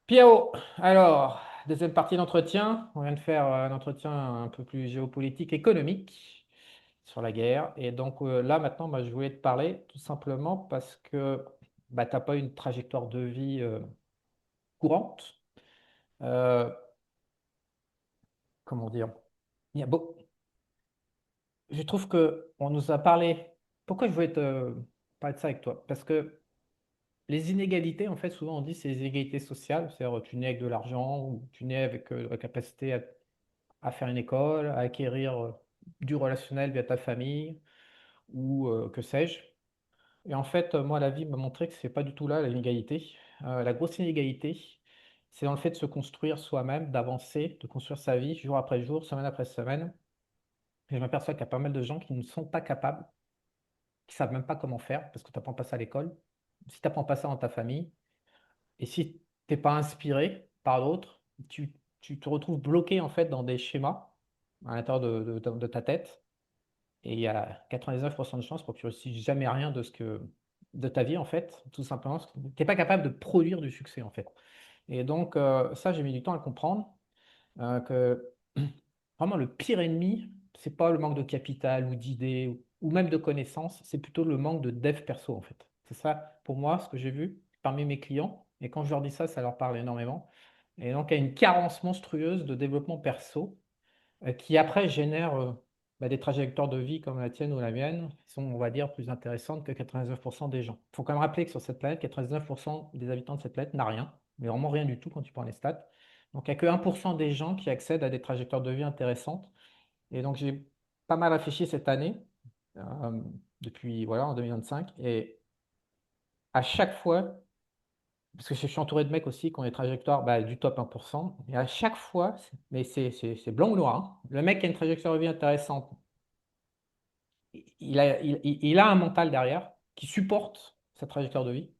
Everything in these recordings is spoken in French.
Pierrot, alors, deuxième partie d'entretien. On vient de faire un entretien un peu plus géopolitique, économique sur la guerre. Et donc là, maintenant, moi, je voulais te parler tout simplement parce que bah, tu n'as pas une trajectoire de vie courante. Euh, comment dire? Il y a Je trouve que on nous a parlé. Pourquoi je voulais te parler de ça avec toi? Parce que les inégalités, en fait, souvent on dit c'est les inégalités sociales. C'est-à-dire, tu nais avec de l'argent ou tu nais avec la capacité à faire une école, à acquérir du relationnel via ta famille ou que sais-je. Et en fait, moi, la vie m'a montré que c'est pas du tout là l'inégalité. La grosse inégalité, c'est dans le fait de se construire soi-même, d'avancer, de construire sa vie jour après jour, semaine après semaine. Et je m'aperçois qu'il y a pas mal de gens qui ne sont pas capables, qui savent même pas comment faire parce que tu n'apprends pas ça à l'école. Si tu n'apprends pas ça dans ta famille, et si tu n'es pas inspiré par d'autres, tu te retrouves bloqué en fait dans des schémas à l'intérieur de ta tête. Et il y a 99% de chances pour que tu ne réussisses jamais rien de ta vie, en fait, tout simplement, parce que tu n'es pas capable de produire du succès, en fait. Et donc, ça, j'ai mis du temps à le comprendre, que vraiment le pire ennemi, c'est pas le manque de capital ou d'idées ou même de connaissances, c'est plutôt le manque de dev perso, en fait. C'est ça, pour moi, ce que j'ai vu parmi mes clients. Et quand je leur dis ça, ça leur parle énormément. Et donc, il y a une carence monstrueuse de développement perso qui après génèrent bah, des trajectoires de vie comme la tienne ou la mienne, qui sont, on va dire, plus intéressantes que 99% des gens. Il faut quand même rappeler que sur cette planète, 99% des habitants de cette planète n'a rien, mais vraiment rien du tout quand tu prends les stats. Donc il n'y a que 1% des gens qui accèdent à des trajectoires de vie intéressantes. Et donc j'ai pas mal réfléchi cette année, euh, depuis, voilà, en 2025, et à chaque fois, parce que je suis entouré de mecs aussi qui ont des trajectoires bah, du top 1%, et à chaque fois, mais c'est blanc ou noir, hein, le mec qui a une trajectoire de vie intéressante, il a un mental derrière qui supporte sa trajectoire de vie.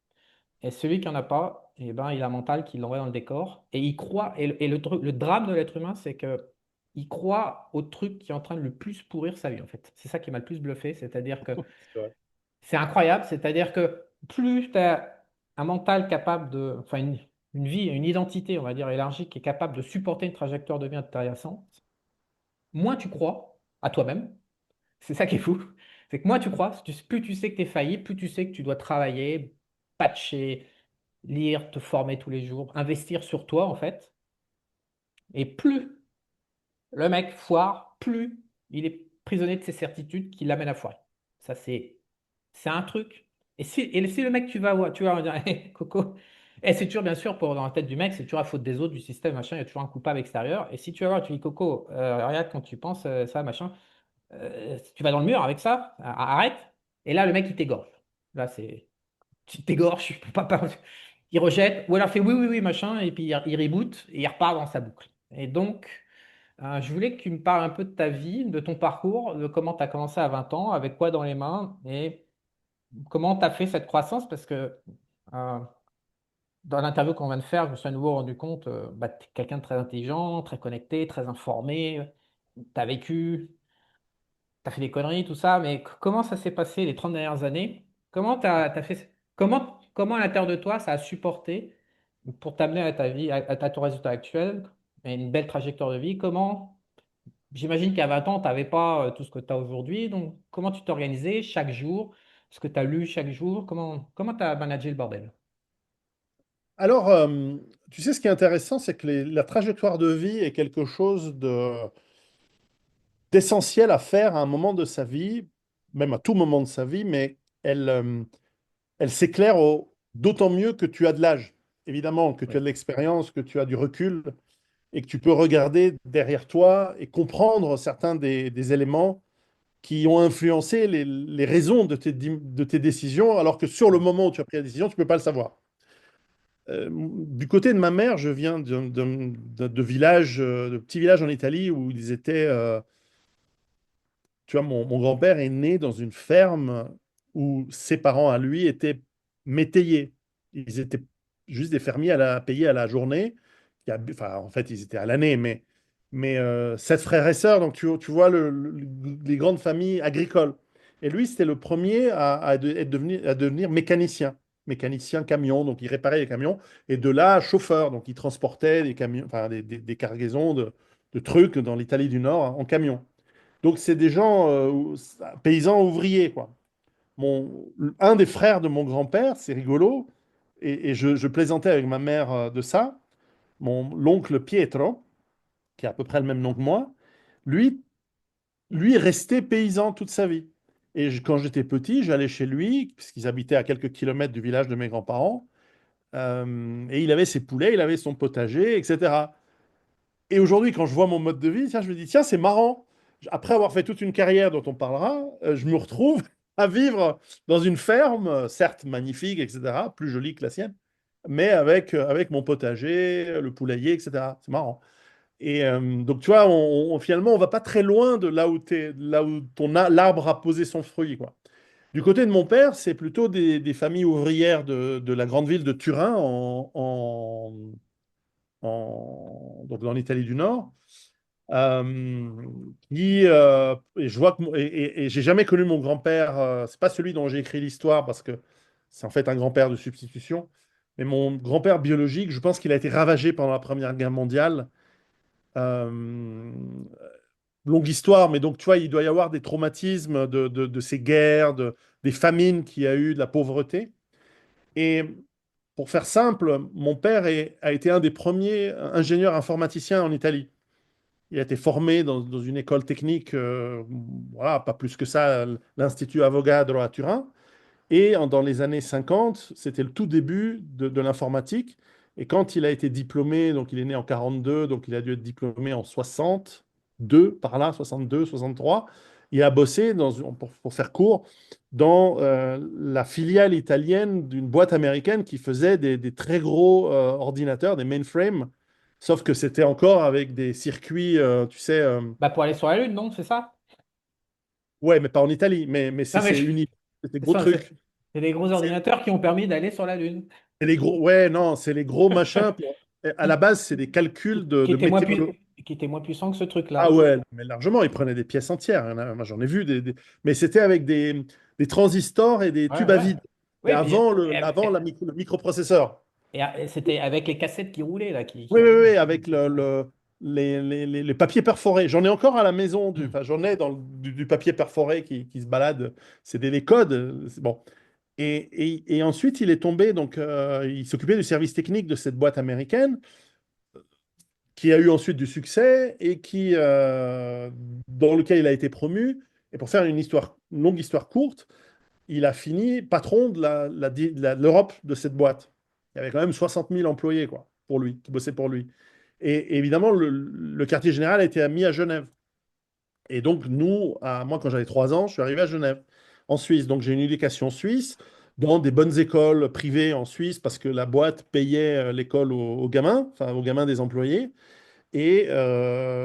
Et celui qui n'en a pas, eh ben, il a un mental qui l'envoie dans le décor. Et il croit, le drame de l'être humain, c'est que il croit au truc qui est en train de le plus pourrir sa vie, en fait. C'est ça qui m'a le plus bluffé. C'est-à-dire que C'est vrai. c'est incroyable. C'est-à-dire que plus tu as un mental capable de, enfin, une vie, une identité, on va dire, élargie, qui est capable de supporter une trajectoire de vie intéressante, moins tu crois à toi-même. C'est ça qui est fou. C'est que moi, tu crois, plus tu sais que tu es faillible, plus tu sais que tu dois travailler, patcher, lire, te former tous les jours, investir sur toi, en fait. Et plus le mec foire, plus il est prisonnier de ses certitudes qui l'amènent à foirer. Ça, c'est un truc. Et si le mec, tu vas dire, hey, Coco, et c'est toujours, bien sûr, dans la tête du mec, c'est toujours la faute des autres, du système, machin, il y a toujours un coupable extérieur. Et si tu vas voir, tu dis, Coco, regarde, quand tu penses ça, machin, tu vas dans le mur avec ça, arrête. Et là, le mec, il t'égorge. Là, tu t'égorges, je peux pas, il rejette, ou alors il fait oui, oui, oui, machin, et puis il reboot, et il repart dans sa boucle. Et donc, je voulais que tu me parles un peu de ta vie, de ton parcours, de comment tu as commencé à 20 ans, avec quoi dans les mains, et comment tu as fait cette croissance, parce que euh, dans l'interview qu'on vient de faire, je me suis à nouveau rendu compte, bah, tu es quelqu'un de très intelligent, très connecté, très informé, tu as vécu. T'as fait des conneries, tout ça, mais comment ça s'est passé les 30 dernières années? T'as fait, comment à l'intérieur de toi, ça a supporté pour t'amener à ta vie, à ton résultat actuel, et une belle trajectoire de vie? J'imagine qu'à 20 ans, tu n'avais pas tout ce que tu as aujourd'hui, donc comment tu t'organisais chaque jour? Ce que tu as lu chaque jour? Comment tu as managé le bordel? Alors, tu sais, ce qui est intéressant, c'est que la trajectoire de vie est quelque chose d'essentiel à faire à un moment de sa vie, même à tout moment de sa vie, mais elle s'éclaire d'autant mieux que tu as de l'âge. Évidemment, que tu as Oui. de l'expérience, que tu as du recul et que tu peux regarder derrière toi et comprendre certains des éléments qui ont influencé les raisons de tes décisions, alors que sur le Ouais. moment où tu as pris la décision, tu ne peux pas le savoir. Du côté de ma mère, je viens de village, de petits villages en Italie où ils étaient. Tu vois, mon grand-père est né dans une ferme où ses parents à lui étaient métayers. Ils étaient juste des fermiers payés à la journée. Enfin, en fait, ils étaient à l'année, mais 7 frères et sœurs. Donc, tu vois les grandes familles agricoles. Et lui, c'était le premier à devenir mécanicien. mécanicien camion, donc il réparait les camions, et de là, chauffeur, donc il transportait des camions, enfin des cargaisons de trucs dans l'Italie du Nord en camion. Donc c'est des gens paysans ouvriers, quoi. Un des frères de mon grand-père, c'est rigolo, et je plaisantais avec ma mère de ça, l'oncle Pietro, qui a à peu près le même nom que moi, lui, lui est resté paysan toute sa vie. Et quand j'étais petit, j'allais chez lui, puisqu'ils habitaient à quelques kilomètres du village de mes grands-parents, et il avait ses poulets, il avait son potager, etc. Et aujourd'hui, quand je vois mon mode de vie, tiens, je me dis, tiens, c'est marrant. Après avoir fait toute une carrière dont on parlera, je me retrouve à vivre dans une ferme, certes magnifique, etc., plus jolie que la sienne, mais avec mon potager, le poulailler, etc. C'est marrant. Et donc, tu vois, finalement, on va pas très loin de là où l'arbre a posé son fruit, quoi. Du côté de mon père, c'est plutôt des familles ouvrières de la grande ville de Turin, donc dans l'Italie du Nord. Euh, et je vois que, et j'ai jamais connu mon grand-père, c'est pas celui dont j'ai écrit l'histoire parce que c'est en fait un grand-père de substitution, mais mon grand-père biologique, je pense qu'il a été ravagé pendant la Première Guerre mondiale. Euh, Longue histoire, mais donc tu vois, il doit y avoir des traumatismes de ces guerres, des famines qu'il y a eu, de la pauvreté. Et pour faire simple, mon père a été un des premiers ingénieurs informaticiens en Italie. Il a été formé dans une école technique, voilà, pas plus que ça, l'Institut Avogadro à Turin. Et dans les années 50, c'était le tout début de l'informatique. Et quand il a été diplômé, donc il est né en 42, donc il a dû être diplômé en 62, par là, 62, 63, il a bossé, pour faire court, dans la filiale italienne d'une boîte américaine qui faisait des très gros ordinateurs, des mainframes, sauf que c'était encore avec des circuits, tu sais, Bah, pour aller sur la Lune, non, c'est ça? ouais, mais pas en Italie, mais Non, mais c'est des c'est gros ça, trucs. c'est des gros ordinateurs qui ont permis d'aller sur la Lune. C'est les gros, ouais, non, c'est les gros machins. À la Qui, base, c'est des calculs qui de était moins, météorologie. qui était moins puissant que ce Ah truc-là. ouais, mais largement, ils prenaient des pièces entières. Moi, j'en ai vu mais c'était avec des transistors et des Ouais, tubes à ouais. vide. Et Oui, puis le microprocesseur. c'était avec les cassettes qui roulaient, là, qui Oui, oui, roulant. oui, avec les papiers perforés. J'en ai encore à la maison, Hum. enfin, j'en ai du papier perforé qui se balade. C'est les codes. Bon. Et ensuite, il est tombé, donc il s'occupait du service technique de cette boîte américaine, qui a eu ensuite du succès et dans lequel il a été promu. Et pour faire une longue histoire courte, il a fini patron de l'Europe de cette boîte. Il y avait quand même 60 000 employés, quoi, pour lui, qui bossaient pour lui. Et évidemment, le quartier général a été mis à Genève. Et donc, moi, quand j'avais 3 ans, je suis arrivé à Genève, en Suisse. Donc, j'ai une éducation suisse dans des bonnes écoles privées en Suisse parce que la boîte payait l'école aux gamins, enfin aux gamins des employés. Et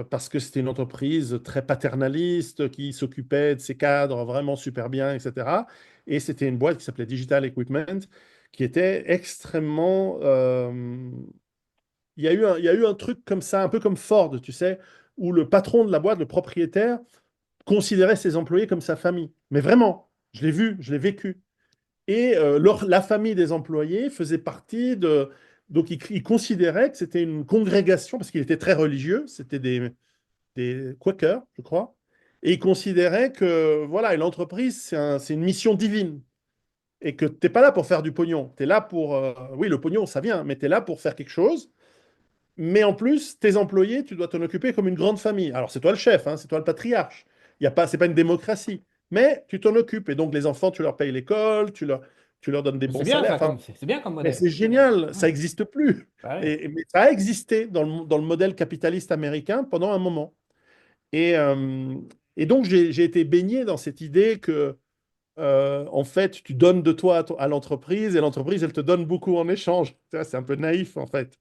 parce que c'était une entreprise très paternaliste qui s'occupait de ses cadres vraiment super bien, etc. Et c'était une boîte qui s'appelait Digital Equipment, qui était extrêmement... il y a eu un truc comme ça, un peu comme Ford, tu sais, où le patron de la boîte, le propriétaire, considérait ses employés comme sa famille. Mais vraiment, je l'ai vu, je l'ai vécu. Et la famille des employés faisait partie de... Donc, il considérait que c'était une congrégation, parce qu'il était très religieux, c'était des Quakers, je crois, et il considérait que, voilà, et l'entreprise, c'est une mission divine, et que tu n'es pas là pour faire du pognon, tu es là pour... oui, le pognon, ça vient, mais tu es là pour faire quelque chose, mais en plus, tes employés, tu dois t'en occuper comme une grande famille. Alors, c'est toi le chef, hein, c'est toi le patriarche. Il y a pas, c'est pas une démocratie. Mais tu t'en occupes. Et donc, les enfants, tu leur payes l'école, tu leur donnes des C'est bons bien salaires. ça, Enfin, c'est bien comme mais modèle. c'est génial. Ouais. Ça n'existe plus. Bah ouais. Mais ça a existé dans le modèle capitaliste américain pendant un moment. Et, euh, et donc, j'ai été baigné dans cette idée que, en fait, tu donnes de toi à l'entreprise et l'entreprise, elle te donne beaucoup en échange. Tu vois, c'est un peu naïf, en fait.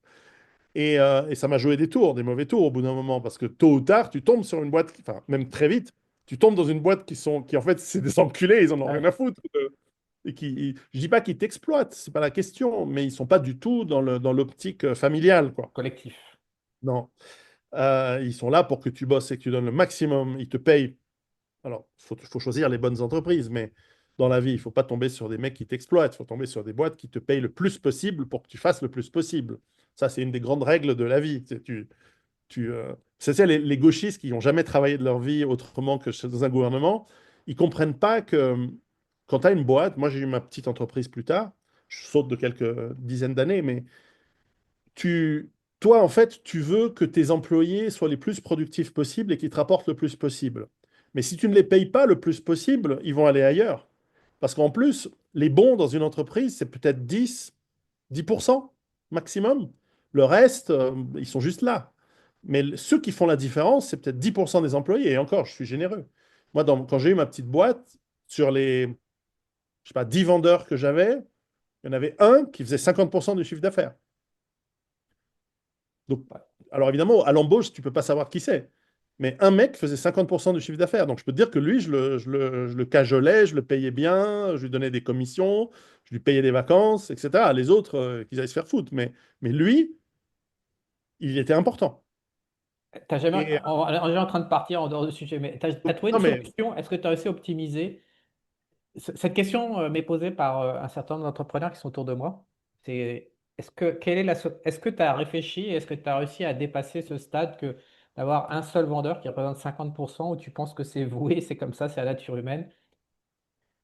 Et ça m'a joué des tours, des mauvais tours au bout d'un moment, parce que tôt ou tard, tu tombes sur une boîte, enfin, même très vite, tu tombes dans une boîte qui en fait, c'est des enculés, ils en ont rien Ouais. à foutre. Et je dis pas qu'ils t'exploitent, c'est pas la question, mais ils sont pas du tout dans l'optique familiale, quoi. Collectif. Non. Ils sont là pour que tu bosses et que tu donnes le maximum. Ils te payent. Alors, faut choisir les bonnes entreprises, mais dans la vie. Il ne faut pas tomber sur des mecs qui t'exploitent. Il faut tomber sur des boîtes qui te payent le plus possible pour que tu fasses le plus possible. Ça, c'est une des grandes règles de la vie. C'est ça, les gauchistes qui n'ont jamais travaillé de leur vie autrement que dans un gouvernement, ils comprennent pas que quand tu as une boîte, moi j'ai eu ma petite entreprise plus tard, je saute de quelques dizaines d'années, mais tu, toi, en fait, tu veux que tes employés soient les plus productifs possibles et qu'ils te rapportent le plus possible. Mais si tu ne les payes pas le plus possible, ils vont aller ailleurs. Parce qu'en plus, les bons dans une entreprise, c'est peut-être 10% maximum. Le reste, ils sont juste là. Mais ceux qui font la différence, c'est peut-être 10% des employés. Et encore, je suis généreux. Moi, quand j'ai eu ma petite boîte, sur les, je sais pas, 10 vendeurs que j'avais, il y en avait un qui faisait 50% du chiffre d'affaires. Donc, alors évidemment, à l'embauche, tu peux pas savoir qui c'est. Mais un mec faisait 50% du chiffre d'affaires. Donc, je peux te dire que lui, je le cajolais, je le payais bien, je lui donnais des commissions, je lui payais des vacances, etc. Les autres, qu'ils aillent se faire foutre. Mais lui, il était important. T'as jamais, Et, on est en train de partir en dehors du sujet, mais t'as trouvé une non, mais solution? Est-ce que tu as réussi à optimiser? Cette question m'est posée par un certain nombre d'entrepreneurs qui sont autour de moi. C'est est-ce que tu as réfléchi et est-ce que tu as réussi à dépasser ce stade que d'avoir un seul vendeur qui représente 50% où tu penses que c'est voué, c'est comme ça, c'est la nature humaine?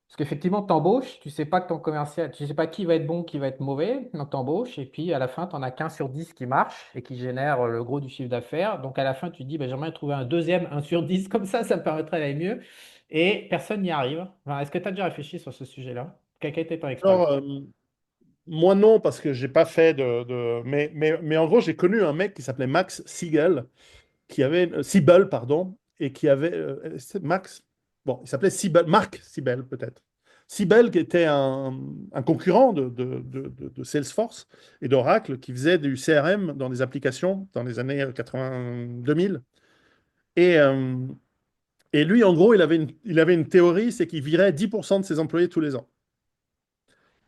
Parce qu'effectivement, tu embauches, tu sais pas que ton commercial, tu sais pas qui va être bon, qui va être mauvais, donc tu embauches, et puis à la fin, tu en as qu'un sur 10 qui marche et qui génère le gros du chiffre d'affaires. Donc à la fin, tu te dis, ben, j'aimerais trouver un deuxième 1 sur 10 comme ça me permettrait d'aller mieux. Et personne n'y arrive. Enfin, est-ce que tu as déjà réfléchi sur ce sujet-là? Quelle a été ton expérience? alors, moi non, parce que j'ai pas fait mais en gros, j'ai connu un mec qui s'appelait Max Siegel, Siebel, pardon, et qui avait c'est Max. Bon, il s'appelait Siebel, Marc Siebel peut-être. Siebel qui était un concurrent de Salesforce et d'Oracle qui faisait du CRM dans des applications dans les années 80-2000. Et, euh, et lui, en gros, il avait une théorie, c'est qu'il virait 10% de ses employés tous les ans.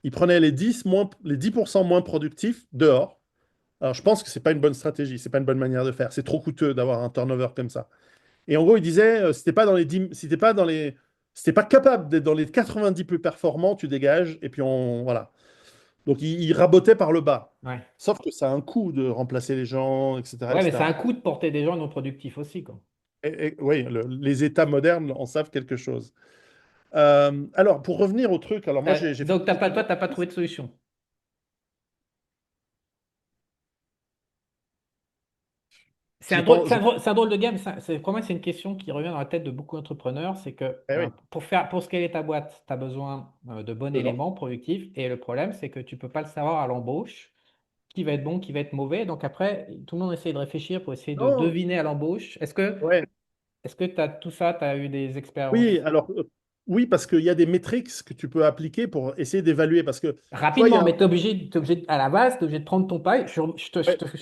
Il prenait les 10% moins productifs dehors. Alors, je pense que c'est pas une bonne stratégie, c'est pas une bonne manière de faire. C'est trop coûteux d'avoir un turnover comme ça. Et en gros, il disait, si t'es pas dans les 10 si t'es pas capable d'être dans les 90 plus performants, tu dégages. Et puis voilà. Donc, il rabotait par le bas. Ouais. Sauf que ça a un coût de remplacer les gens, etc., Ouais, mais c'est un etc. coût de porter des gens non productifs aussi, quoi. Oui, les États modernes en savent quelque chose. Alors, pour revenir au truc, alors moi, j'ai fait Donc des toi, études. t'as pas trouvé de solution. C'est un J'ai drôle, pas, c'est j'ai un pas- drôle, c'est un drôle de game. Pour moi, c'est une question qui revient dans la tête de beaucoup d'entrepreneurs. C'est que oui, pour scaler ta boîte, tu as besoin de bons de gens. éléments productifs. Et le problème, c'est que tu peux pas le savoir à l'embauche, qui va être bon, qui va être mauvais. Donc après, tout le monde essaie de réfléchir pour essayer de Non, deviner à l'embauche. ouais. Est-ce que tu as tout ça, tu as eu des Oui, expériences alors, oui, parce qu'il y a des métriques que tu peux appliquer pour essayer d'évaluer. Parce que, tu vois, il y rapidement, a mais à la base, tu es obligé de prendre ton paille. ouais, Je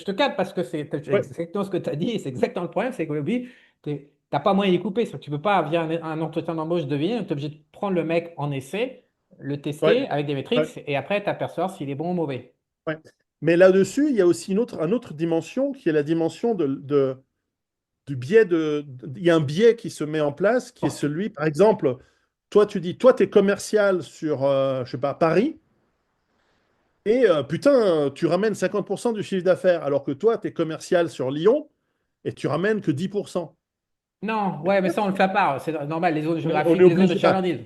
te cadre parce que c'est ouais, exactement ce que tu as dit et c'est exactement le problème, c'est qu'aujourd'hui, tu n'as pas moyen d'y couper. C'est que tu peux pas, via un entretien d'embauche, deviner. Tu es obligé de prendre le mec en essai, le ouais, tester avec des ouais, métriques et après t'apercevoir s'il est bon ou mauvais. ouais. Mais là-dessus, il y a aussi une autre dimension qui est la dimension du biais il y a un biais qui se met en place qui est Fortu- celui, par exemple, toi, tu dis, toi, tu es commercial sur, je sais pas, Paris, et putain, tu ramènes 50% du chiffre d'affaires, alors que toi, tu es commercial sur Lyon et tu ramènes que 10%. Non, ouais, mais ça, on le fait à part. C'est normal, les zones On est géographiques, les zones de obligé. Enfin, chalandise.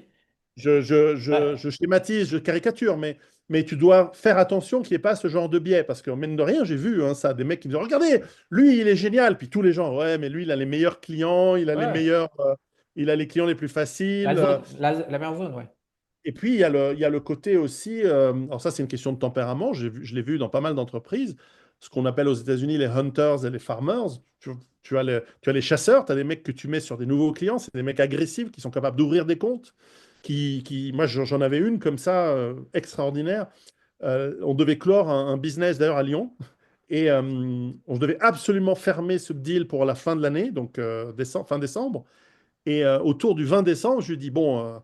je schématise, je caricature, mais tu dois faire attention qu'il n'y ait pas ce genre de biais. Parce que, mine de rien, j'ai vu ça, des mecs qui me disent, regardez, lui, il est génial. Puis tous les gens, ouais, mais lui, il a les meilleurs clients, Ouais, il a les clients les plus la faciles. zone, la meilleure zone, ouais. Et puis, il y a le côté aussi, alors ça, c'est une question de tempérament, je l'ai vu dans pas mal d'entreprises, ce qu'on appelle aux États-Unis les hunters et les farmers. Tu as les chasseurs, tu as des mecs que tu mets sur des nouveaux clients, c'est des mecs agressifs qui sont capables d'ouvrir des comptes. Moi, j'en avais une comme ça, extraordinaire. On devait clore un business d'ailleurs à Lyon, et on devait absolument fermer ce deal pour la fin de l'année, donc fin décembre. Et autour du 20 décembre, je lui dis, bon,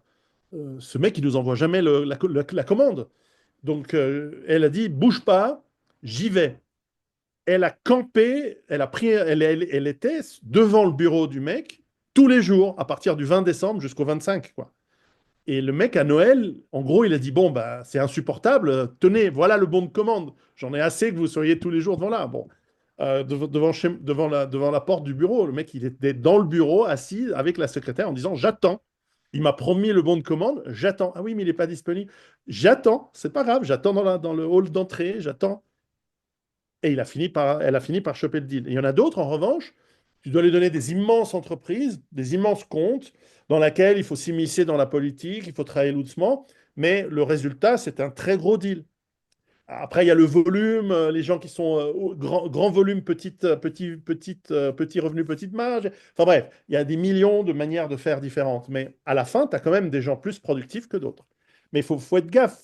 ce mec, il nous envoie jamais la commande. Donc, elle a dit, bouge pas, j'y vais. Elle a campé, elle était devant le bureau du mec tous les jours à partir du 20 décembre jusqu'au 25, quoi. Et le mec à Noël, en gros, il a dit, bon, bah, c'est insupportable, tenez, voilà le bon de commande. J'en ai assez que vous soyez tous les jours devant là. Bon, devant la porte du bureau, le mec, il était dans le bureau, assis avec la secrétaire en disant, j'attends. Il m'a promis le bon de commande, j'attends. Ah oui, mais il n'est pas disponible. J'attends, c'est pas grave, j'attends dans le hall d'entrée, j'attends. Et elle a fini par choper le deal. Et il y en a d'autres, en revanche, tu dois lui donner des immenses entreprises, des immenses comptes, dans lesquels il faut s'immiscer dans la politique, il faut travailler doucement, mais le résultat, c'est un très gros deal. Après, il y a le volume, les gens qui sont grand volume, petit revenu, petite marge. Enfin bref, il y a des millions de manières de faire différentes. Mais à la fin, tu as quand même des gens plus productifs que d'autres. Mais faut être gaffe.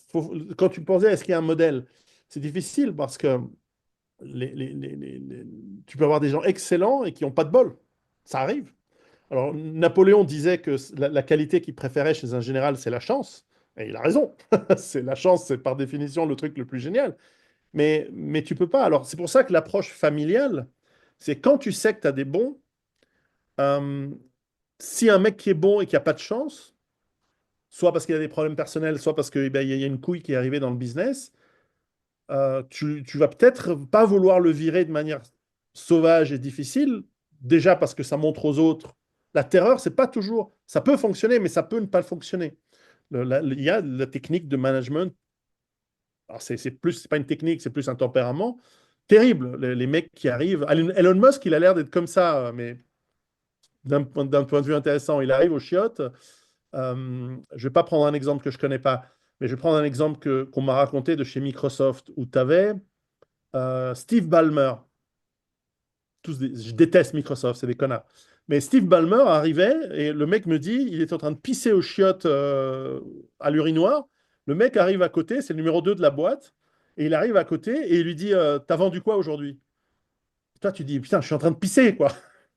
Quand tu pensais, est-ce qu'il y a un modèle? C'est difficile parce que tu peux avoir des gens excellents et qui n'ont pas de bol. Ça arrive. Alors, Napoléon disait que la qualité qu'il préférait chez un général, c'est la chance. Et il a raison. C'est la chance, c'est par définition le truc le plus génial. Mais tu peux pas. Alors, c'est pour ça que l'approche familiale, c'est quand tu sais que tu as des bons, euh, si un mec qui est bon et qui a pas de chance, soit parce qu'il a des problèmes personnels, soit parce qu'il ben, il y a une couille qui est arrivée dans le business, tu vas peut-être pas vouloir le virer de manière sauvage et difficile, déjà parce que ça montre aux autres. La terreur, c'est pas toujours. Ça peut fonctionner, mais ça peut ne pas fonctionner. Il y a la technique de management. Alors c'est plus, c'est pas une technique, c'est plus un tempérament terrible. Les mecs qui arrivent. Elon Musk, il a l'air d'être comme ça, mais d'un point de vue intéressant, il arrive aux chiottes. Je vais pas prendre un exemple que je connais pas, mais je vais prendre un exemple qu'on m'a raconté de chez Microsoft où tu avais Steve Ballmer, je déteste Microsoft, c'est des connards. Mais Steve Ballmer arrivait et le mec me dit, il est en train de pisser aux chiottes à l'urinoir. Le mec arrive à côté, c'est le numéro 2 de la boîte, et il arrive à côté et il lui dit, t'as vendu quoi aujourd'hui? Toi, tu dis, putain, je suis en train de pisser, quoi.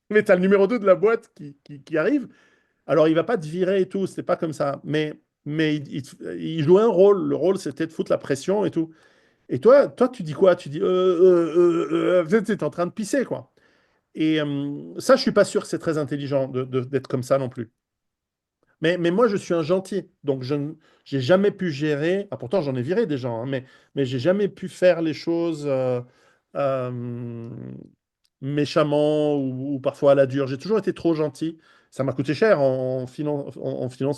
Mais t'as le numéro 2 de la boîte qui arrive. Alors, il va pas te virer et tout, c'est pas comme ça. Mais il jouait un rôle. Le rôle, c'était de foutre la pression et tout. Et toi, tu dis quoi? Tu dis, t'es en train de pisser, quoi. Et ça, je suis pas sûr que c'est très intelligent d'être comme ça non plus. Mais moi, je suis un gentil, donc j'ai jamais pu gérer. Ah, pourtant, j'en ai viré des gens, hein, mais j'ai jamais pu faire les choses euh, méchamment ou parfois à la dure. J'ai toujours été trop gentil. Ça m'a coûté cher en finance,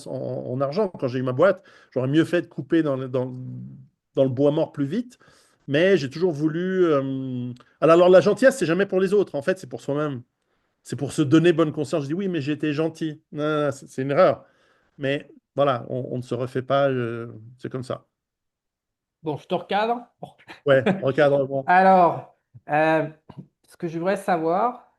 en argent. Quand j'ai eu ma boîte, j'aurais mieux fait de couper dans le bois mort plus vite. Mais j'ai toujours voulu. Alors, la gentillesse, c'est jamais pour les autres. En fait, c'est pour soi-même. C'est pour se donner bonne conscience. Je dis oui, mais j'ai été gentil. Non, non, non, c'est une erreur. Mais voilà, on ne se refait pas. C'est comme ça. Bon, je te recadre. Ouais, recadrement. Alors, euh, ce que je voudrais savoir,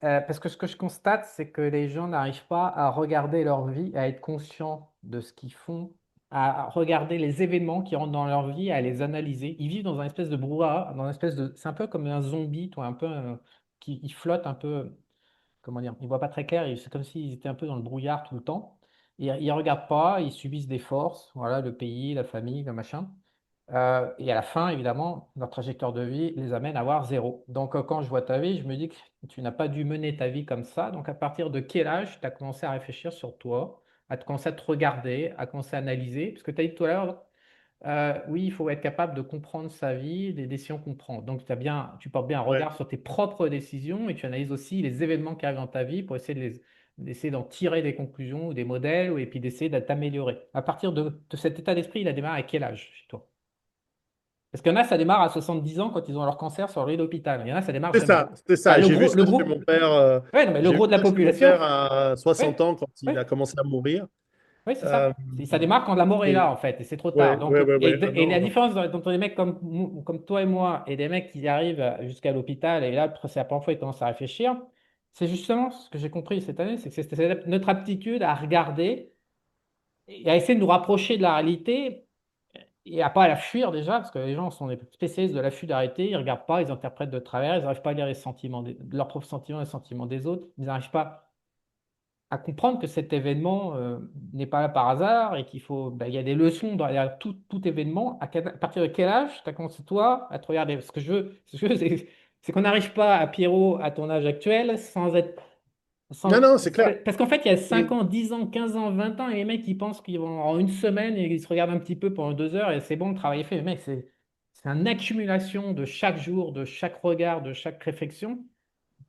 parce que ce que je constate, c'est que les gens n'arrivent pas à regarder leur vie, à être conscients de ce qu'ils font, à regarder les événements qui rentrent dans leur vie, à les analyser. Ils vivent dans un espèce de brouhaha, dans une espèce de... C'est un peu comme un zombie, toi, un peu, qui il flotte un peu, comment dire, ils ne voient pas très clair, c'est comme s'ils étaient un peu dans le brouillard tout le temps. Ils ne regardent pas, ils subissent des forces, voilà, le pays, la famille, le machin. Et à la fin, évidemment, leur trajectoire de vie les amène à avoir zéro. Donc, quand je vois ta vie, je me dis que tu n'as pas dû mener ta vie comme ça. Donc, à partir de quel âge tu as commencé à réfléchir sur toi, à te commencer à te regarder, à commencer à analyser? Parce que tu as dit tout à l'heure, oui, il faut être capable de comprendre sa vie, des décisions qu'on prend. Donc, tu portes bien un Ouais, regard sur tes propres décisions et tu analyses aussi les événements qui arrivent dans ta vie pour essayer d'essayer d'en tirer des conclusions ou des modèles et puis d'essayer de t'améliorer. À partir de cet état d'esprit, il a démarré à quel âge chez toi? Parce qu'il y en a, ça démarre à 70 ans quand ils ont leur cancer sur le lit d'hôpital. Il y en a, ça démarre c'est jamais. ça, c'est Enfin, ça. Et j'ai vu ça le chez mon gros, père. ouais, non, mais le J'ai vu gros de la ça chez mon population, père à oui, 60 ans quand oui, il a commencé à mourir. oui, c'est Euh, ça. Ça démarre quand la mort est et là, en fait, et c'est trop tard. ouais, Donc, ouais, ouais, ouais. Ah et la non, non. différence entre des mecs comme toi et moi et des mecs qui arrivent jusqu'à l'hôpital, et là, c'est la première fois qu'ils commencent à réfléchir, c'est justement ce que j'ai compris cette année, c'est que c'est notre aptitude à regarder et à essayer de nous rapprocher de la réalité et à pas la fuir déjà, parce que les gens sont des spécialistes de la fuite d'arrêté, ils regardent pas, ils interprètent de travers, ils n'arrivent pas à lire les sentiments leurs propres sentiments, les sentiments des autres, ils n'arrivent pas à comprendre que cet événement n'est pas là par hasard et qu'il faut, ben, il y a des leçons derrière tout événement. À partir de quel âge tu as commencé toi à te regarder? Ce que je veux, c'est qu'on n'arrive pas à Pierrot à ton âge actuel sans être Non, non, c'est clair. Parce qu'en fait, il y a 5 Et ans, 10 ans, 15 ans, 20 ans, et les mecs, ils pensent qu'ils vont en une semaine et ils se regardent un petit peu pendant 2 heures et c'est bon, le travail est fait. Mais mec, c'est une accumulation de chaque jour, de chaque regard, de chaque réflexion.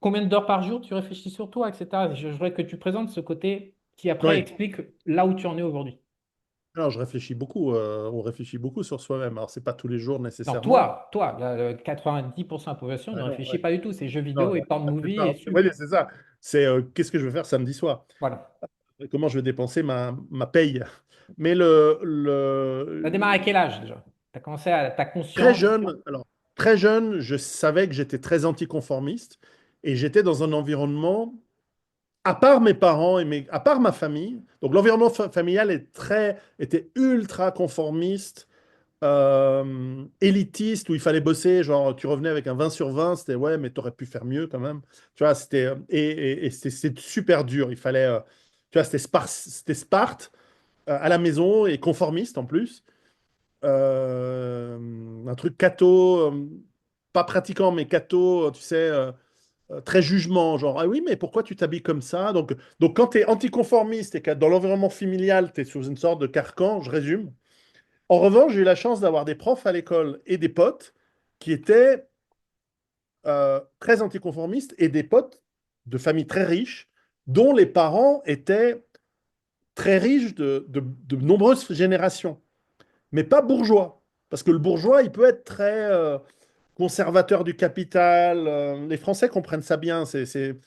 Combien d'heures par jour tu réfléchis sur toi, etc. Je voudrais que tu présentes ce côté qui après oui, explique là où tu en es aujourd'hui. alors je réfléchis beaucoup, on réfléchit beaucoup sur soi-même. Alors, c'est pas tous les jours Non, nécessairement. toi, le 90% de la population ne Ah non, réfléchit ouais. pas du tout. C'est jeux Non, vidéo et porn la movie et plupart, oui, sup. c'est ça. C'est qu'est-ce que je veux faire samedi soir? Voilà. Comment je vais dépenser ma paye? Mais Tu as démarré à quel âge déjà? Tu as commencé à ta très conscience. jeune, alors très jeune, je savais que j'étais très anticonformiste et j'étais dans un environnement, à part mes parents à part ma famille. Donc l'environnement familial était ultra conformiste, élitiste, où il fallait bosser. Genre, tu revenais avec un 20 sur 20, c'était ouais, mais t'aurais pu faire mieux quand même. Tu vois, et c'était super dur. Il fallait, tu vois, c'était Sparte à la maison et conformiste en plus. Un truc catho, pas pratiquant, mais catho, tu sais, très jugement, genre, ah oui, mais pourquoi tu t'habilles comme ça? Donc quand tu es anticonformiste et que dans l'environnement familial, tu es sous une sorte de carcan, je résume. En revanche, j'ai eu la chance d'avoir des profs à l'école et des potes qui étaient très anticonformistes et des potes de familles très riches, dont les parents étaient très riches de nombreuses générations, mais pas bourgeois. Parce que le bourgeois, il peut être très conservateur du capital. Les Français comprennent ça bien. C'est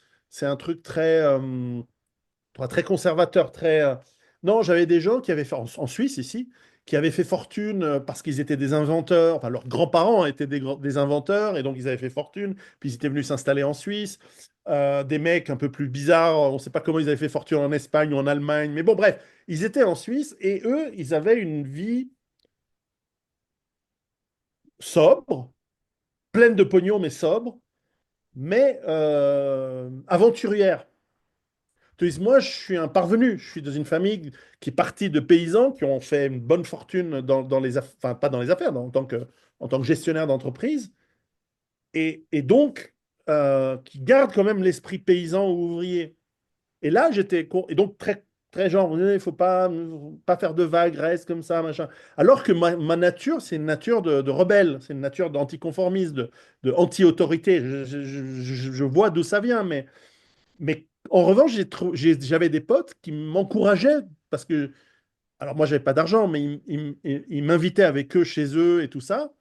un truc très conservateur. Non, j'avais des gens qui avaient fait, en Suisse ici, qui avaient fait fortune parce qu'ils étaient des inventeurs. Enfin, leurs grands-parents étaient des inventeurs et donc ils avaient fait fortune. Puis ils étaient venus s'installer en Suisse. Des mecs un peu plus bizarres, on ne sait pas comment ils avaient fait fortune en Espagne ou en Allemagne. Mais bon, bref, ils étaient en Suisse et eux, ils avaient une vie sobre, pleine de pognon, mais sobre, mais aventurière. Tu dis, moi, je suis un parvenu. Je suis dans une famille qui est partie de paysans qui ont fait une bonne fortune dans les affaires, enfin, pas dans les affaires, en tant que gestionnaire d'entreprise. Et donc, qui garde quand même l'esprit paysan ou ouvrier. Et là, et donc très, très genre, il ne faut pas faire de vagues, reste comme ça, machin. Alors que ma nature, c'est une nature de rebelle, c'est une nature d'anticonformiste, de anti-autorité. Je vois d'où ça vient, mais en revanche, j'avais des potes qui m'encourageaient parce que, alors moi, j'avais pas d'argent, mais ils m'invitaient avec eux chez eux et tout ça.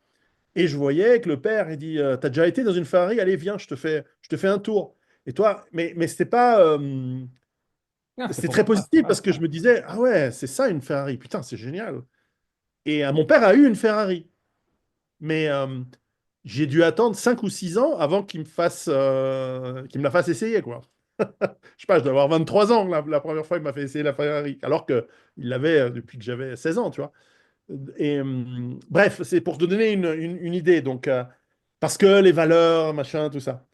Et je voyais que le père, il dit, t'as déjà été dans une Ferrari? Allez, viens, je te fais un tour. Et toi, mais Non, c'est c'était pour très toi. positif Ouais. parce que je me disais, ah ouais, c'est ça une Ferrari, putain, c'est génial. Et mon père a eu une Ferrari, mais j'ai dû attendre 5 ou 6 ans avant qu'il me la fasse essayer, quoi. Je sais pas, je dois avoir 23 ans la première fois qu'il m'a fait essayer la Ferrari, alors qu'il l'avait depuis que j'avais 16 ans, tu vois. Et bref, c'est pour te donner une idée, donc, parce que les valeurs, machin, tout ça.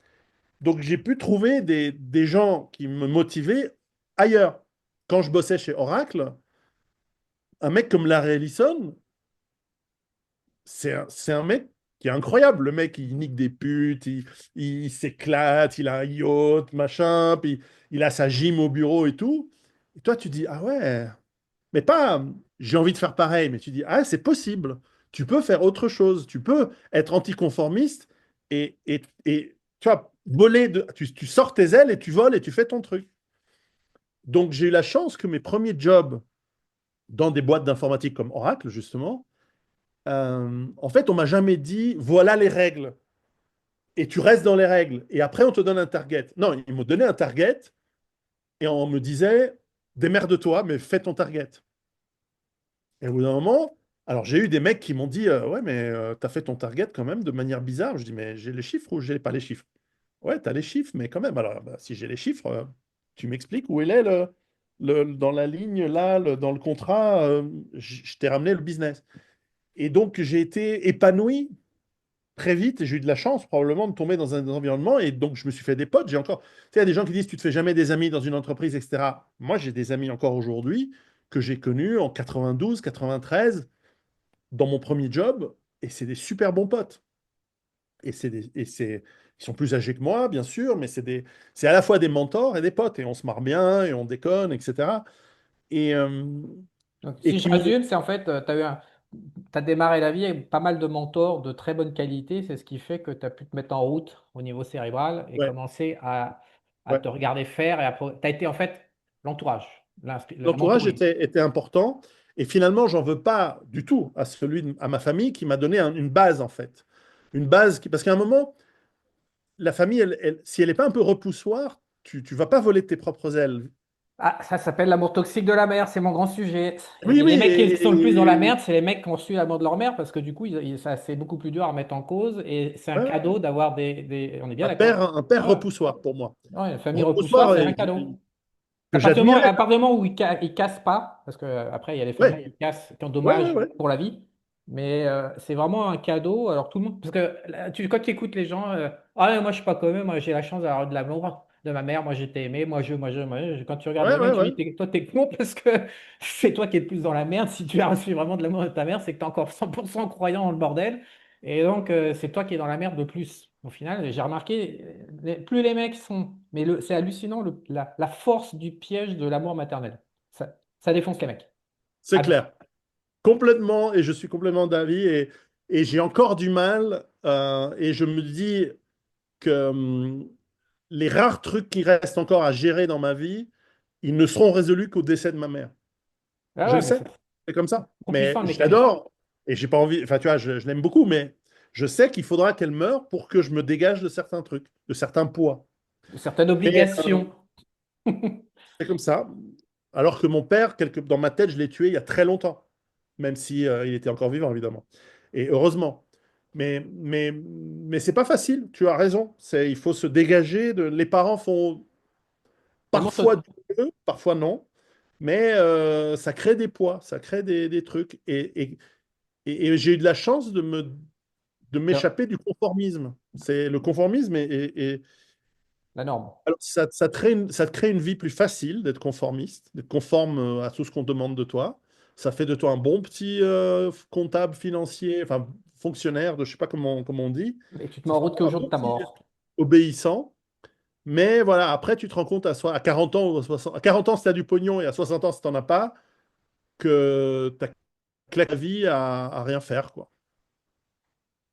Donc j'ai pu trouver des gens qui me motivaient ailleurs. Quand je bossais chez Oracle, un mec comme Larry Ellison, c'est un mec qui est incroyable. Le mec, il nique des putes, il s'éclate, il a un yacht, machin, puis il a sa gym au bureau et tout. Et toi, tu dis, ah ouais, mais pas, j'ai envie de faire pareil, mais tu dis, ah, c'est possible. Tu peux faire autre chose. Tu peux être anticonformiste et tu vois, tu sors tes ailes et tu voles et tu fais ton truc. Donc, j'ai eu la chance que mes premiers jobs dans des boîtes d'informatique comme Oracle, justement, en fait, on m'a jamais dit, voilà les règles, et tu restes dans les règles, et après, on te donne un target. Non, ils m'ont donné un target, et on me disait, démerde-toi, mais fais ton target. Et au bout d'un moment, alors j'ai eu des mecs qui m'ont dit, ouais, mais t'as fait ton target quand même de manière bizarre. Je dis, mais j'ai les chiffres ou j'ai pas les chiffres? Ouais, t'as les chiffres, mais quand même. Alors, bah, si j'ai les chiffres, tu m'expliques où il est dans la ligne, là, dans le contrat, je t'ai ramené le business. Et donc, j'ai été épanoui très vite et j'ai eu de la chance probablement de tomber dans un environnement et donc je me suis fait des potes. J'ai encore, tu sais, il y a des gens qui disent tu te fais jamais des amis dans une entreprise, etc. Moi, j'ai des amis encore aujourd'hui que j'ai connus en 92, 93 dans mon premier job et c'est des super bons potes. ils sont plus âgés que moi, bien sûr, mais c'est à la fois des mentors et des potes, et on se marre bien, et on déconne, etc. Et, euh, Donc, et si je qui m'ont... résume, c'est en fait, tu as démarré la vie avec pas mal de mentors de très bonne qualité. C'est ce qui fait que tu as pu te mettre en route au niveau cérébral et Ouais, commencer à ouais. te regarder faire. Et après, tu as été en fait l'entourage, le L'entourage mentoring. était important, et finalement, j'en veux pas du tout à ma famille qui m'a donné une base, en fait. Une base parce qu'à un moment, la famille, si elle n'est pas un peu repoussoire, tu vas pas voler de tes propres ailes. Ah, ça s'appelle l'amour toxique de la mère, c'est mon grand sujet. Oui, oui, Les mecs qui sont le plus dans la merde, c'est les mecs qui ont su l'amour de leur mère parce que du coup, ça, c'est beaucoup plus dur à remettre en cause et c'est un ouais, ouais. cadeau d'avoir On est bien d'accord. Un père Ouais. repoussoir pour moi. Ouais, la famille repoussoir, Repoussoir c'est un cadeau. que j'admirais. À partir du moment où ils cassent pas, parce que après il y a les familles Ouais, qui cassent, qui ont ouais, ouais, dommage ouais. pour la vie, mais c'est vraiment un cadeau. Alors tout le monde, parce que là, quand tu écoutes les gens, ah ouais, moi je suis pas comme eux, moi j'ai la chance d'avoir de l'amour de ma mère, moi j'étais aimé, quand tu regardes Ouais, les ouais, mecs, tu ouais. dis toi t'es con parce que c'est toi qui es le plus dans la merde. Si tu as reçu vraiment de l'amour de ta mère, c'est que tu es encore 100% croyant dans le bordel. Et donc, c'est toi qui es dans la merde de plus. Au final, j'ai remarqué, plus les mecs sont. Mais c'est hallucinant la force du piège de l'amour maternel. Ça défonce les mecs. C'est Ah, clair. Complètement, et je suis complètement d'avis, et j'ai encore du mal, et je me dis que les rares trucs qui restent encore à gérer dans ma vie, ils ne seront résolus qu'au décès de ma mère. ah Je ouais, le mais sais, c'est c'est comme ça. trop Mais puissant le je mécanisme. l'adore, et j'ai pas envie, enfin tu vois, je l'aime beaucoup, mais je sais qu'il faudra qu'elle meure pour que je me dégage de certains trucs, de certains poids. Certaines Mais obligations. c'est comme ça. Alors que mon père, dans ma tête, je l'ai tué il y a très longtemps, même si il était encore vivant, évidemment. Et heureusement. Mais c'est pas facile, tu as raison. Il faut se dégager les parents font L'amour parfois du mieux, parfois non. Mais ça crée des poids, ça crée des trucs. Et j'ai eu de la chance de m'échapper du conformisme. C'est le conformisme la norme. alors, ça te crée une vie plus facile d'être conformiste, d'être conforme à tout ce qu'on demande de toi. Ça fait de toi un bon petit comptable financier, enfin fonctionnaire, je sais pas comment on dit. Et tu te mets Ça en fait route qu'au un jour de bon ta petit mort. obéissant. Mais voilà, après, tu te rends compte à 40 ans ou à 40 ans, si tu as du pognon, et à 60 ans, si tu n'en as pas, que tu as claqué la vie à rien faire, quoi.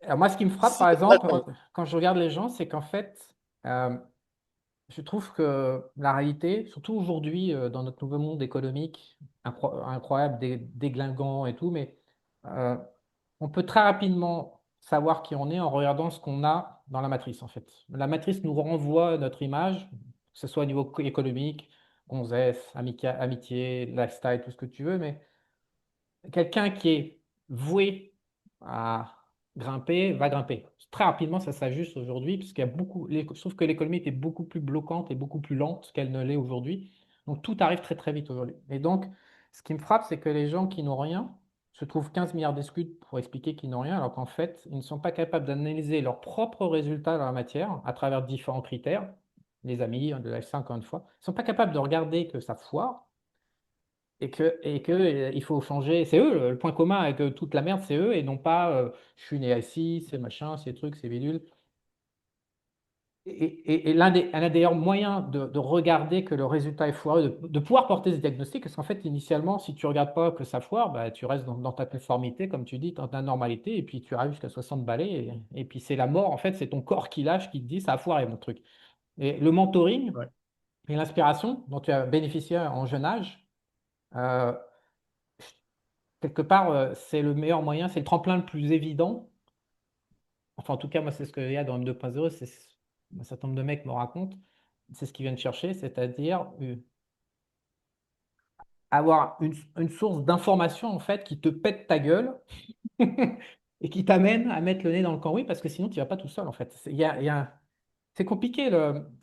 Alors moi, ce qui me frappe, Si par tu as exemple, le temps. quand je regarde les gens, c'est qu'en fait, euh, je trouve que la réalité, surtout aujourd'hui, dans notre nouveau monde économique, incroyable, déglinguant et tout, mais euh, on peut très rapidement savoir qui on est en regardant ce qu'on a dans la matrice, en fait. La matrice nous renvoie notre image, que ce soit au niveau économique, gonzesse, amitié, lifestyle, tout ce que tu veux, mais quelqu'un qui est voué à grimper va grimper. Très rapidement, ça s'ajuste aujourd'hui, puisqu'il y a beaucoup, je trouve que l'économie était beaucoup plus bloquante et beaucoup plus lente qu'elle ne l'est aujourd'hui. Donc tout arrive très très vite aujourd'hui. Et donc, ce qui me frappe, c'est que les gens qui n'ont rien se trouvent 15 milliards d'excuses pour expliquer qu'ils n'ont rien, alors qu'en fait, ils ne sont pas capables d'analyser leurs propres résultats dans la matière à travers différents critères, les amis, de la 5 encore une fois. Ils ne sont pas capables de regarder que ça foire il faut changer. C'est eux, le point commun avec toute la merde, c'est eux, et non pas je suis né assis, c'est machin, c'est trucs, c'est bidule. Et un des meilleurs moyens de regarder que le résultat est foireux, de pouvoir porter ce diagnostic, parce qu'en fait, initialement, si tu ne regardes pas que ça foire, bah, tu restes dans ta conformité, comme tu dis, dans ta normalité, et puis tu arrives jusqu'à 60 balais, et puis c'est la mort, en fait, c'est ton corps qui lâche, qui te dit ça a foiré, mon truc. Et le mentoring Ouais. et l'inspiration dont tu as bénéficié en jeune âge, euh, quelque part, c'est le meilleur moyen, c'est le tremplin le plus évident. Enfin, en tout cas, moi, c'est ce qu'il y a dans M2.0, c'est un certain nombre de mecs me racontent, c'est ce qu'ils viennent chercher, c'est-à-dire avoir une source d'information, en fait, qui te pète ta gueule et qui t'amène à mettre le nez dans le cambouis, parce que sinon, tu vas pas tout seul, en fait. C'est compliqué,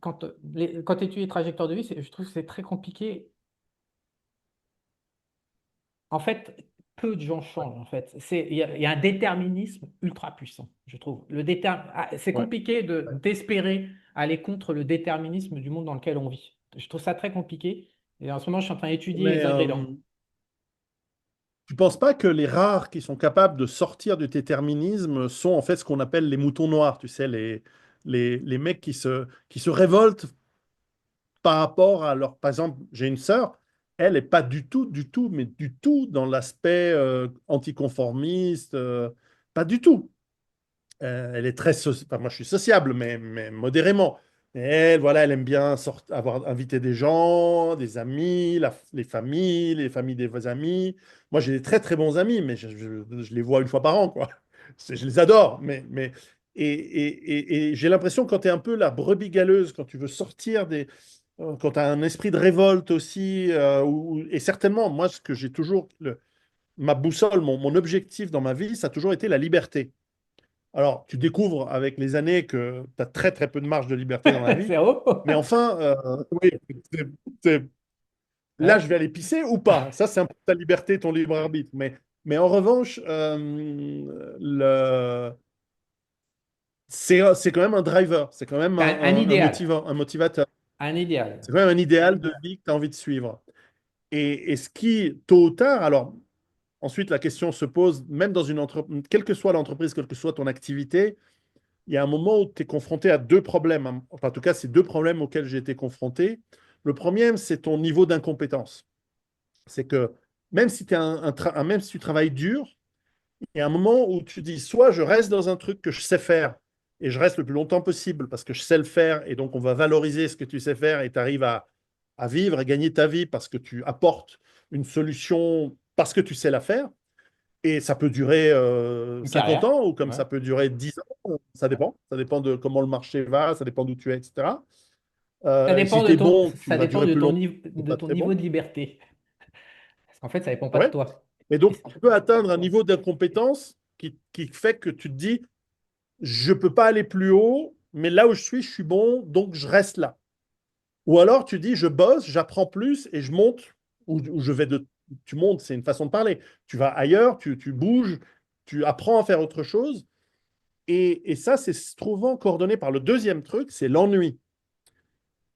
quand tu étudies les trajectoires de vie, je trouve que c'est très compliqué. En fait, peu de gens changent, en fait. Il y a un déterminisme ultra puissant, je trouve. C'est Ouais. compliqué Ouais. d'espérer aller contre le déterminisme du monde dans lequel on vit. Je trouve ça très compliqué. Et en ce moment, je suis en train d'étudier Mais les ingrédients. tu penses pas que les rares qui sont capables de sortir du déterminisme sont en fait ce qu'on appelle les moutons noirs, tu sais, les mecs qui se révoltent par rapport à leur... Par exemple, j'ai une sœur, elle n'est pas du tout, mais du tout dans l'aspect anticonformiste, pas du tout. Elle est très... Enfin, moi, je suis sociable, mais modérément. Et elle, voilà, elle aime bien avoir invité des gens, des amis, les familles des amis. Moi, j'ai des très, très bons amis, mais je les vois une fois par an, quoi. Je les adore, et j'ai l'impression quand tu es un peu la brebis galeuse, quand tu veux sortir quand tu as un esprit de révolte aussi, et certainement, moi, ce que j'ai toujours, ma boussole, mon objectif dans ma vie, ça a toujours été la liberté. Alors, tu découvres avec les années que tu as très très peu de marge de liberté dans la vie, Zéro. mais enfin, oui, c'est- c'est- là, je Ouais. vais aller pisser ou pas? Ça, c'est un peu ta liberté, ton libre arbitre. Mais en revanche, c'est quand même un driver, c'est quand même T'as un un idéal. motivant, un motivateur. Un idéal. C'est quand même un idéal de vie que tu as envie de suivre. Et ce qui, tôt ou tard, alors ensuite la question se pose, même dans une entreprise, quelle que soit l'entreprise, quelle que soit ton activité, il y a un moment où tu es confronté à deux problèmes, hein. Enfin, en tout cas, c'est deux problèmes auxquels j'ai été confronté. Le premier, c'est ton niveau d'incompétence. C'est que même si, même si tu travailles dur, il y a un moment où tu dis, soit je reste dans un truc que je sais faire et je reste le plus longtemps possible parce que je sais le faire et donc on va valoriser ce que tu sais faire et tu arrives à vivre et gagner ta vie parce que tu apportes une solution parce que tu sais la faire. Et ça peut durer Une 50 carrière. ans ou comme Ouais. ça peut durer 10 ans. Ça dépend. Ça dépend de comment le marché va, ça dépend d'où tu es, etc. Et si tu es bon, tu Ça vas dépend durer plus longtemps. Si tu de pas ton très niveau bon. de liberté. Parce qu'en fait, ça dépend pas de Ouais. toi. Mais donc, tu peux atteindre un niveau d'incompétence qui fait que tu te dis, je peux pas aller plus haut, mais là où je suis bon, donc je reste là. Ou alors tu dis, je bosse, j'apprends plus et je monte, ou je vais de... Tu montes, c'est une façon de parler. Tu vas ailleurs, tu bouges, tu apprends à faire autre chose. Et ça, c'est souvent coordonné par le deuxième truc, c'est l'ennui.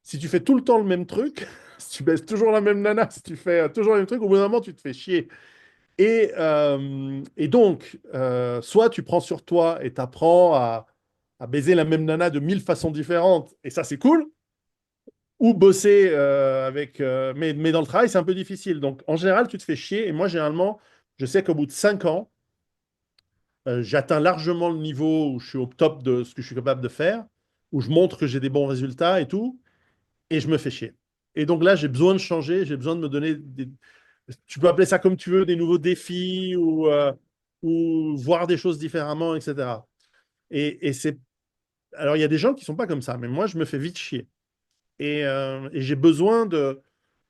Si tu fais tout le temps le même truc, si tu baisses toujours la même nana, si tu fais toujours le même truc, au bout d'un moment, tu te fais chier. Et donc, soit tu prends sur toi et t'apprends à baiser la même nana de 1000 façons différentes, et ça, c'est cool, ou bosser mais dans le travail, c'est un peu difficile. Donc, en général, tu te fais chier. Et moi, généralement, je sais qu'au bout de 5 ans, j'atteins largement le niveau où je suis au top de ce que je suis capable de faire, où je montre que j'ai des bons résultats et tout, et je me fais chier. Et donc là, j'ai besoin de changer, j'ai besoin de me donner tu peux appeler ça comme tu veux, des nouveaux défis ou voir des choses différemment, etc. Et c'est, alors il y a des gens qui sont pas comme ça, mais moi, je me fais vite chier. Et j'ai besoin de,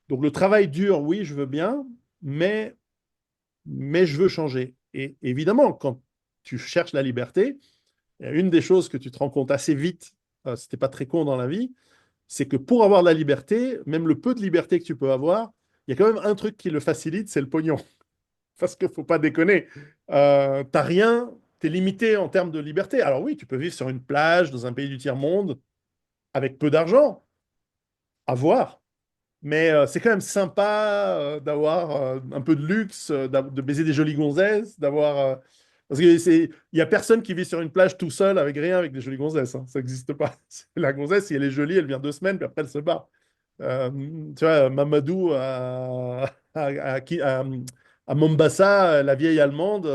donc le travail dur, oui, je veux bien, mais, mais je veux changer. Et évidemment, quand tu cherches la liberté, il y a une des choses que tu te rends compte assez vite, si t'es pas très con dans la vie, c'est que pour avoir de la liberté, même le peu de liberté que tu peux avoir, il y a quand même un truc qui le facilite, c'est le pognon. Parce qu'il ne faut pas déconner. T'as rien, tu es limité en termes de liberté. Alors oui, tu peux vivre sur une plage dans un pays du tiers-monde avec peu d'argent, à voir. Mais c'est quand même sympa d'avoir un peu de luxe, de baiser des jolies gonzesses, d'avoir... parce que il y a personne qui vit sur une plage tout seul avec rien, avec des jolies gonzesses, hein. Ça n'existe pas. La gonzesse, si elle est jolie, elle vient 2 semaines, puis après elle se barre. Euh, tu vois, Mamadou à Mombasa, la vieille allemande,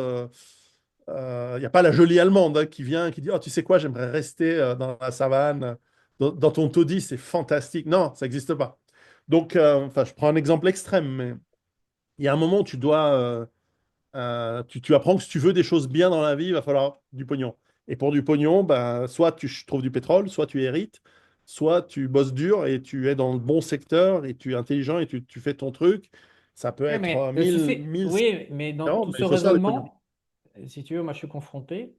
il n'y a pas la jolie allemande hein, qui vient, qui dit, oh, tu sais quoi, j'aimerais rester dans la savane, dans ton taudis, c'est fantastique. Non, ça n'existe pas. Donc, enfin, je prends un exemple extrême, mais il y a un moment où tu dois, tu apprends que si tu veux des choses bien dans la vie, il va falloir du pognon. Et pour du pognon, ben, soit tu trouves du pétrole, soit tu hérites, soit tu bosses dur et tu es dans le bon secteur et tu es intelligent et tu fais ton truc. Ça peut Ouais, être mais le souci, mille oui, mais dans différents, tout mais ce il faut se faire du pognon. raisonnement, si tu veux, moi je suis confronté.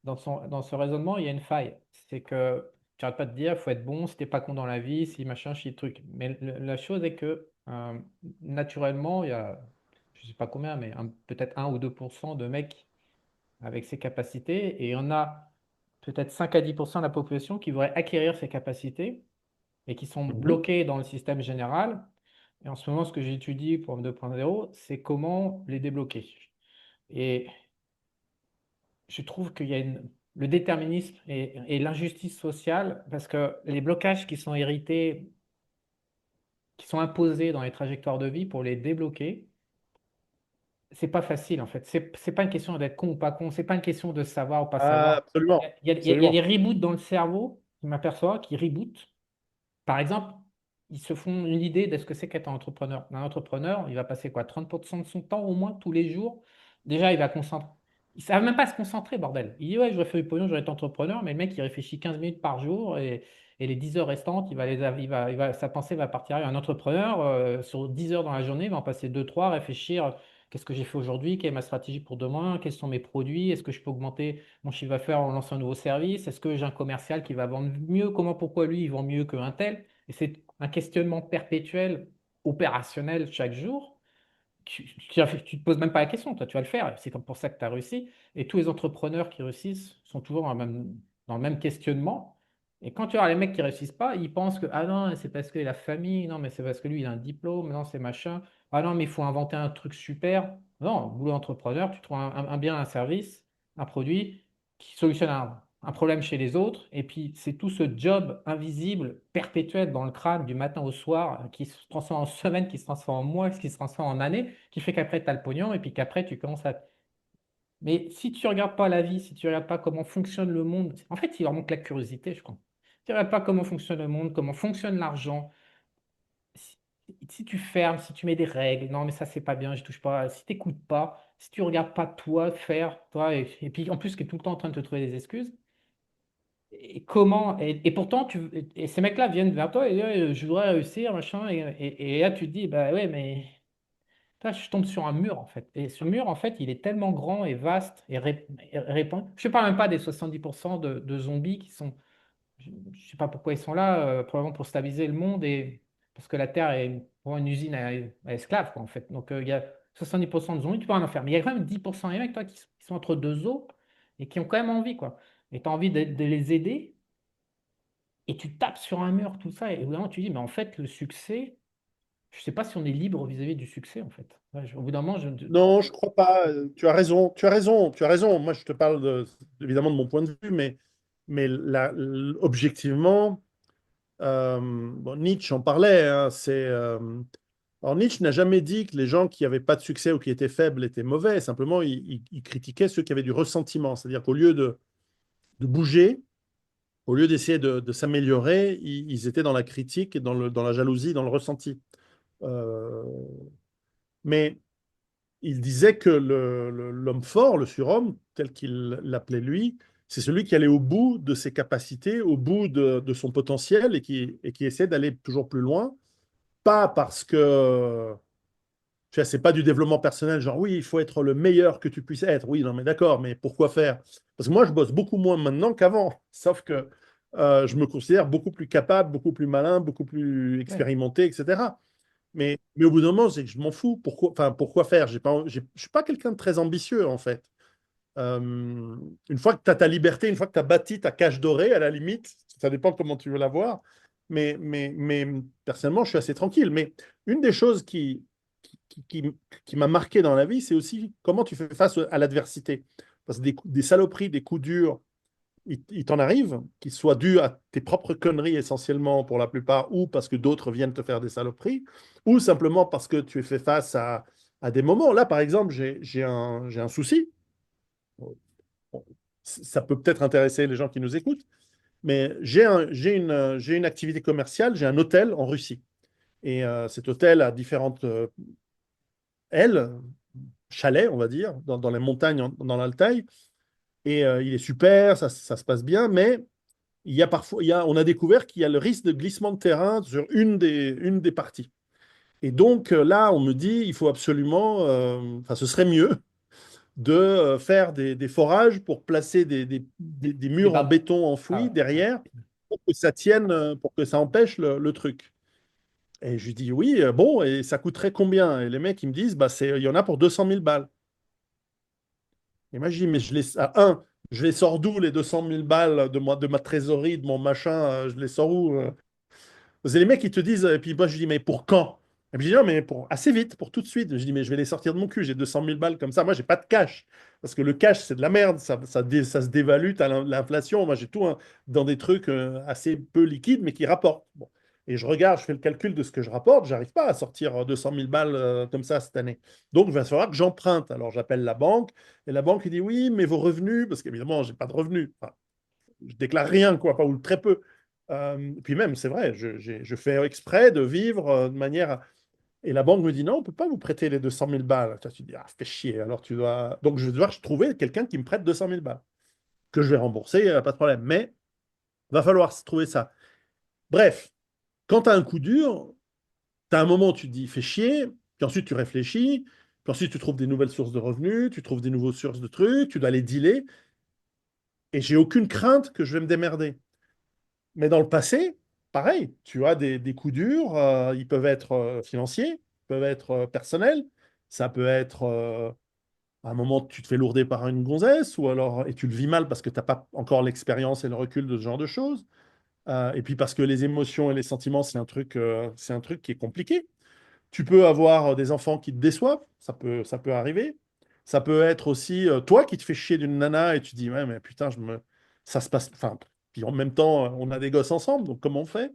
Dans ce raisonnement, il y a une faille. C'est que tu n'arrêtes pas de dire, il faut être bon, si t'es pas con dans la vie, si machin, si truc. Mais la chose est que naturellement, il y a, je sais pas combien, mais peut-être 1 ou 2% de mecs avec ces capacités. Et il y en a peut-être 5 à 10% de la population qui voudraient acquérir ces capacités et qui sont Mhm. bloqués dans le système général Et en ce moment, ce que j'étudie pour M 2.0, c'est comment les débloquer. Et je trouve qu'il y a le déterminisme et l'injustice sociale, parce que les blocages qui sont hérités, qui sont imposés dans les trajectoires de vie, pour les débloquer, c'est pas facile en fait. C'est pas une question d'être con ou pas con, c'est pas une question de savoir ou pas Ah, savoir. absolument, Il y a des absolument. reboots dans le cerveau, je m'aperçois, qui rebootent. Par exemple, ils se font une idée de ce que c'est qu'être un entrepreneur. Un entrepreneur, il va passer quoi, 30% de son temps au moins tous les jours. Déjà, il va concentrer. Il ne savent même pas se concentrer, bordel. Il dit, ouais, je vais faire du pognon, je vais être entrepreneur, mais le mec, il réfléchit 15 minutes par jour et les 10 heures restantes, sa pensée va partir ailleurs. Un entrepreneur, sur 10 heures dans la journée, il va en passer deux trois réfléchir, qu'est-ce que j'ai fait aujourd'hui, quelle est ma stratégie pour demain, quels sont mes produits, est-ce que je peux augmenter mon chiffre d'affaires en lançant un nouveau service, est-ce que j'ai un commercial qui va vendre mieux, comment, pourquoi lui, il vend mieux qu'un tel. Et c'est un questionnement perpétuel, opérationnel chaque jour. Tu te poses même pas la question, toi, tu vas le faire. C'est comme pour ça que tu as réussi. Et tous les entrepreneurs qui réussissent sont toujours dans le même questionnement. Et quand tu vois les mecs qui réussissent pas, ils pensent que, ah non, c'est parce que la famille, non, mais c'est parce que lui, il a un diplôme, non, c'est machin. Ah non, mais il faut inventer un truc super. Non, boulot entrepreneur, tu trouves un bien, un service, un produit qui solutionne un problème chez les autres. Et puis, c'est tout ce job invisible, perpétuel dans le crâne du matin au soir, qui se transforme en semaine, qui se transforme en mois, qui se transforme en année, qui fait qu'après, tu as le pognon et puis qu'après, tu commences à... Mais si tu regardes pas la vie, si tu regardes pas comment fonctionne le monde, en fait, il leur manque la curiosité, je crois. Si tu regardes pas comment fonctionne le monde, comment fonctionne l'argent, si, si tu fermes, si tu mets des règles, non, mais ça, c'est pas bien, je touche pas. Si tu n'écoutes pas, si tu regardes pas toi faire, toi, et puis en plus, qui est tout le temps en train de te trouver des excuses, et comment, et pourtant, et ces mecs-là viennent vers toi et disent, ouais, je voudrais réussir, machin, et là, tu te dis, bah ouais, mais là, je tombe sur un mur, en fait. Et ce mur, en fait, il est tellement grand et vaste et répandu. Je ne parle même pas des 70% de zombies qui sont, je ne sais pas pourquoi ils sont là, probablement pour stabiliser le monde, et parce que la Terre est pour une usine à esclaves, quoi, en fait. Donc, il y a 70% de zombies, tu peux rien en faire. Mais il y a quand même 10% des mecs, toi, qui sont entre deux eaux et qui ont quand même envie, quoi. Et tu as envie de les aider et tu tapes sur un mur, tout ça, et au bout d'un moment, tu dis, mais en fait, le succès, je ne sais pas si on est libre vis-à-vis du succès, en fait. Ouais, au bout d'un moment, Non, je crois pas. Tu as raison, tu as raison, tu as raison. Moi, je te parle évidemment de mon point de vue, mais objectivement, bon, Nietzsche en parlait. Hein, alors, Nietzsche n'a jamais dit que les gens qui n'avaient pas de succès ou qui étaient faibles étaient mauvais. Simplement, il critiquait ceux qui avaient du ressentiment. C'est-à-dire qu'au lieu de bouger, au lieu d'essayer de s'améliorer, ils étaient dans la critique, dans la jalousie, dans le ressenti. Euh, mais il disait que l'homme fort, le surhomme, tel qu'il l'appelait lui, c'est celui qui allait au bout de ses capacités, au bout de son potentiel et qui essaie d'aller toujours plus loin. Pas parce que, tu vois, c'est pas du développement personnel, genre oui, il faut être le meilleur que tu puisses être. Oui, non, mais d'accord, mais pourquoi faire? Parce que moi, je bosse beaucoup moins maintenant qu'avant. Sauf que je me considère beaucoup plus capable, beaucoup plus malin, beaucoup plus ouais. expérimenté, etc. Mais au bout d'un moment, c'est que je m'en fous. Pourquoi faire? Je ne suis pas quelqu'un de très ambitieux, en fait. Euh, une fois que tu as ta liberté, une fois que tu as bâti ta cage dorée, à la limite, ça dépend de comment tu veux la voir. Mais personnellement, je suis assez tranquille. Mais une des choses qui, qui- qui m'a marqué dans la vie, c'est aussi comment tu fais face à l'adversité. Parce que des saloperies, des coups durs, il t'en arrive, qu'ils soient dus à tes propres conneries essentiellement pour la plupart, ou parce que d'autres viennent te faire des saloperies, ou simplement parce que tu es fait face à des moments. Là, par exemple, j'ai un souci. Bon, ça peut peut-être intéresser les gens qui nous écoutent, mais j'ai une activité commerciale, j'ai un hôtel en Russie. Et cet hôtel a différentes ailes, chalets, on va dire, dans les montagnes, dans l'Altaï. Et il est super, ça se passe bien, mais on a découvert qu'il y a le risque de glissement de terrain sur une des parties. Et donc là, on me dit, il faut absolument, enfin, ce serait mieux de faire des forages pour placer des Des murs en bas. béton Ah enfoui ouais. Ouais. derrière pour que ça tienne, pour que ça empêche le truc. Et je lui dis, oui, bon, et ça coûterait combien? Et les mecs, ils me disent, bah, il y en a pour 200 000 balles. Et moi, je dis, mais je les sors d'où les 200 000 balles de ma trésorerie, de mon machin, je les sors où? C'est les mecs qui te disent, et puis moi je dis, mais pour quand? Et puis je dis, non, mais pour, assez vite, pour tout de suite. Je dis, mais je vais les sortir de mon cul, j'ai 200 000 balles comme ça. Moi, j'ai pas de cash. Parce que le cash, c'est de la merde, ça se dévalue, tu as l'inflation. Moi, j'ai tout dans des trucs assez peu liquides, mais qui rapportent. Bon. Et je regarde, je fais le calcul de ce que je rapporte, j'arrive pas à sortir 200 000 balles comme ça cette année. Donc, il va falloir que j'emprunte. Alors, j'appelle la banque, et la banque, il dit, oui, mais vos revenus, parce qu'évidemment, j'ai pas de revenus. Enfin, je déclare rien, quoi, pas ou très peu. Puis même, c'est vrai, je fais exprès de vivre de manière et la banque me dit non, on ne peut pas vous prêter les 200 000 balles. Toi, tu dis, ah, fais chier. Alors tu dois. Donc je vais devoir trouver quelqu'un qui me prête 200 000 balles, que je vais rembourser, pas de problème. Mais va falloir trouver ça. Bref, quand tu as un coup dur, tu as un moment où tu te dis, fais chier, puis ensuite tu réfléchis, puis ensuite tu trouves des nouvelles sources de revenus, tu trouves des nouvelles sources de trucs, tu dois les dealer, et j'ai aucune crainte que je vais me démerder. Mais dans le passé, pareil, tu as des coups durs, ils peuvent être financiers, ils peuvent être personnels, ça peut être à un moment, tu te fais lourder par une gonzesse, ou alors, et tu le vis mal parce que tu n'as pas encore l'expérience et le recul de ce genre de choses. Et puis parce que les émotions et les sentiments, c'est un truc qui est compliqué. Tu peux avoir des enfants qui te déçoivent, ça peut arriver. Ça peut être aussi toi qui te fais chier d'une nana et tu dis, ouais, mais putain, ça se passe. Enfin, puis en même temps, on a des gosses ensemble, donc comment on fait?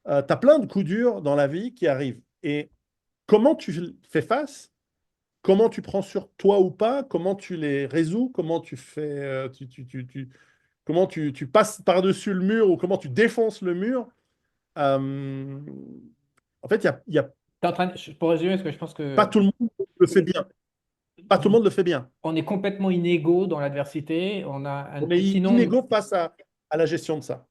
Tu as plein de coups durs dans la vie qui arrivent. Et comment tu fais face? Comment tu prends sur toi ou pas, comment tu les résous, comment tu fais, comment tu passes par-dessus le mur ou comment tu défonces le mur. Euh, En fait, il y a Pour résumer, parce que je pense pas que tout le monde le fait bien. Pas tout le monde le fait bien. on est complètement inégaux dans l'adversité. On Et est sinon, inégaux face à la gestion de ça.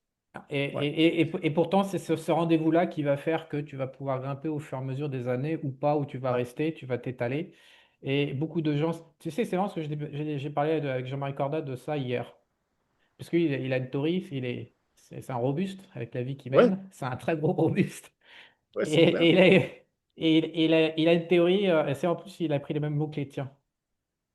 Ouais. et pourtant, c'est ce rendez-vous-là qui va faire que tu vas pouvoir grimper au fur et à mesure des années ou pas, où tu vas Ouais. rester, tu vas t'étaler. Et beaucoup de gens, tu sais, c'est vraiment ce que j'ai parlé avec Jean-Marie Cordat de ça hier. Parce qu'il a une théorie, c'est un robuste avec la vie qu'il Ouais, mène, c'est un très gros robuste. ouais, Et, c'est clair. et il a, il a une théorie, et c'est en plus, il a pris les mêmes mots que les tiens.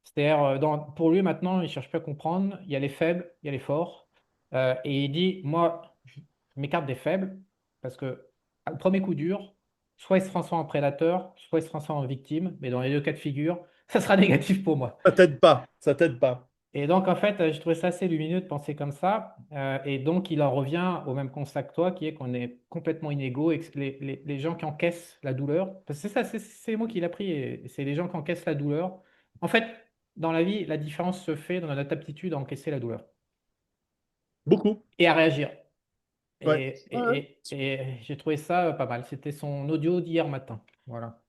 C'est-à-dire, pour lui maintenant, il ne cherche pas à comprendre, il y a les faibles, il y a les forts. Et il dit, moi, je m'écarte des faibles, parce que au premier coup dur, soit il se transforme en prédateur, soit il se transforme en victime, mais dans les deux cas de figure, ça sera négatif pour moi. Ça t'aide pas. Ça t'aide pas. Et donc, en fait, je trouvais ça assez lumineux de penser comme ça. Et donc, il en revient au même constat que toi, qui est qu'on est complètement inégaux et que les gens qui encaissent la douleur, parce que c'est ça, c'est le mot qu'il a pris, et c'est les gens qui encaissent la douleur. En fait, dans la vie, la différence se fait dans notre aptitude à encaisser la douleur Beaucoup. et à réagir. Ouais. Ouais. Et j'ai trouvé ça pas mal. C'était son audio d'hier matin. Voilà.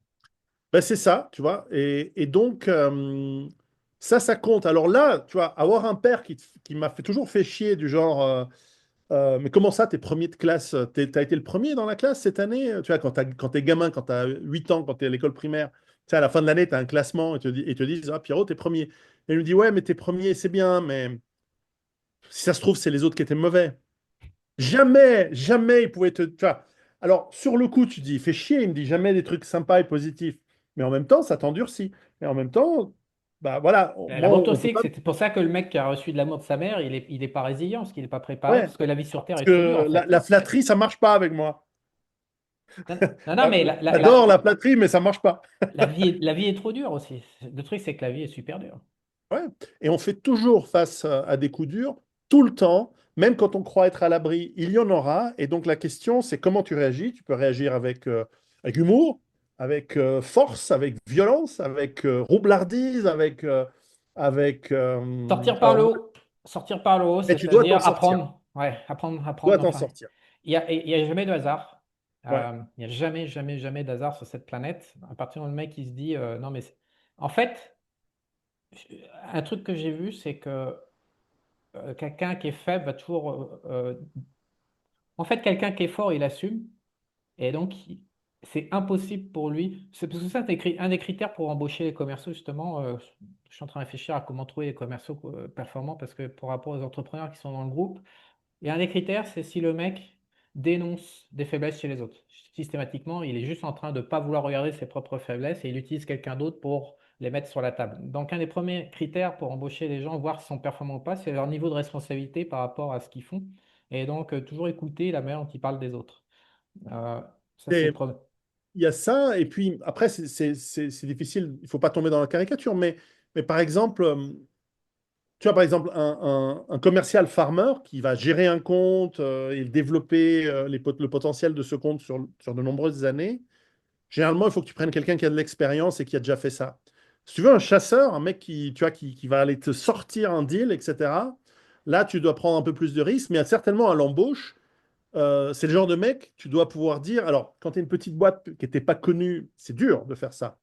Ben, c'est ça, tu vois. Et donc, ça compte. Alors là, tu vois, avoir un père qui m'a toujours fait chier du genre, mais comment ça, t'es premier de classe? T'as été le premier dans la classe cette année? Tu vois, quand t'es gamin, quand t'as 8 ans, quand t'es à l'école primaire, tu sais, à la fin de l'année, t'as un classement et te disent, ah, Pierrot, t'es premier. Et il me dit, ouais, mais t'es premier, c'est bien, mais si ça se trouve, c'est les autres qui étaient mauvais. Jamais, jamais il pouvait te. Tu vois. Alors, sur le coup, tu dis, il fait chier, il me dit jamais des trucs sympas et positifs. Mais en même temps, ça t'endurcit. Et en même temps, bah voilà, La moi, montre on peut aussi, que pas. c'était pour ça que le mec qui a reçu de l'amour de sa mère, il est pas résilient, parce qu'il n'est pas préparé, Ouais, parce que la vie sur Terre parce est trop dure, en que fait. la flatterie, ça marche pas avec moi. Non, non, non, mais J'adore la flatterie, mais ça marche pas. la vie est trop dure aussi. Le truc, c'est que la vie est super dure. Ouais. Et on fait toujours face à des coups durs, tout le temps, même quand on croit être à l'abri, il y en aura. Et donc la question, c'est comment tu réagis. Tu peux réagir avec humour, avec force, avec violence, avec roublardise, Sortir par le alors, haut. Sortir par le haut, mais tu dois t'en c'est-à-dire sortir. apprendre. Ouais, Tu dois apprendre. t'en Enfin, sortir. il y a jamais de hasard. Ouais. Il n'y a jamais, jamais, jamais d'hasard sur cette planète. À partir du moment où le mec il se dit, non, mais en fait, un truc que j'ai vu, c'est que quelqu'un qui est faible va toujours. En fait, quelqu'un qui est fort, il assume. Et donc, c'est impossible pour lui. C'est parce que ça, c'est un des critères pour embaucher les commerciaux, justement. Je suis en train de réfléchir à comment trouver les commerciaux performants, parce que par rapport aux entrepreneurs qui sont dans le groupe, et un des critères, c'est si le mec dénonce des faiblesses chez les autres. Systématiquement, il est juste en train de ne pas vouloir regarder ses propres faiblesses et il utilise quelqu'un d'autre pour les mettre sur la table. Donc, un des premiers critères pour embaucher les gens, voir s'ils sont performants ou pas, c'est leur niveau de responsabilité par rapport à ce qu'ils font. Et donc, toujours écouter la manière dont ils parlent des autres. Euh, ça, c'est le Et premier. il y a ça, et puis après, c'est difficile, il ne faut pas tomber dans la caricature, mais par exemple, tu as par exemple un commercial farmer qui va gérer un compte et développer le potentiel de ce compte sur de nombreuses années. Généralement, il faut que tu prennes quelqu'un qui a de l'expérience et qui a déjà fait ça. Si tu veux un chasseur, un mec qui, tu vois, qui va aller te sortir un deal, etc., là, tu dois prendre un peu plus de risques, mais certainement à l'embauche, c'est le genre de mec, tu dois pouvoir dire, alors, quand tu es une petite boîte qui n'était pas connue, c'est dur de faire ça.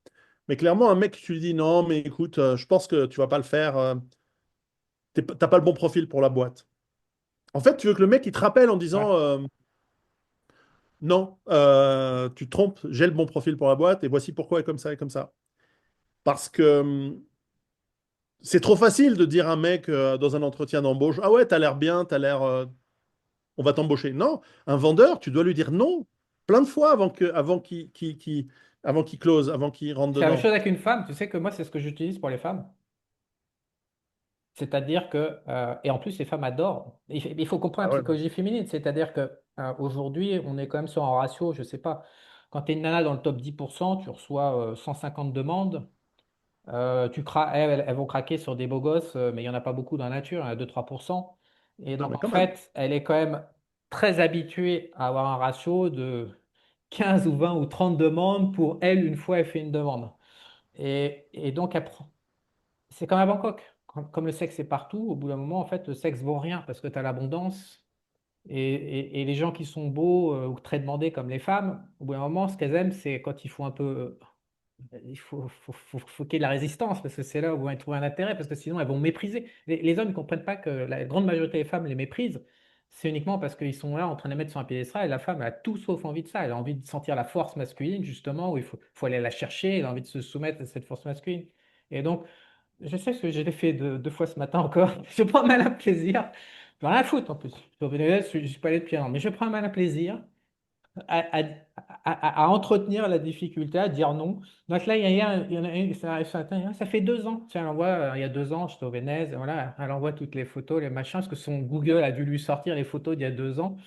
Mais clairement, un mec, tu lui dis, non, mais écoute, je pense que tu vas pas le faire, t'as pas le bon profil pour la boîte. En fait, tu veux que le mec, il te rappelle en Ouais. disant, non, tu te trompes, j'ai le bon profil pour la boîte, et voici pourquoi, et comme ça, et comme ça. Parce que c'est trop facile de dire à un mec dans un entretien d'embauche, ah ouais, t'as l'air bien, on va t'embaucher. Non, un vendeur, tu dois lui dire non plein de fois avant qu'il close, avant qu'il rentre C'est la même chose dedans. avec une femme. Tu sais que moi, c'est ce que j'utilise pour les femmes. C'est-à-dire que, et en plus, les femmes adorent. Il faut comprendre Ah la ouais, psychologie féminine. C'est-à-dire que aujourd'hui, on est quand même sur un ratio, je sais pas, quand tu es une nana dans le top 10%, tu reçois 150 demandes. Elles vont craquer sur des beaux gosses, mais il n'y en a pas beaucoup dans la nature, il y en a 2-3%. Et non, donc, mais en quand même. fait, elle est quand même très habituée à avoir un ratio de 15 ou 20 ou 30 demandes pour elle une fois elle fait une demande. Et donc, c'est comme à Bangkok. Comme le sexe est partout, au bout d'un moment, en fait, le sexe vaut rien parce que tu as l'abondance. Et les gens qui sont beaux ou très demandés comme les femmes, au bout d'un moment, ce qu'elles aiment, c'est quand il faut un peu faut qu'il y ait de la résistance, parce que c'est là où elles trouvent un intérêt, parce que sinon elles vont mépriser. Les hommes ne comprennent pas que la grande majorité des femmes les méprisent. C'est uniquement parce qu'ils sont là en train de les mettre sur un piédestal et la femme elle a tout sauf envie de ça. Elle a envie de sentir la force masculine, justement, où faut aller la chercher, elle a envie de se soumettre à cette force masculine. Et donc, je sais ce que j'ai fait deux fois ce matin encore. Je prends un malin plaisir. Je n'ai rien à foutre en plus. Je suis pas allé depuis un an, mais je prends un malin plaisir à, à- à entretenir la difficulté, à dire non. Donc là, il y en a une, ça fait 2 ans. Tiens, elle envoie, il y a 2 ans, j'étais au Venise, et voilà, elle envoie toutes les photos, les machins, parce que son Google a dû lui sortir les photos d'il y a 2 ans.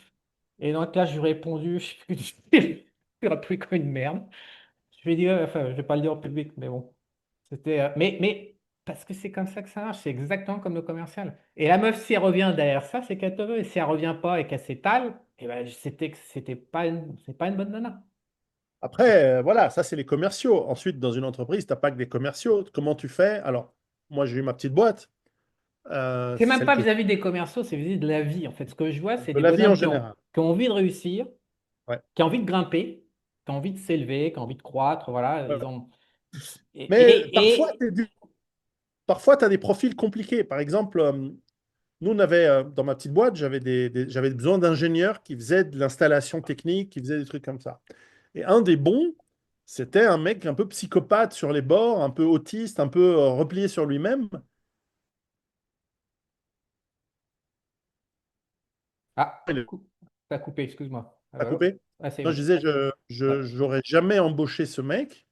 Et donc là, je lui ai répondu, je repris comme une merde. Je lui ai dit, ouais, enfin, je vais pas le dire en public, mais bon. Mais parce que c'est comme ça que ça marche, c'est exactement comme le commercial. Et la meuf, si elle revient derrière ça, c'est qu'elle te veut. Et si elle revient pas et qu'elle s'étale, eh ben, c'est pas une bonne nana. Après, voilà, ça, c'est les commerciaux. Ensuite, dans une entreprise, tu n'as pas que des commerciaux. Comment tu fais? Alors, moi, j'ai eu ma petite boîte, C'est même celle pas qui est vis-à-vis des commerciaux, c'est vis-à-vis de la vie. En fait, ce que je vois, c'est de des la vie en bonhommes général. qui ont envie de réussir, Ouais. qui ont envie de grimper, qui ont envie de s'élever, qui ont envie de croître. Voilà, Ouais. ils ont. Mais parfois, Et parfois, tu as des profils compliqués. Par exemple, nous, on avait, dans ma petite boîte, j'avais besoin d'ingénieurs qui faisaient de l'installation technique, qui faisaient des trucs comme ça. Et un des bons, c'était un mec un peu psychopathe sur les bords, un peu autiste, un peu replié sur lui-même. ah, Il t'as coupé, excuse-moi. a Allô, allô. coupé. Ah, c'est Non, bon. je disais, Ouais. j'aurais jamais embauché ce mec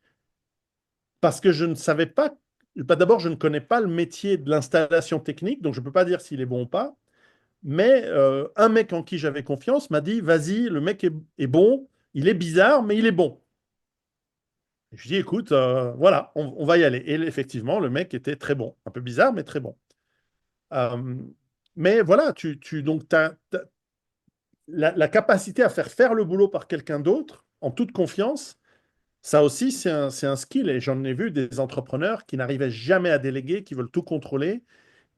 parce que je ne savais pas. D'abord, je ne connais pas le métier de l'installation technique, donc je ne peux pas dire s'il est bon ou pas. Mais un mec en qui j'avais confiance m'a dit, vas-y, le mec est bon, il est bizarre, mais il est bon. Et je dis, écoute, voilà, on va y aller. Et effectivement, le mec était très bon. Un peu bizarre, mais très bon. Euh, mais voilà, donc, la capacité à faire le boulot par quelqu'un d'autre, en toute confiance, ça aussi, c'est un skill. Et j'en ai vu des entrepreneurs qui n'arrivaient jamais à déléguer, qui veulent tout contrôler,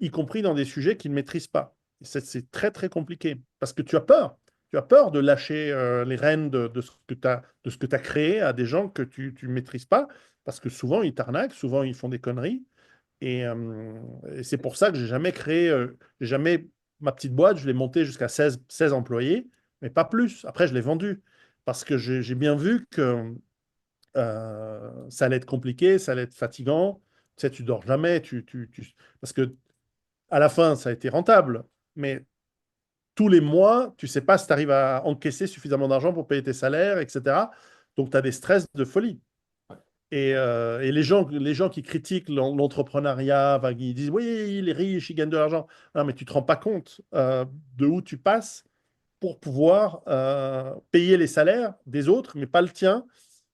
y compris dans des sujets qu'ils ne maîtrisent pas. Et c'est très, très compliqué parce que tu as peur. Tu as peur de lâcher les rênes de ce que tu as, de ce que tu as créé à des gens que tu ne maîtrises pas parce que souvent, ils t'arnaquent, souvent, ils font des conneries. Et c'est pour ça que j'ai jamais créé, j'ai jamais, ma petite boîte, je l'ai montée jusqu'à 16 employés, mais pas plus. Après, je l'ai vendue parce que j'ai bien vu que ça allait être compliqué, ça allait être fatigant. Tu sais, tu dors jamais, parce que à la fin, ça a été rentable, mais tous les mois, tu sais pas si tu arrives à encaisser suffisamment d'argent pour payer tes salaires, etc. Donc, tu as des stress de folie. Et les gens qui critiquent l'entrepreneuriat, enfin, qui disent oui, il est riche, il gagne de l'argent. Non, mais tu te rends pas compte de où tu passes pour pouvoir payer les salaires des autres, mais pas le tien.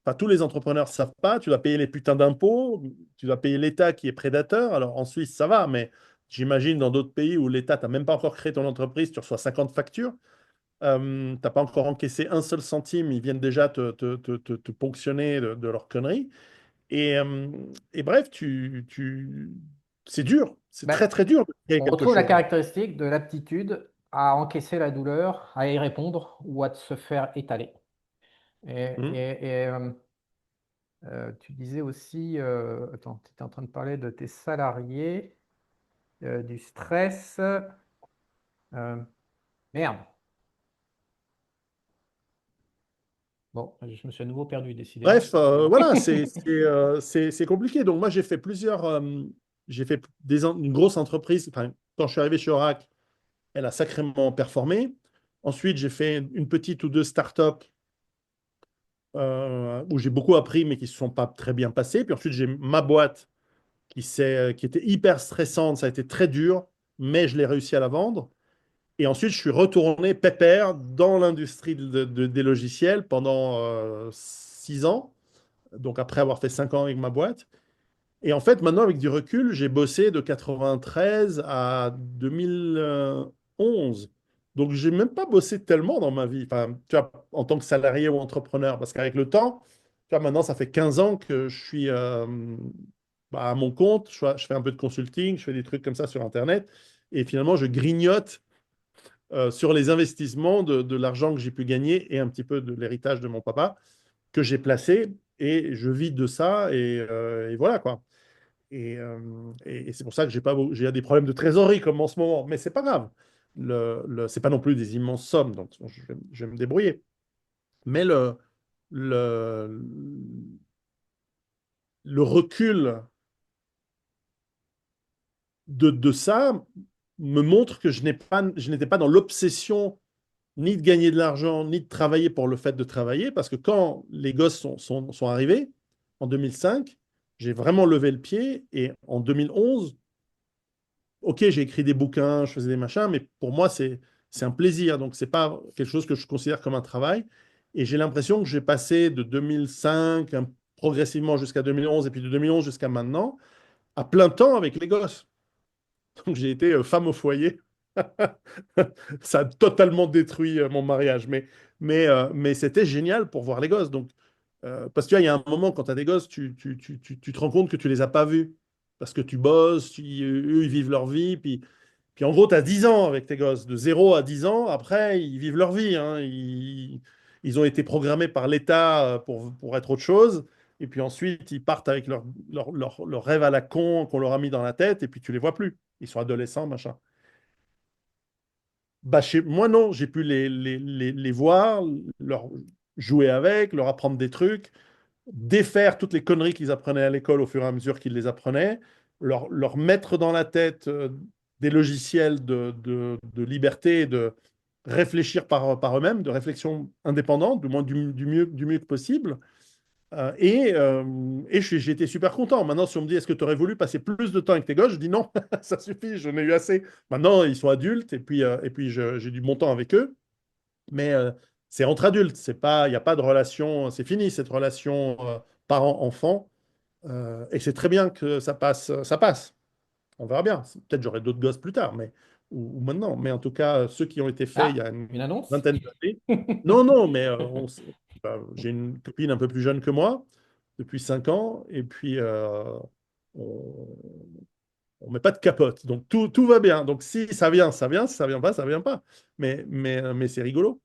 pas tous les entrepreneurs ne savent pas, tu dois payer les putains d'impôts, tu dois payer l'État qui est prédateur. Alors en Suisse, ça va, mais j'imagine dans d'autres pays où l'État, tu n'as même pas encore créé ton entreprise, tu reçois 50 factures. Tu n'as pas encore encaissé un seul centime, ils viennent déjà te ponctionner de leurs conneries. Et, euh, et bref, c'est dur, c'est Ben, très très dur de créer on quelque retrouve la chose. caractéristique de l'aptitude à encaisser la douleur, à y répondre ou à se faire étaler. Hmm. Tu disais aussi, attends, tu étais en train de parler de tes salariés, du stress. Merde. Bon, je me suis à nouveau perdu, décidément. Bref, voilà, c'est compliqué. Donc moi, j'ai fait une grosse entreprise. Enfin, quand je suis arrivé chez Oracle, elle a sacrément performé. Ensuite, j'ai fait une petite ou deux startups où j'ai beaucoup appris, mais qui ne se sont pas très bien passées. Puis ensuite, j'ai ma boîte qui était hyper stressante. Ça a été très dur, mais je l'ai réussi à la vendre. Et ensuite, je suis retourné pépère dans l'industrie des logiciels pendant 6 ans. Donc après avoir fait 5 ans avec ma boîte. Et en fait, maintenant, avec du recul, j'ai bossé de 93 à 2011. Donc, j'ai même pas bossé tellement dans ma vie, enfin, tu vois, en tant que salarié ou entrepreneur. Parce qu'avec le temps, tu vois, maintenant, ça fait 15 ans que je suis à mon compte. Je fais un peu de consulting, je fais des trucs comme ça sur Internet. Et finalement, je grignote sur les investissements de l'argent que j'ai pu gagner et un petit peu de l'héritage de mon papa que j'ai placé. Et je vis de ça. Et voilà, quoi. Et c'est pour ça que j'ai des problèmes de trésorerie comme en ce moment. Mais c'est pas grave. C'est pas non plus des immenses sommes, donc je vais me débrouiller. Mais le, le recul de ça me montre que je n'étais pas dans l'obsession ni de gagner de l'argent, ni de travailler pour le fait de travailler, parce que quand les gosses sont arrivés, en 2005, j'ai vraiment levé le pied, et en 2011, ok, j'ai écrit des bouquins, je faisais des machins, mais pour moi, c'est un plaisir. Donc, c'est pas quelque chose que je considère comme un travail. Et j'ai l'impression que j'ai passé de 2005 progressivement jusqu'à 2011 et puis de 2011 jusqu'à maintenant à plein temps avec les gosses. Donc, j'ai été femme au foyer. Ça a totalement détruit mon mariage, mais c'était génial pour voir les gosses. Donc, parce que tu vois, il y a un moment quand tu as des gosses, tu te rends compte que tu les as pas vus. Parce que tu bosses, eux, ils vivent leur vie, puis en gros, tu as 10 ans avec tes gosses, de 0 à 10 ans. Après, ils vivent leur vie, hein. Ils ont été programmés par l'État pour être autre chose. Et puis ensuite, ils partent avec leur rêve à la con qu'on leur a mis dans la tête, et puis tu les vois plus. Ils sont adolescents, machin. Bah, moi, non, j'ai pu les voir, leur jouer avec, leur apprendre des trucs, défaire toutes les conneries qu'ils apprenaient à l'école au fur et à mesure qu'ils les apprenaient, leur mettre dans la tête des logiciels de liberté, et de réfléchir par eux-mêmes, de réflexion indépendante, du moins du mieux que possible. Et j'ai été super content. Maintenant, si on me dit, est-ce que tu aurais voulu passer plus de temps avec tes gosses? Je dis non, ça suffit, j'en ai eu assez. Maintenant, ils sont adultes et puis j'ai du bon temps avec eux. Mais c'est entre adultes, il n'y a pas de relation, c'est fini cette relation parent-enfant. Et c'est très bien que ça passe, ça passe. On verra bien. Peut-être j'aurai d'autres gosses plus tard, ou maintenant. Mais en tout cas, ceux qui ont été faits il y Ah, a une une annonce? vingtaine d'années. Non, non, mais j'ai une copine un peu plus jeune que moi, depuis 5 ans, et puis on ne met pas de capote. Donc tout va bien. Donc si ça vient, ça vient. Si ça vient pas, ça vient pas. Mais c'est rigolo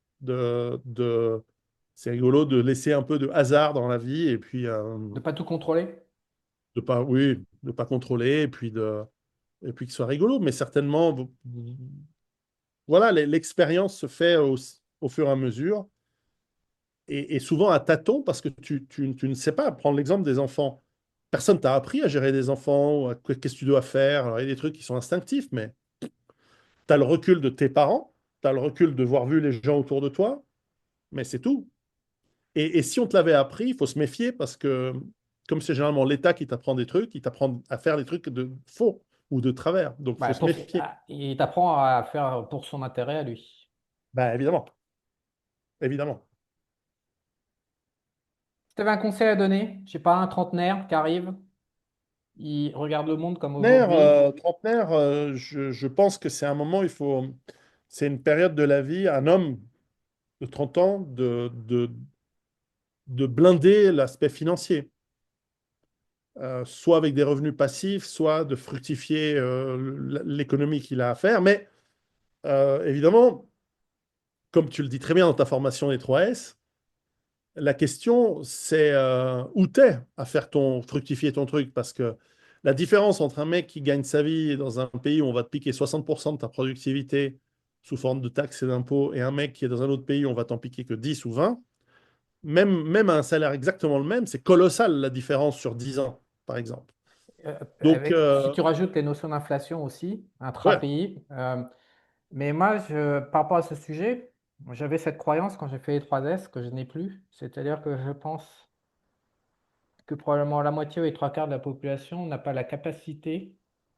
c'est rigolo de laisser un peu de hasard dans la vie et puis De pas tout contrôler? oui, de pas contrôler et puis que ce soit rigolo. Mais certainement, voilà, l'expérience se fait au fur et à mesure et souvent à tâtons parce que tu ne sais pas. Prendre l'exemple des enfants. Personne t'a appris à gérer des enfants, ou qu'est-ce que tu dois faire. Alors, il y a des trucs qui sont instinctifs, mais tu as le recul de tes parents, tu as le recul de voir vu les gens autour de toi, mais c'est tout. Et si on te l'avait appris, il faut se méfier parce que, comme c'est généralement l'État qui t'apprend des trucs, il t'apprend à faire des trucs de faux ou de travers. Donc, il faut Ouais, se méfier. il t'apprend à faire pour son intérêt à lui. Ben, évidemment, évidemment. Si tu avais un conseil à donner, je sais pas, un trentenaire qui arrive, il regarde le monde comme Trentenaire, aujourd'hui. je pense que c'est un moment, c'est une période de la vie, un homme de 30 ans, de blinder l'aspect financier. Soit avec des revenus passifs, soit de fructifier l'économie qu'il a à faire. Mais évidemment, comme tu le dis très bien dans ta formation des 3S, la question, c'est où t'es à faire fructifier ton truc. Parce que la différence entre un mec qui gagne sa vie dans un pays où on va te piquer 60% de ta productivité sous forme de taxes et d'impôts et un mec qui est dans un autre pays où on va t'en piquer que 10 ou 20, même à un salaire exactement le même, c'est colossal la différence sur 10 ans, par exemple. Donc, Si tu rajoutes les notions d'inflation aussi, ouais, intra-pays. Mais moi, par rapport à ce sujet, j'avais cette croyance quand j'ai fait les 3S que je n'ai plus. C'est-à-dire que je pense que probablement la moitié ou les trois quarts de la population n'a pas la capacité,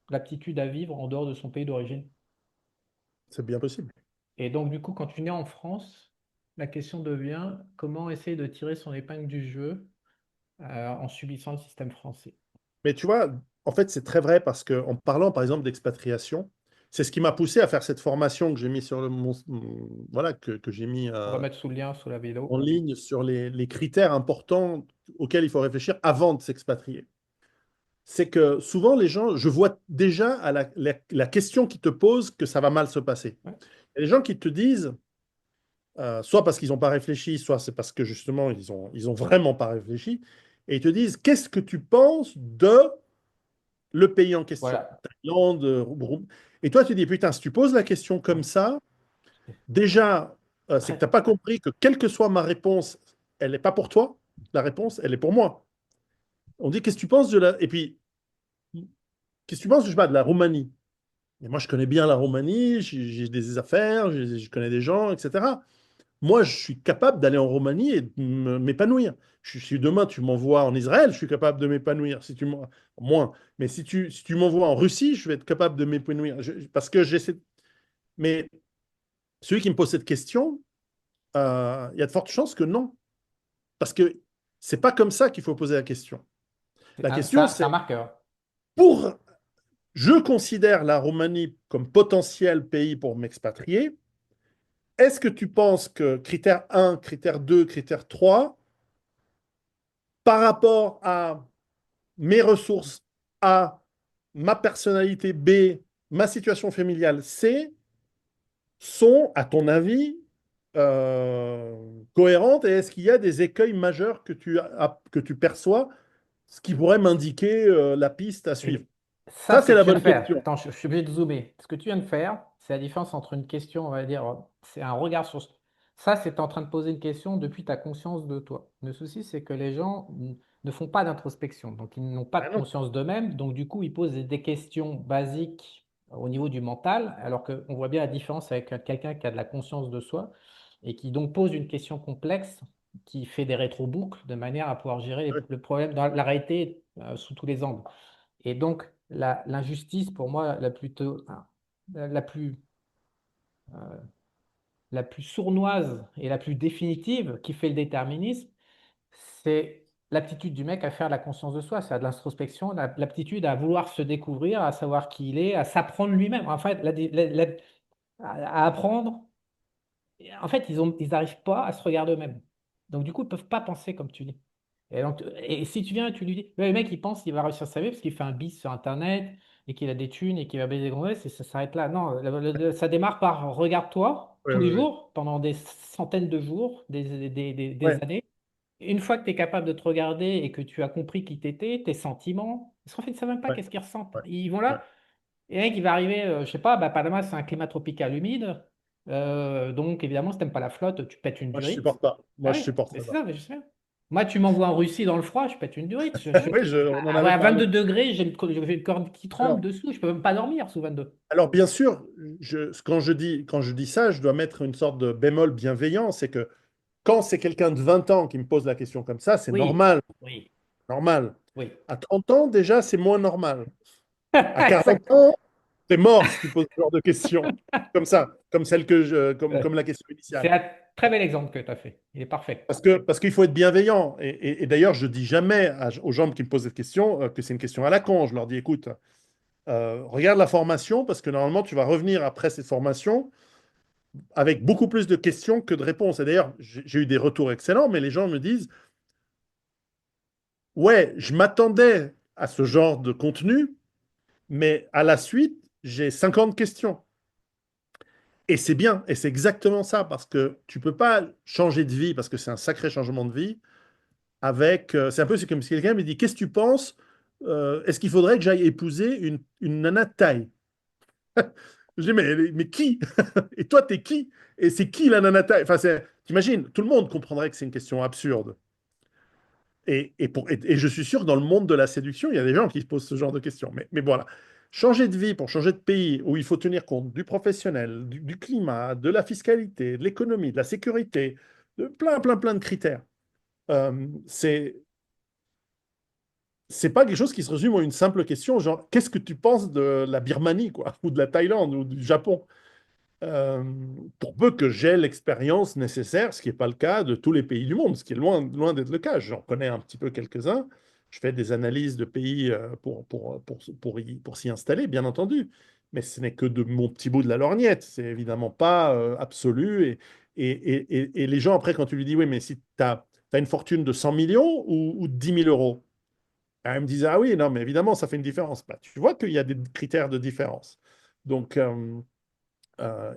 l'aptitude à vivre en dehors de son pays d'origine. c'est bien possible. Et donc, du coup, quand tu nais en France, la question devient comment essayer de tirer son épingle du jeu en subissant le système français. Mais tu vois, en fait, c'est très vrai parce que en parlant, par exemple, d'expatriation, c'est ce qui m'a poussé à faire cette formation que j'ai mis sur voilà, que j'ai mis On va mettre sous le lien sous la en vidéo. ligne sur les critères importants auxquels il faut réfléchir avant de s'expatrier. C'est que souvent, les gens, je vois déjà à la question qui te pose que ça va mal se passer. Ouais. Il y a des gens qui te disent, soit parce qu'ils n'ont pas réfléchi, soit c'est parce que justement, ils ont vraiment pas réfléchi, et ils te disent, qu'est-ce que tu penses de le pays en question, Voilà. Thaïlande, et toi, tu dis, putain, si tu poses la question comme ça, déjà, c'est que tu Très, n'as pas compris que quelle que soit ma réponse, elle n'est pas pour toi, la réponse, elle est pour moi. On dit, qu'est-ce que tu penses de la... Et puis, qu'est-ce que tu penses, je sais pas, de la Roumanie? Et moi, je connais bien la Roumanie, j'ai des affaires, je connais des gens, etc. Moi, je suis capable d'aller en Roumanie et de m'épanouir. Si demain tu m'envoies en Israël, je suis capable de m'épanouir. Si tu moins, mais si tu m'envoies en Russie, je vais être capable de m'épanouir. Parce que j'essaie. Mais celui qui me pose cette question, il y a de fortes chances que non, parce que c'est pas comme ça qu'il faut poser la question. La question, c'est un c'est marqueur. pour. Je considère la Roumanie comme potentiel pays pour m'expatrier. Est-ce que tu penses que critère 1, critère 2, critère 3, par rapport à mes ressources A, ma personnalité B, ma situation familiale C, sont, à ton avis, cohérentes et est-ce qu'il y a des écueils majeurs que tu perçois, ce qui pourrait m'indiquer la piste à suivre? Et ça, Ça, ce c'est que la tu viens de bonne faire, question. attends, je suis obligé de zoomer. Ce que tu viens de faire, c'est la différence entre une question, on va dire, c'est un regard sur... Ça, c'est en train de poser une question depuis ta conscience de toi. Le souci, c'est que les gens ne font pas d'introspection, donc ils n'ont pas Ah de non. conscience d'eux-mêmes, donc du coup, ils posent des questions basiques au niveau du mental, alors qu'on voit bien la différence avec quelqu'un qui a de la conscience de soi et qui donc pose une question complexe, qui fait des rétro-boucles de manière à pouvoir gérer Ouais. le problème dans la réalité sous tous les angles. Et donc, l'injustice, pour moi, la plus, euh, la plus sournoise et la plus définitive qui fait le déterminisme, c'est l'aptitude du mec à faire la conscience de soi, c'est de l'introspection, l'aptitude à vouloir se découvrir, à savoir qui il est, à s'apprendre lui-même. En fait, à apprendre. En fait, ils n'arrivent pas à se regarder eux-mêmes. Donc, du coup, ils ne peuvent pas penser comme tu dis. Et, donc, et si tu viens et tu lui dis, ouais, le mec, il pense qu'il va réussir sa vie parce qu'il fait un bis sur Internet et qu'il a des thunes et qu'il va baiser des gonzesses et ça s'arrête là. Non, ça démarre par regarde-toi Ouais, tous les ouais, ouais. jours, pendant des centaines de jours, des Ouais, années. Une fois que tu es capable de te regarder et que tu as compris qui t'étais, tes sentiments, parce qu'en fait, ils ne savent même pas ouais, qu'est-ce qu'ils ressentent. ouais, Ils vont ouais. là, et un mec, il va arriver, je sais pas, bah, Panama, c'est un climat tropical humide. Donc, évidemment, si t'aimes pas la flotte, tu pètes une Moi, je durite. supporte pas. Ah Moi, je oui, supporte mais c'est pas. ça, mais je sais. Moi, tu m'envoies en Russie dans le froid, je pète une durite. Oui, on en Ouais, avait à parlé. 22 degrés, j'ai le corps qui tremble Alors, dessous, je peux même pas dormir sous 22. bien sûr, quand je dis ça, je dois mettre une sorte de bémol bienveillant. C'est que quand c'est quelqu'un de 20 ans qui me pose la question comme ça, c'est Oui, normal. oui, Normal. oui. À 30 ans, déjà, c'est moins normal. À 40 Exact. ans, T'es mort si tu poses ce genre de questions. Comme ça, comme celle que Ouais. comme la question C'est initiale. un très bel exemple que tu as fait. Il est parfait. Parce qu'il faut être bienveillant. Et d'ailleurs, je dis jamais aux gens qui me posent cette question que c'est une question à la con. Je leur dis, écoute, regarde la formation parce que normalement, tu vas revenir après cette formation avec beaucoup plus de questions que de réponses. Et d'ailleurs, j'ai eu des retours excellents, mais les gens me disent, ouais, je m'attendais à ce genre de contenu, mais à la suite, j'ai 50 questions. Et c'est bien, et c'est exactement ça, parce que tu peux pas changer de vie, parce que c'est un sacré changement de vie, avec... c'est un peu c'est comme si quelqu'un me dit, qu'est-ce que tu penses? Est-ce qu'il faudrait que j'aille épouser une nana de taille? Je dis, mais qui? Et toi, t'es qui? Et c'est qui la nana de taille? Enfin, t'imagines, tout le monde comprendrait que c'est une question absurde. Et je suis sûr que dans le monde de la séduction, il y a des gens qui se posent ce genre de questions. Mais voilà, changer de vie pour changer de pays où il faut tenir compte du professionnel, du climat, de la fiscalité, de l'économie, de la sécurité, de plein de critères. C'est pas quelque chose qui se résume à une simple question, genre qu'est-ce que tu penses de la Birmanie, quoi, ou de la Thaïlande, ou du Japon? Euh, pour peu que j'ai l'expérience nécessaire, ce qui n'est pas le cas de tous les pays du monde, ce qui est loin d'être le cas. J'en connais un petit peu quelques-uns. Je fais des analyses de pays pour s'y installer, bien entendu. Mais ce n'est que de mon petit bout de la lorgnette. C'est évidemment pas absolu. Et les gens, après, quand tu lui dis, oui, mais si tu as une fortune de 100 millions ou de 10 000 euros, ah, ils me disent, ah oui, non, mais évidemment, ça fait une différence. Bah, tu vois qu'il y a des critères de différence. Donc,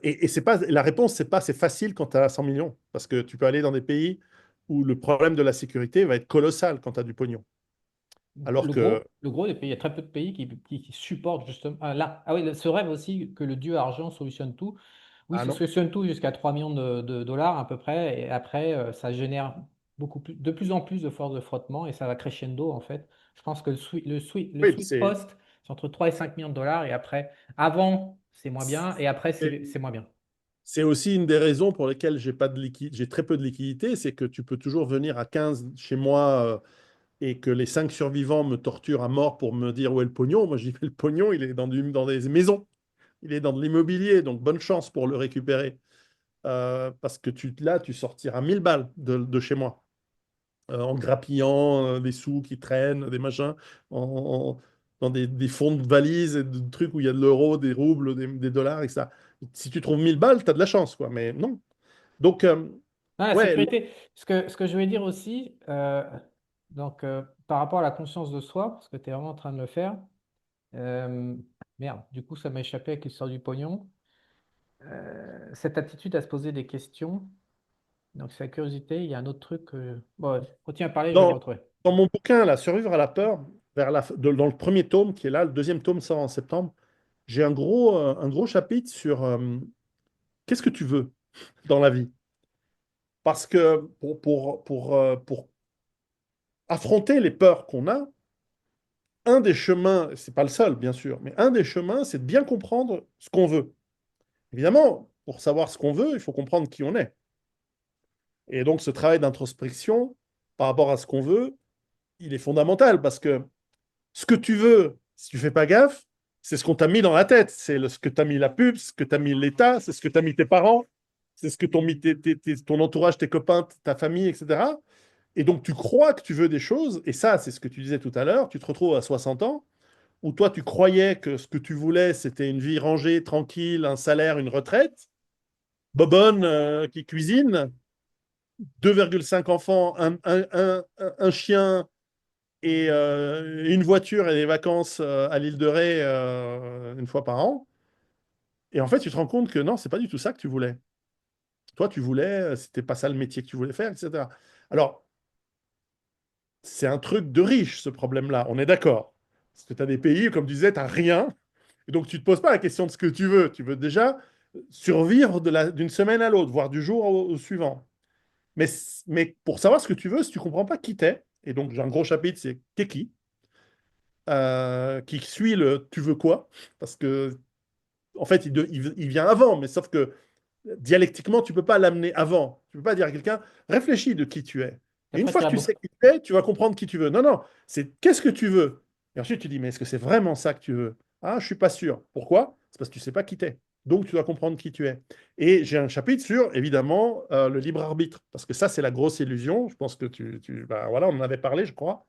et c'est pas, la réponse, c'est pas c'est facile quand tu as 100 millions, parce que tu peux aller dans des pays où le problème de la sécurité va être colossal quand tu as du pognon. Alors que, Le gros des pays, il y a très peu de pays qui supportent justement. Ah, là, ah oui, ce rêve aussi que le dieu argent solutionne tout. Oui, ah ça non, solutionne tout jusqu'à 3 millions de dollars à peu près. Et après, ça génère de plus en plus de force de frottement et ça va crescendo en fait. Je pense que le oui, sweet post, c'est entre 3 et 5 millions de dollars. Et après, avant, c'est moins bien. Et après, c'est moins bien. c'est aussi une des raisons pour lesquelles j'ai pas de liquide, j'ai très peu de liquidité, c'est que tu peux toujours venir à 15 chez moi et que les 5 survivants me torturent à mort pour me dire où est le pognon. Moi, je dis, mais le pognon, il est dans des maisons, il est dans de l'immobilier, donc bonne chance pour le récupérer. Parce que là, tu sortiras 1000 balles de chez moi. En grappillant des sous qui traînent, des machins, en- en- dans des fonds de valises, et de trucs où il y a de l'euro, des roubles, des dollars, et ça. Si tu trouves 1000 balles, tu as de la chance, quoi. Mais non. Donc, Ah, la ouais, sécurité. Ce que je voulais dire aussi, par rapport à la conscience de soi, parce que tu es vraiment en train de le faire, euh, merde, du coup, ça m'a échappé avec l'histoire du pognon. Cette attitude à se poser des questions, donc c'est la curiosité, il y a un autre truc que... Bon, ouais, continue à parler, je vais le dans, retrouver. dans mon bouquin, là, Survivre à la peur, dans le premier tome, qui est là, le deuxième tome sort en septembre, j'ai un gros chapitre sur qu'est-ce que tu veux dans la vie. Parce que pour affronter les peurs qu'on a, un des chemins, c'est pas le seul, bien sûr, mais un des chemins, c'est de bien comprendre ce qu'on veut. Évidemment, pour savoir ce qu'on veut, il faut comprendre qui on est. Et donc, ce travail d'introspection par rapport à ce qu'on veut, il est fondamental parce que ce que tu veux, si tu fais pas gaffe, c'est ce qu'on t'a mis dans la tête. Ce que t'a mis la pub, ce que t'a mis l'État, c'est ce que t'a mis tes parents, c'est ce que t'ont mis ton entourage, tes copains, ta famille, etc. Et donc, tu crois que tu veux des choses, et ça, c'est ce que tu disais tout à l'heure, tu te retrouves à 60 ans, où toi, tu croyais que ce que tu voulais, c'était une vie rangée, tranquille, un salaire, une retraite, bobonne, qui cuisine, 2,5 enfants, un chien et une voiture et des vacances à l'île de Ré une fois par an. Et en fait, tu te rends compte que non, c'est pas du tout ça que tu voulais. Toi, tu voulais, c'était pas ça le métier que tu voulais faire, etc. Alors, c'est un truc de riche, ce problème-là, on est d'accord. Parce que tu as des pays, comme tu disais, tu n'as rien. Et donc, tu ne te poses pas la question de ce que tu veux. Tu veux déjà survivre d'une semaine à l'autre, voire du jour au suivant. Mais, mais pour savoir ce que tu veux, si tu ne comprends pas qui t'es, et donc j'ai un gros chapitre, c'est t'es qui suit le tu veux quoi, parce que en fait, il vient avant, mais sauf que dialectiquement, tu ne peux pas l'amener avant. Tu ne peux pas dire à quelqu'un, réfléchis de qui tu es. Et une Après, fois tu que as tu beaucoup. sais qui tu es, tu vas comprendre qui tu veux. Non, non, c'est qu'est-ce que tu veux. Et ensuite, tu dis, mais est-ce que c'est vraiment ça que tu veux? Ah, je suis pas sûr. Pourquoi? C'est parce que tu sais pas qui t'es. Donc, tu dois comprendre qui tu es. Et j'ai un chapitre sur, évidemment, le libre arbitre. Parce que ça, c'est la grosse illusion. Je pense que bah, voilà, on en avait parlé, je crois.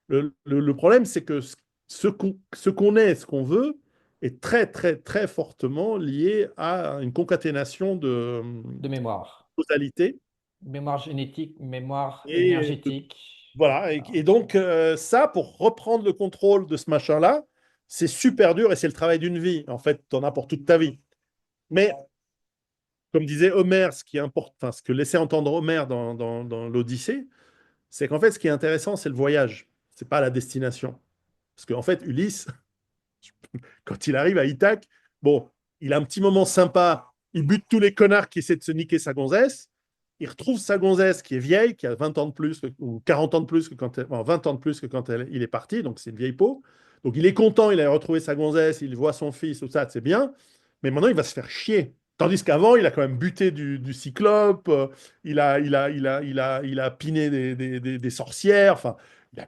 Le problème, c'est que ce qu'on est, ce qu'on veut, est très, très, très fortement lié à une concaténation de De mémoire. causalité. Mémoire génétique, mémoire Et énergétique. voilà. Et Voilà. donc, ça, pour reprendre le contrôle de ce machin-là, c'est super dur et c'est le travail d'une vie. En fait, tu en as pour toute ta vie. Mais comme disait Homère, ce qui importe, enfin, ce que laissait entendre Homère dans l'Odyssée, c'est qu'en fait, ce qui est intéressant, c'est le voyage. C'est pas la destination. Parce qu'en fait, Ulysse, quand il arrive à Ithaque, bon, il a un petit moment sympa. Il bute tous les connards qui essaient de se niquer sa gonzesse. Il retrouve sa gonzesse qui est vieille, qui a 20 ans de plus, ou 40 ans de plus que quand elle, enfin, 20 ans de plus que quand il est parti, donc c'est une vieille peau. Donc il est content, il a retrouvé sa gonzesse, il voit son fils, tout ça, c'est bien. Mais maintenant, il va se faire chier. Tandis qu'avant, il a quand même buté du cyclope, il a piné des sorcières. Enfin,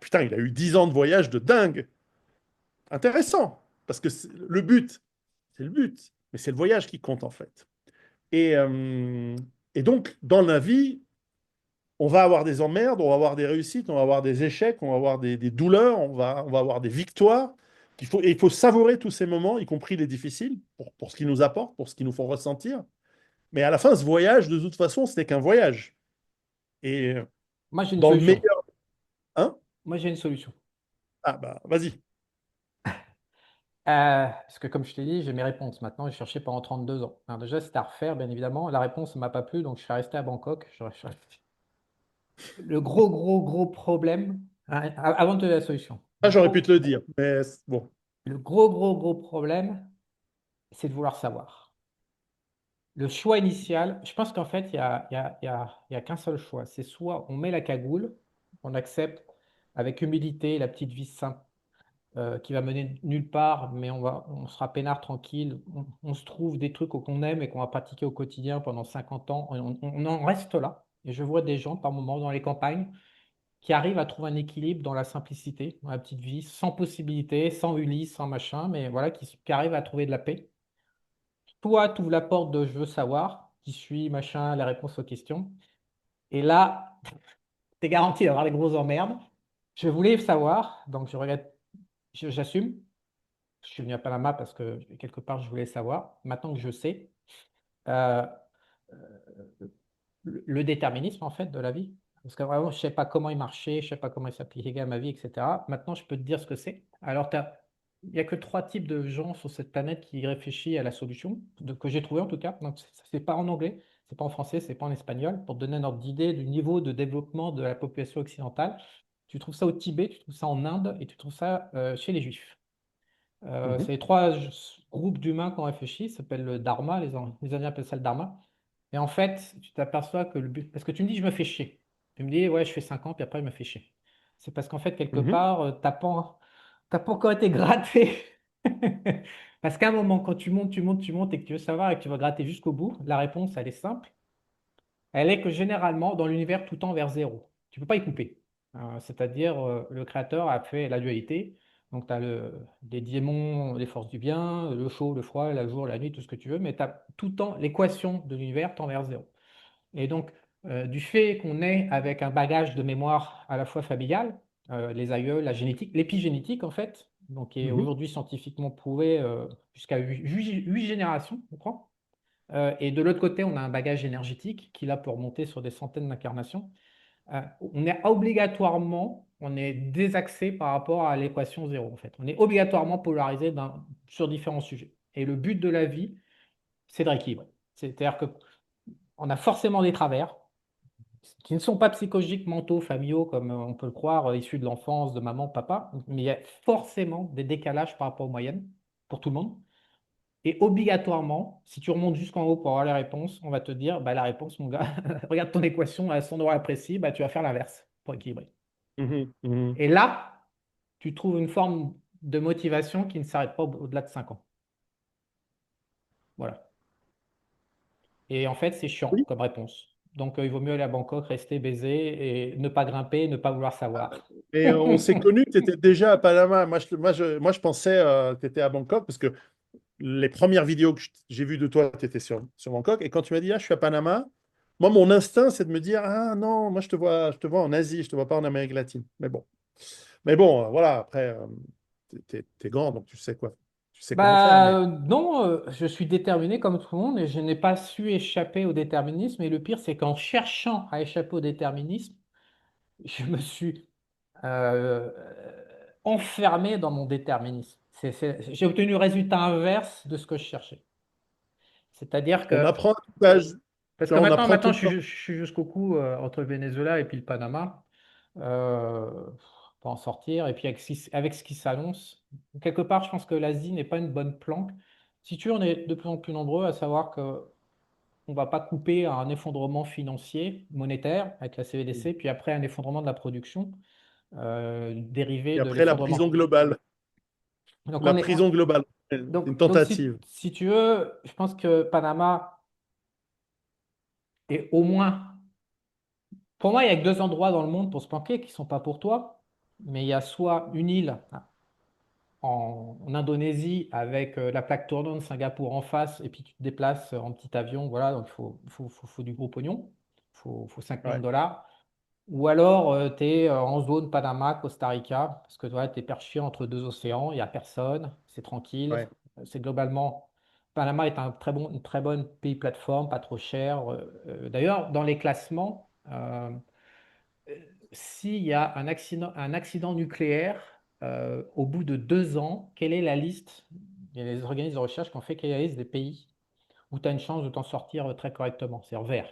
putain, il a eu 10 ans de voyage de dingue. Intéressant, parce que le but, c'est le but, mais c'est le voyage qui compte en fait. Et, euh, et donc, dans la vie, on va avoir des emmerdes, on va avoir des réussites, on va avoir des échecs, on va avoir des douleurs, on va avoir des victoires. Et il faut savourer tous ces moments, y compris les difficiles, pour ce qu'ils nous apportent, pour ce qu'ils nous font ressentir. Mais à la fin, ce voyage, de toute façon, ce n'est qu'un voyage. Et Moi, j'ai une dans le solution. meilleur... Hein? Moi, j'ai une solution. Ah bah, vas-y. Parce que comme je t'ai dit, j'ai mes réponses. Maintenant, j'ai cherché pendant 32 ans. Alors déjà, c'était à refaire, bien évidemment. La réponse ne m'a pas plu, donc je suis resté à Bangkok. Le gros, gros, gros problème, hein, avant de te donner la solution, Ah, j'aurais pu te le dire, mais bon. le gros, gros, gros problème, c'est de vouloir savoir. Le choix initial, je pense qu'en fait, il y a qu'un seul choix. C'est soit on met la cagoule, on accepte avec humilité la petite vie simple qui va mener nulle part, mais on sera peinard tranquille. On se trouve des trucs qu'on aime et qu'on va pratiquer au quotidien pendant 50 ans. On en reste là. Et je vois des gens par moments dans les campagnes qui arrivent à trouver un équilibre dans la simplicité, dans la petite vie, sans possibilité, sans Ulysse, sans machin, mais voilà, qui arrivent à trouver de la paix. Toi, tu ouvres la porte de je veux savoir, qui suis, machin, la réponse aux questions. Et là, tu es garanti d'avoir des grosses emmerdes. Je voulais savoir, donc je regrette, j'assume. Je suis venu à Panama parce que quelque part, je voulais savoir. Maintenant que je sais, euh, le déterminisme en fait de la vie. Parce que vraiment, je ne sais pas comment il marchait, je ne sais pas comment il s'appliquait à ma vie, etc. Maintenant, je peux te dire ce que c'est. Alors, il n'y a que trois types de gens sur cette planète qui réfléchissent à la solution, que j'ai trouvé en tout cas. Donc, c'est pas en anglais, c'est pas en français, c'est pas en espagnol. Pour te donner un ordre d'idée du niveau de développement de la population occidentale, tu trouves ça au Tibet, tu trouves ça en Inde et tu trouves ça chez les Juifs. C'est Mhm, les trois groupes d'humains qui ont réfléchi, ça s'appelle le Dharma, les Indiens appellent ça le Dharma. Et en fait, tu t'aperçois que le but. Parce que tu me dis, je me fais chier. Tu me dis, ouais, je fais 5 ans, puis après, je me fais chier. C'est parce qu'en fait, quelque mhm, part, t'as pas encore été gratté. Parce qu'à un moment, quand tu montes et que tu veux savoir et que tu vas gratter jusqu'au bout, la réponse, elle est simple. Elle est que généralement, dans l'univers, tout tend vers zéro. Tu ne peux pas y couper. C'est-à-dire, le créateur a fait la dualité. Donc, tu as les démons, les forces du bien, le chaud, le froid, la jour, la nuit, tout ce que tu veux, mais tu as tout le temps, l'équation de l'univers tend vers zéro. Et donc, du fait qu'on est avec un bagage de mémoire à la fois familial, les aïeux, la génétique, l'épigénétique en fait, donc qui est mhm, aujourd'hui scientifiquement prouvé jusqu'à 8 générations, je crois. Et de l'autre côté, on a un bagage énergétique qui, là, peut remonter sur des centaines d'incarnations. On est obligatoirement, on est désaxé par rapport à l'équation zéro, en fait. On est obligatoirement polarisé sur différents sujets. Et le but de la vie, c'est de rééquilibrer. C'est-à-dire qu'on a forcément des travers qui ne sont pas psychologiques, mentaux, familiaux, comme on peut le croire, issus de l'enfance, de maman, papa, mais il y a forcément des décalages par rapport aux moyennes pour tout le monde. Et obligatoirement, si tu remontes jusqu'en haut pour avoir la réponse, on va te dire, bah, la réponse, mon gars, regarde ton équation à son endroit précis, bah, tu vas faire l'inverse pour équilibrer. mhm, mhm. Et là, tu trouves une forme de motivation qui ne s'arrête pas au-delà de 5 ans. Voilà. Et en fait, c'est chiant Oui. comme réponse. Donc, il vaut mieux aller à Bangkok, rester, baiser et ne pas grimper, ne pas vouloir savoir. Et on s'est connus, tu étais déjà à Panama. Moi, je pensais que tu étais à Bangkok parce que les premières vidéos que j'ai vues de toi, tu étais sur Bangkok. Et quand tu m'as dit, ah, je suis à Panama, moi, mon instinct, c'est de me dire, ah non, moi, je te vois en Asie, je te vois pas en Amérique latine. Mais bon, voilà, après, t'es grand, donc tu sais quoi, tu sais comment faire. Bah Mais non, je suis déterminé comme tout le monde et je n'ai pas su échapper au déterminisme. Et le pire, c'est qu'en cherchant à échapper au déterminisme, je me suis euh, enfermé dans mon déterminisme. J'ai obtenu le résultat inverse de ce que je cherchais. C'est-à-dire on que, apprend à tout âge. parce Tu que vois, on maintenant, apprend maintenant tout je le temps. suis, je suis jusqu'au cou entre le Venezuela et puis le Panama. Euh, pour en sortir. Et puis avec ce qui s'annonce, quelque part, je pense que l'Asie n'est pas une bonne planque. Si tu veux, on est de plus en plus nombreux à savoir que on va pas couper un effondrement financier, monétaire, avec la CBDC, puis après un effondrement de la production dérivé Et de après, la prison l'effondrement. globale. Donc, La prison globale. C'est une donc tentative. si tu veux, je pense que Panama est au moins. Pour moi, il y a que deux endroits dans le monde pour se planquer qui ne sont pas pour toi, mais il y a soit une île en Indonésie avec la plaque tournante Singapour en face, et puis tu te déplaces en petit avion, voilà, donc il faut du gros pognon, il faut 5 millions de Ouais, dollars. Ou alors, tu es en zone Panama, Costa Rica, parce que tu es perché entre deux océans, il n'y a personne, c'est tranquille. ouais, C'est globalement. Panama est un très bon, une très bonne pays plateforme, pas trop cher. D'ailleurs, dans les classements, s'il y a un accident nucléaire au bout de 2 ans, quelle est la liste? Il y a des organismes de recherche qui ont fait quelle est la liste des pays où tu as une chance de t'en sortir très correctement. C'est en vert.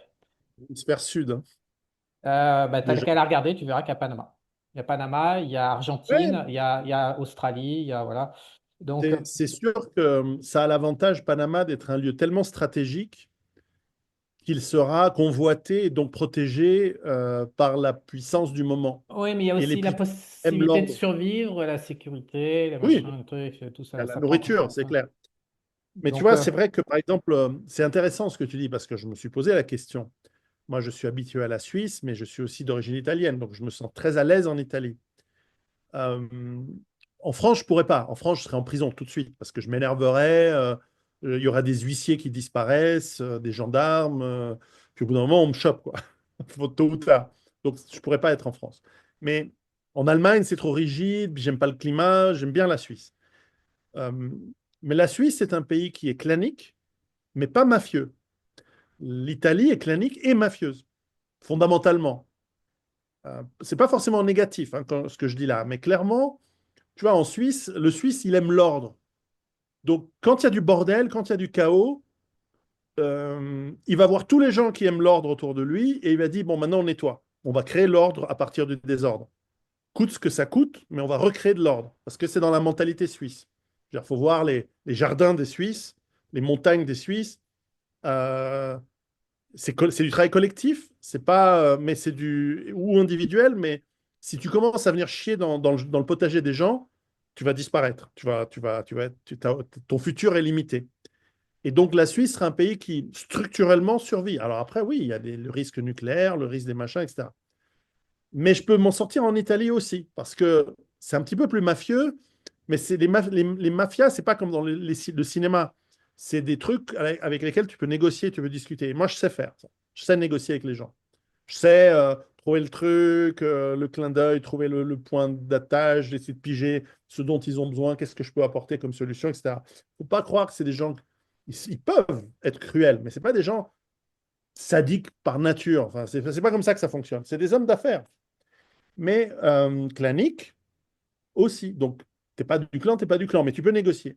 l'hémisphère sud, hein. Bah, tu Les n'as gens. qu'à la regarder, tu verras qu'il y a Panama. Il y a Panama, il y a Ouais, Argentine, il y a Australie, il y a voilà. Donc, c'est sûr que ça a l'avantage, Panama, d'être un lieu tellement stratégique qu'il sera convoité et donc protégé par la puissance du moment. oui, mais il y a Et les aussi la puissances aiment possibilité de l'ordre. survivre, la sécurité, les Oui, machins, les trucs, tout il y a ça, la ça prend en compte. nourriture, c'est Hein. clair. Mais tu Donc, vois, c'est vrai que, par exemple, c'est intéressant ce que tu dis parce que je me suis posé la question. Moi, je suis habitué à la Suisse, mais je suis aussi d'origine italienne, donc je me sens très à l'aise en Italie. Euh, En France, je pourrais pas. En France, je serais en prison tout de suite parce que je m'énerverais. Il y aura des huissiers qui disparaissent, des gendarmes. Puis au bout d'un moment, on me chope, quoi. Faut tôt ou tard. Donc, je pourrais pas être en France. Mais en Allemagne, c'est trop rigide. Puis j'aime pas le climat. J'aime bien la Suisse. Euh, mais la Suisse, c'est un pays qui est clanique, mais pas mafieux. L'Italie est clanique et mafieuse, fondamentalement. C'est pas forcément négatif, hein, ce que je dis là, mais clairement, tu vois, en Suisse, le Suisse, il aime l'ordre. Donc, quand il y a du bordel, quand il y a du chaos, il va voir tous les gens qui aiment l'ordre autour de lui et il va dire, bon, maintenant on nettoie. On va créer l'ordre à partir du désordre. Coûte ce que ça coûte, mais on va recréer de l'ordre. Parce que c'est dans la mentalité suisse. Il faut voir les jardins des Suisses, les montagnes des Suisses. Euh, c'est du travail collectif, c'est pas, mais c'est du ou individuel. Mais si tu commences à venir chier dans le potager des gens, tu vas disparaître. Ton futur est limité. Et donc la Suisse serait un pays qui structurellement survit. Alors après, oui, il y a le risque nucléaire, le risque des machins, etc. Mais je peux m'en sortir en Italie aussi, parce que c'est un petit peu plus mafieux, mais c'est les mafias, c'est pas comme dans le cinéma. C'est des trucs avec lesquels tu peux négocier, tu peux discuter. Et moi, je sais faire ça. Je sais négocier avec les gens. Je sais trouver le truc, le clin d'œil, trouver le point d'attache, essayer de piger ce dont ils ont besoin, qu'est-ce que je peux apporter comme solution, etc. Faut pas croire que c'est des gens, ils peuvent être cruels, mais c'est pas des gens sadiques par nature. Enfin, c'est pas comme ça que ça fonctionne. C'est des hommes d'affaires, mais claniques aussi. Donc, t'es pas du clan, t'es pas du clan, mais tu peux négocier.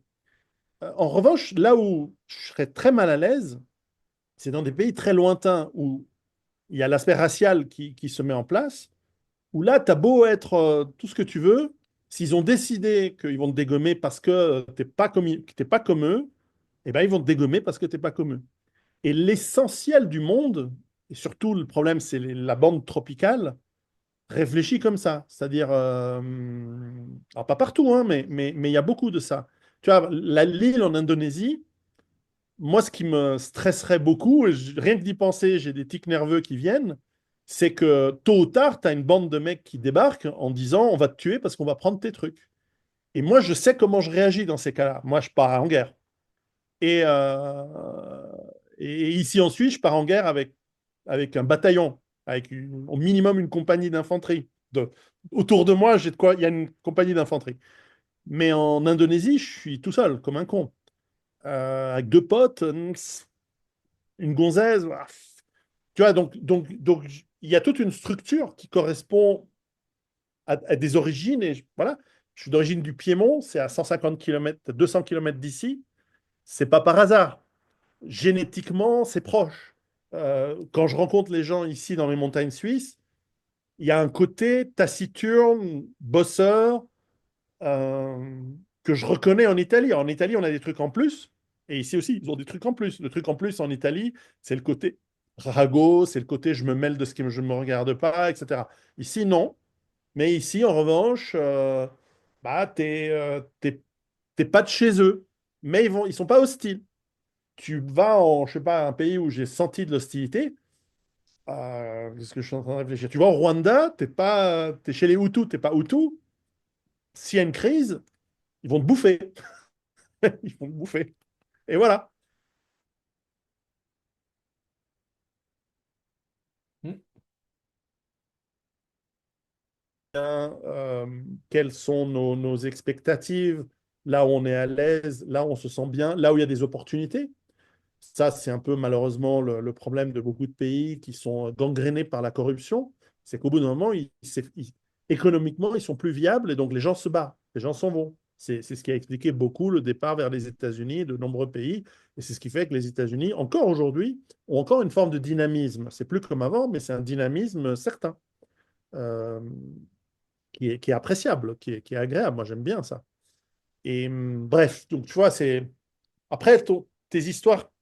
En revanche, là où je serais très mal à l'aise, c'est dans des pays très lointains où il y a l'aspect racial qui se met en place, où là, tu as beau être tout ce que tu veux, s'ils ont décidé qu'ils vont te dégommer parce que t'es pas comme eux, eh ben, ils vont te dégommer parce que tu n'es pas comme eux. Et l'essentiel du monde, et surtout le problème, c'est la bande tropicale, réfléchit comme ça. C'est-à-dire, alors pas partout, hein, mais il y a beaucoup de ça. Tu vois, l'île en Indonésie, moi, ce qui me stresserait beaucoup, et rien que d'y penser, j'ai des tics nerveux qui viennent, c'est que tôt ou tard, tu as une bande de mecs qui débarquent en disant on va te tuer parce qu'on va prendre tes trucs. Et moi, je sais comment je réagis dans ces cas-là. Moi, je pars en guerre. Et, et ici en Suisse, je pars en guerre avec un bataillon, au minimum une compagnie d'infanterie. Autour de moi, j'ai de quoi, il y a une compagnie d'infanterie. Mais en Indonésie, je suis tout seul, comme un con. Avec deux potes, une gonzesse. Tu vois, donc, il y a toute une structure qui correspond à des origines. Et voilà, je suis d'origine du Piémont, c'est à 150 km, 200 km d'ici. C'est pas par hasard. Génétiquement, c'est proche. Quand je rencontre les gens ici dans les montagnes suisses, il y a un côté taciturne, bosseur, euh, que je reconnais en Italie. En Italie, on a des trucs en plus, et ici aussi, ils ont des trucs en plus. Le truc en plus en Italie, c'est le côté ragot, c'est le côté je me mêle de ce qui je ne me regarde pas, etc. Ici, non. Mais ici, en revanche, bah, t'es pas de chez eux. Mais ils sont pas hostiles. Tu vas en, je sais pas, un pays où j'ai senti de l'hostilité. Qu'est-ce que je suis en train de réfléchir? Tu vas au Rwanda, t'es chez les Hutus, t'es pas Hutu. S'il y a une crise, ils vont te bouffer. Ils vont te bouffer. Et voilà. Hmm. Euh, Quelles sont nos expectatives, là où on est à l'aise, là où on se sent bien, là où il y a des opportunités. Ça, c'est un peu malheureusement le problème de beaucoup de pays qui sont gangrénés par la corruption. C'est qu'au bout d'un moment, économiquement, ils sont plus viables et donc les gens se barrent, les gens s'en vont. C'est ce qui a expliqué beaucoup le départ vers les États-Unis, de nombreux pays. Et c'est ce qui fait que les États-Unis, encore aujourd'hui, ont encore une forme de dynamisme. C'est plus comme avant, mais c'est un dynamisme certain, euh, qui est appréciable, qui est agréable. Moi, j'aime bien ça. Et bref, donc tu vois, c'est. Après, tes histoires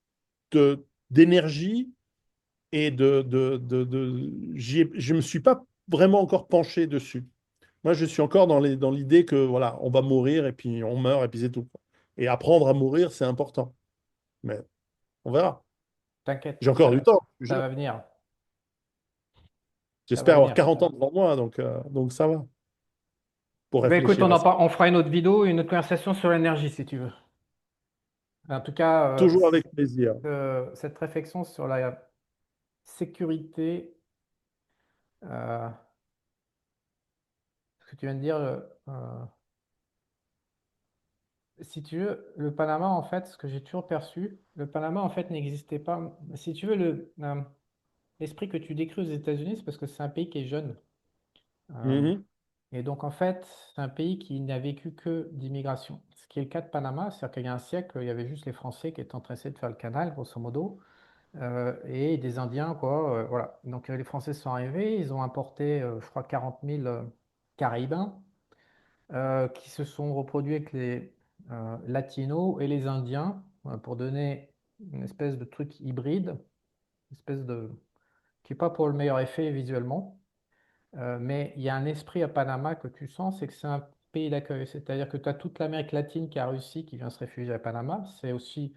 d'énergie et je ne me suis pas vraiment encore penché dessus. Moi, je suis encore dans l'idée que voilà, on va mourir et puis on meurt et puis c'est tout. Et apprendre à mourir, c'est important. Mais on verra. T'inquiète, J'ai encore du temps. Je suis ça jeune. va venir. Ça va J'espère avoir venir. 40 ans devant moi, donc ça va pour Ben écoute, réfléchir à ça. on fera une autre vidéo, une autre conversation sur l'énergie si tu veux. En tout cas, Toujours avec plaisir. cette réflexion sur la sécurité, euh, ce que tu viens de dire, si tu veux, le Panama, en fait, ce que j'ai toujours perçu, le Panama, en fait, n'existait pas. Si tu veux, l'esprit que tu décris aux États-Unis, c'est parce que c'est un pays qui est jeune. Euh, Mhm. et donc, en fait, c'est un pays qui n'a vécu que d'immigration. Ce qui est le cas de Panama, c'est-à-dire qu'il y a un siècle, il y avait juste les Français qui étaient en train d'essayer de faire le canal, grosso modo, et des Indiens, quoi. Voilà. Donc, les Français sont arrivés, ils ont importé, je crois, 40 000 Caribins, qui se sont reproduits avec les Latinos et les Indiens, pour donner une espèce de truc hybride, une espèce de qui n'est pas pour le meilleur effet visuellement. Mais il y a un esprit à Panama que tu sens, c'est que c'est un pays d'accueil. C'est-à-dire que tu as toute l'Amérique latine qui a réussi, qui vient se réfugier à Panama. C'est aussi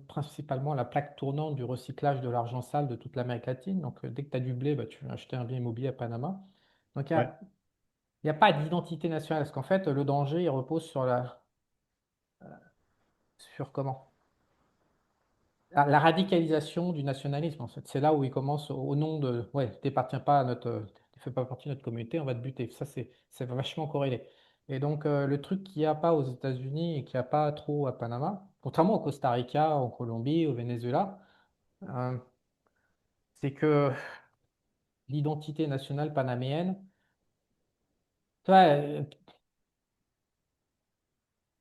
principalement la plaque tournante du recyclage de l'argent sale de toute l'Amérique latine. Donc, dès que tu as du blé, bah, tu vas acheter un bien immobilier à Panama. Donc, Ouais. il y a pas d'identité nationale. Parce qu'en fait, le danger, il repose sur sur comment? La radicalisation du nationalisme, en fait. C'est là où il commence au nom de, ouais, t'appartiens pas à tu fais pas partie de notre communauté, on va te buter. Ça, c'est vachement corrélé. Et donc, le truc qu'il n'y a pas aux États-Unis et qu'il n'y a pas trop à Panama, contrairement au Costa Rica, en Colombie, au Venezuela, euh, c'est que l'identité nationale panaméenne, tu vois,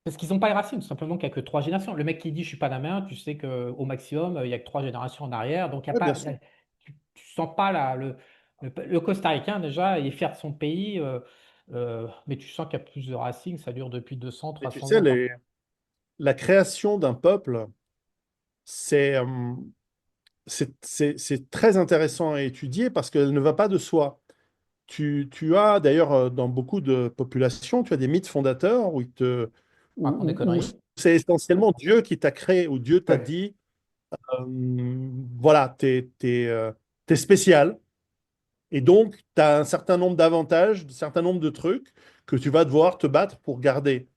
parce qu'ils n'ont pas les racines, tout simplement qu'il n'y a que trois générations. Le mec qui dit je suis panaméen, tu sais qu'au maximum, il n'y a que trois générations en arrière. Donc, il y a Ouais, bien pas, sûr. tu sens pas le Costa Ricain, déjà, il est fier de son pays, mais tu sens qu'il y a plus de racines, ça dure depuis 200, Et tu 300 sais, ans, quoi. la création d'un peuple, c'est c'est très intéressant à étudier parce qu'elle ne va pas de soi. Tu as d'ailleurs dans beaucoup de populations, tu as des mythes fondateurs où Raconte des où conneries. c'est essentiellement Dieu qui t'a créé, où Dieu t'a Ouais. dit, voilà, t'es spécial, et donc tu as un certain nombre d'avantages, un certain nombre de trucs que tu vas devoir te battre pour garder.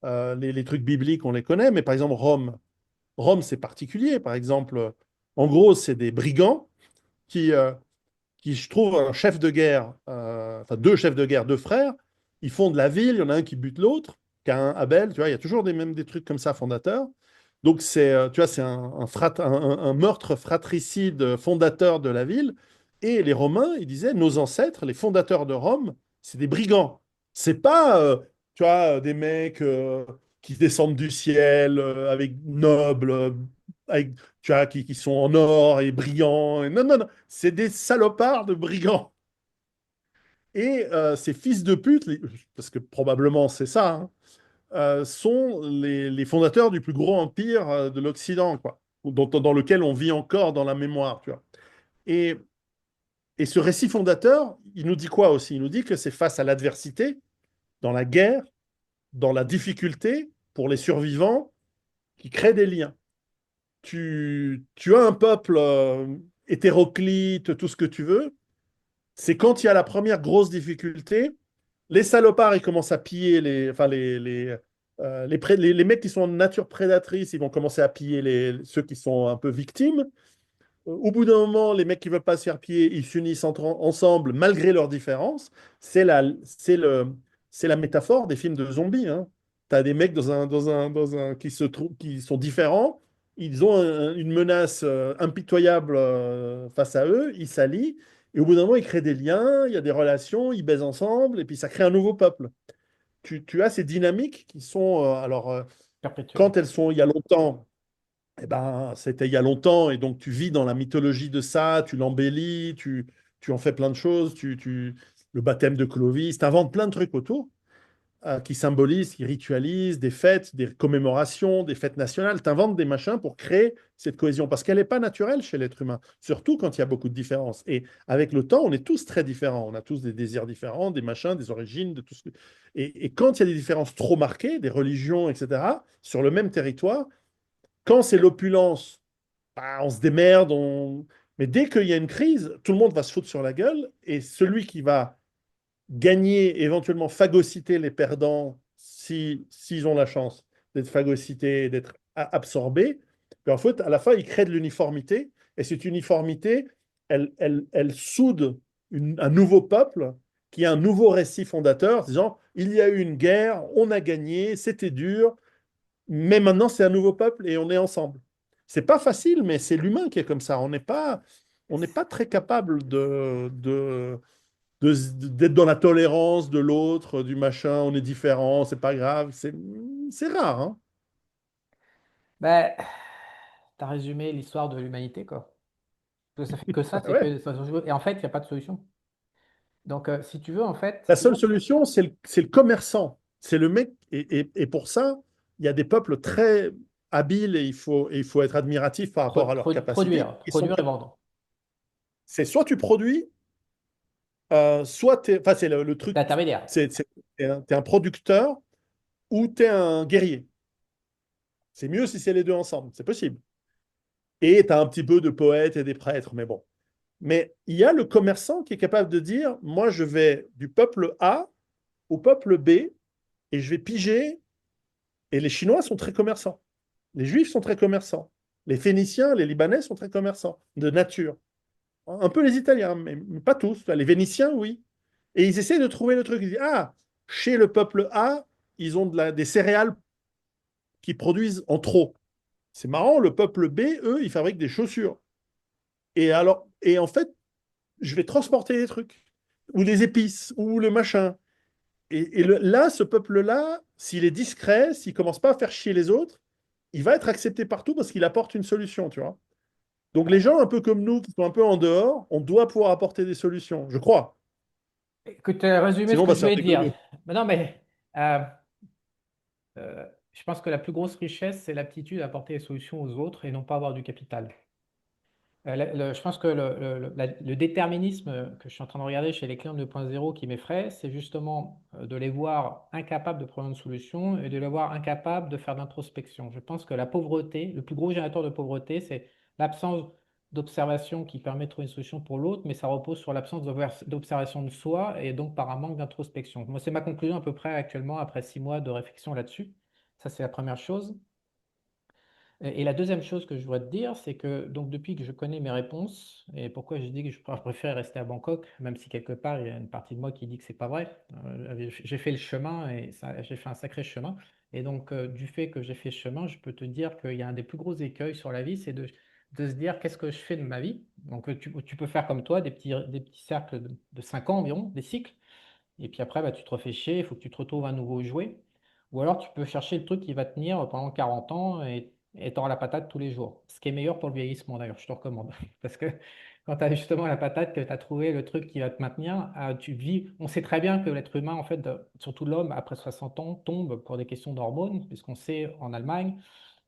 Les trucs bibliques, on les connaît, mais par exemple, Rome, c'est particulier. Par exemple, en gros, c'est des brigands qui, je trouve, un chef de guerre, enfin deux chefs de guerre, deux frères, ils font de la ville, il y en a un qui bute l'autre, Caïn, Abel, tu vois, il y a toujours même des trucs comme ça fondateurs. Donc c'est, tu vois, c'est un meurtre fratricide fondateur de la ville. Et les Romains, ils disaient, nos ancêtres, les fondateurs de Rome, c'est des brigands. C'est pas, tu vois, des mecs qui descendent du ciel avec nobles, avec, tu vois, qui sont en or et brillants. Non, non, non, c'est des salopards de brigands. Et ces fils de pute, parce que probablement c'est ça, hein, sont les fondateurs du plus gros empire de l'Occident, quoi, dans lequel on vit encore dans la mémoire, tu vois. Et, et ce récit fondateur, il nous dit quoi aussi? Il nous dit que c'est face à l'adversité, dans la guerre, dans la difficulté, pour les survivants, qui crée des liens. Tu as un peuple hétéroclite, tout ce que tu veux, c'est quand il y a la première grosse difficulté, les salopards, ils commencent à piller enfin, les mecs qui sont en nature prédatrice, ils vont commencer à piller ceux qui sont un peu victimes. Au bout d'un moment, les mecs qui veulent pas se faire piller, ils s'unissent ensemble malgré leurs différences. C'est la métaphore des films de zombies. Hein. Tu as des mecs qui sont différents, ils ont une menace impitoyable face à eux, ils s'allient, et au bout d'un moment, ils créent des liens, il y a des relations, ils baisent ensemble, et puis ça crée un nouveau peuple. Tu as ces dynamiques qui sont, Perpétuel. quand elles sont il y a longtemps, eh ben, c'était il y a longtemps, et donc tu vis dans la mythologie de ça, tu l'embellis, tu en fais plein de choses, le baptême de Clovis, tu inventes plein de trucs autour qui symbolisent, qui ritualisent des fêtes, des commémorations, des fêtes nationales. Tu inventes des machins pour créer cette cohésion, parce qu'elle n'est pas naturelle chez l'être humain, surtout quand il y a beaucoup de différences. Et avec le temps, on est tous très différents, on a tous des désirs différents, des machins, des origines, de tout ce que... Et quand il y a des différences trop marquées, des religions, etc., sur le même territoire, quand c'est l'opulence, bah, on se démerde, mais dès qu'il y a une crise, tout le monde va se foutre sur la gueule et celui qui va gagner, éventuellement phagocyter les perdants, s'ils ont la chance d'être phagocytés, d'être absorbés, puis en fait, à la fin, il crée de l'uniformité et cette uniformité, elle soude un nouveau peuple qui a un nouveau récit fondateur, disant il y a eu une guerre, on a gagné, c'était dur, mais maintenant, c'est un nouveau peuple et on est ensemble. C'est pas facile, mais c'est l'humain qui est comme ça. On n'est pas très capable d'être dans la tolérance de l'autre, du machin, on est différent, c'est pas grave. C'est rare, hein. Ben, t'as résumé l'histoire de l'humanité, quoi. Parce que ça fait que ça, c'est Ouais. que... Et en fait, il n'y a pas de solution. Donc, si tu veux, en La fait, seule solution, c'est le commerçant. C'est le mec. Et pour ça, il y a des peuples très habiles et il faut être admiratif par rapport à leur capacité. produire et vendre. C'est soit tu produis, soit enfin, c'est le truc, L'intermédiaire. t'es un producteur ou t'es un guerrier. C'est mieux si c'est les deux ensemble, c'est possible. Et t'as un petit peu de poètes et des prêtres, mais bon. Mais il y a le commerçant qui est capable de dire, moi je vais du peuple A au peuple B et je vais piger. Et les Chinois sont très commerçants. Les Juifs sont très commerçants. Les Phéniciens, les Libanais sont très commerçants de nature. Un peu les Italiens, mais pas tous. Les Vénitiens, oui. Et ils essaient de trouver le truc. Ils disent, ah, chez le peuple A, ils ont des céréales qui produisent en trop. C'est marrant, le peuple B, eux, ils fabriquent des chaussures. Et en fait, je vais transporter des trucs, ou des épices, ou le machin. Et là, ce peuple-là, s'il est discret, s'il commence pas à faire chier les autres, il va être accepté partout parce qu'il apporte une solution, tu vois. Donc les gens un peu comme nous, qui sont un peu en dehors, on doit pouvoir apporter des solutions, je crois. Écoute, tu as résumé ce Sinon, on que va je se faire voulais te dire. dégueuler. Mais non, mais euh, je pense que la plus grosse richesse, c'est l'aptitude à apporter des solutions aux autres et non pas avoir du capital. Je pense que le déterminisme que je suis en train de regarder chez les clients de 2.0 qui m'effraie, c'est justement de les voir incapables de prendre une solution et de les voir incapables de faire d'introspection. Je pense que la pauvreté, le plus gros générateur de pauvreté, c'est l'absence d'observation qui permet de trouver une solution pour l'autre, mais ça repose sur l'absence d'observation de soi et donc par un manque d'introspection. Moi, c'est ma conclusion à peu près actuellement après 6 mois de réflexion là-dessus. Ça, c'est la première chose. Et la deuxième chose que je voudrais te dire, c'est que donc depuis que je connais mes réponses, et pourquoi je dis que je préfère rester à Bangkok, même si quelque part il y a une partie de moi qui dit que c'est pas vrai. J'ai fait le chemin et j'ai fait un sacré chemin. Et donc du fait que j'ai fait ce chemin, je peux te dire qu'il y a un des plus gros écueils sur la vie, c'est de se dire qu'est-ce que je fais de ma vie. Donc tu peux faire comme toi des petits cercles de 5 ans environ, des cycles. Et puis après, bah, tu te refais chier, il faut que tu te retrouves un nouveau jouet. Ou alors tu peux chercher le truc qui va tenir pendant 40 ans et t'auras la patate tous les jours. Ce qui est meilleur pour le vieillissement d'ailleurs, je te recommande. Parce que quand tu as justement la patate, que tu as trouvé le truc qui va te maintenir, tu vis. On sait très bien que l'être humain, en fait, surtout l'homme, après 60 ans, tombe pour des questions d'hormones, puisqu'on sait en Allemagne,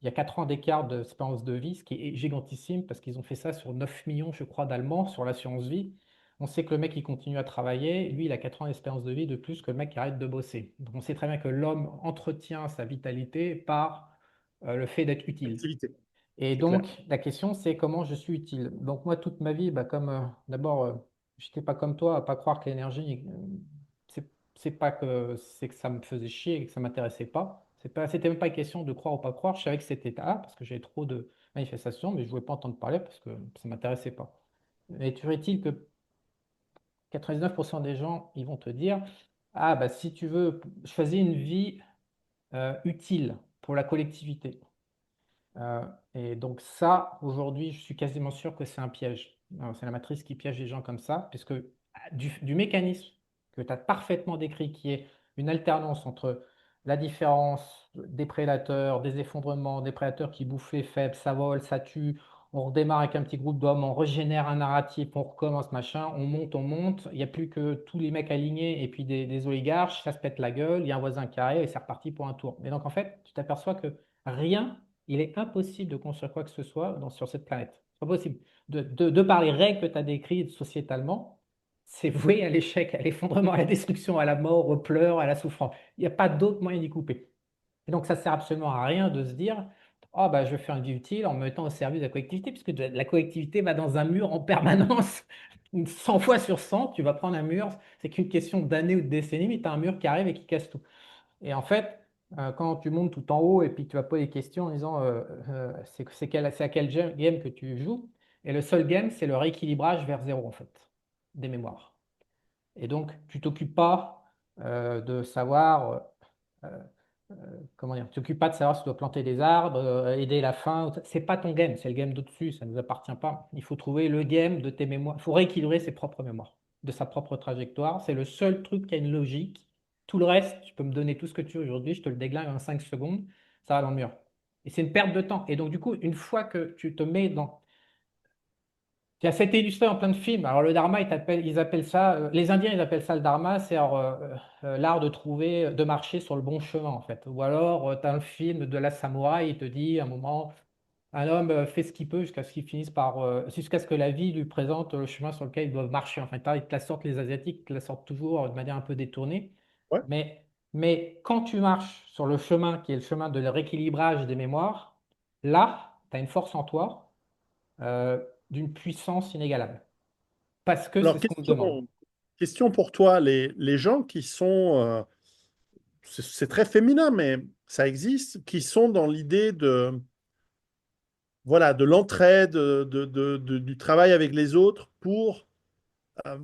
il y a 4 ans d'écart d'espérance de vie, ce qui est gigantissime parce qu'ils ont fait ça sur 9 millions, je crois, d'Allemands sur l'assurance vie. On sait que le mec, il continue à travailler. Lui, il a 4 ans d'espérance de vie de plus que le mec qui arrête de bosser. Donc, on sait très bien que l'homme entretient sa vitalité par le fait d'être utile. Activité, Et c'est clair. donc, la question, c'est comment je suis utile. Donc, moi, toute ma vie, bah, comme d'abord, je n'étais pas comme toi, à pas croire que l'énergie, c'est pas que c'est que ça me faisait chier et que ça m'intéressait pas. C'était même pas une question de croire ou pas croire. Je savais que c'était là parce que j'avais trop de manifestations, mais je ne voulais pas entendre parler parce que ça m'intéressait pas. Mais toujours est-il que 99% des gens, ils vont te dire, ah bah si tu veux choisir une vie utile pour la collectivité. Euh, et donc ça, aujourd'hui, je suis quasiment sûr que c'est un piège. C'est la matrice qui piège les gens comme ça, puisque du mécanisme que tu as parfaitement décrit, qui est une alternance entre la différence des prédateurs, des effondrements, des prédateurs qui bouffent les faibles, ça vole, ça tue, on redémarre avec un petit groupe d'hommes, on régénère un narratif, on recommence, machin, on monte, il n'y a plus que tous les mecs alignés et puis des oligarches, ça se pète la gueule, il y a un voisin qui arrive et c'est reparti pour un tour. Et donc en fait, tu t'aperçois que rien il est impossible de construire quoi que ce soit sur cette planète. C'est pas possible. De par les règles que tu as décrites sociétalement, c'est voué à l'échec, à l'effondrement, à la destruction, à la mort, aux pleurs, à la souffrance. Il n'y a pas d'autre moyen d'y couper. Et donc, ça ne sert absolument à rien de se dire, oh, bah, je vais faire une vie utile en me mettant au service de la collectivité, puisque la collectivité va dans un mur en permanence. 100 fois sur 100, tu vas prendre un mur, c'est qu'une question d'années ou de décennies, mais tu as un mur qui arrive et qui casse tout. Et en fait, quand tu montes tout en haut et puis tu vas poser des questions en disant c'est à quel game que tu joues, et le seul game, c'est le rééquilibrage vers zéro en fait, des mémoires. Et donc, tu t'occupes pas de savoir, euh, comment dire, tu t'occupes pas de savoir si tu dois planter des arbres, aider la faim. C'est pas ton game, c'est le game d'au-dessus, ça ne nous appartient pas. Il faut trouver le game de tes mémoires. Il faut rééquilibrer ses propres mémoires, de sa propre trajectoire. C'est le seul truc qui a une logique. Tout le reste, tu peux me donner tout ce que tu veux aujourd'hui, je te le déglingue en 5 secondes, ça va dans le mur. Et c'est une perte de temps. Et donc, du coup, une fois que tu te mets dans ça a été illustré en plein de films. Alors le dharma, ils appellent ça, les Indiens, ils appellent ça le dharma, c'est l'art de trouver, de marcher sur le bon chemin en fait. Ou alors, tu as un film de la samouraï, il te dit à un moment, un homme fait ce qu'il peut jusqu'à ce qu'il finisse par, jusqu'à ce que la vie lui présente le chemin sur lequel ils doivent marcher. Enfin, ils te la sortent les Asiatiques, ils te la sortent toujours de manière un peu détournée. Ouais. Mais quand tu marches sur le chemin qui est le chemin de rééquilibrage des mémoires, là, tu as une force en toi d'une puissance inégalable. Parce que c'est Alors, ce qu'on me demande. question pour toi, les gens qui sont, c'est très féminin, mais ça existe, qui sont dans l'idée de, voilà, de l'entraide, du travail avec les autres pour, euh,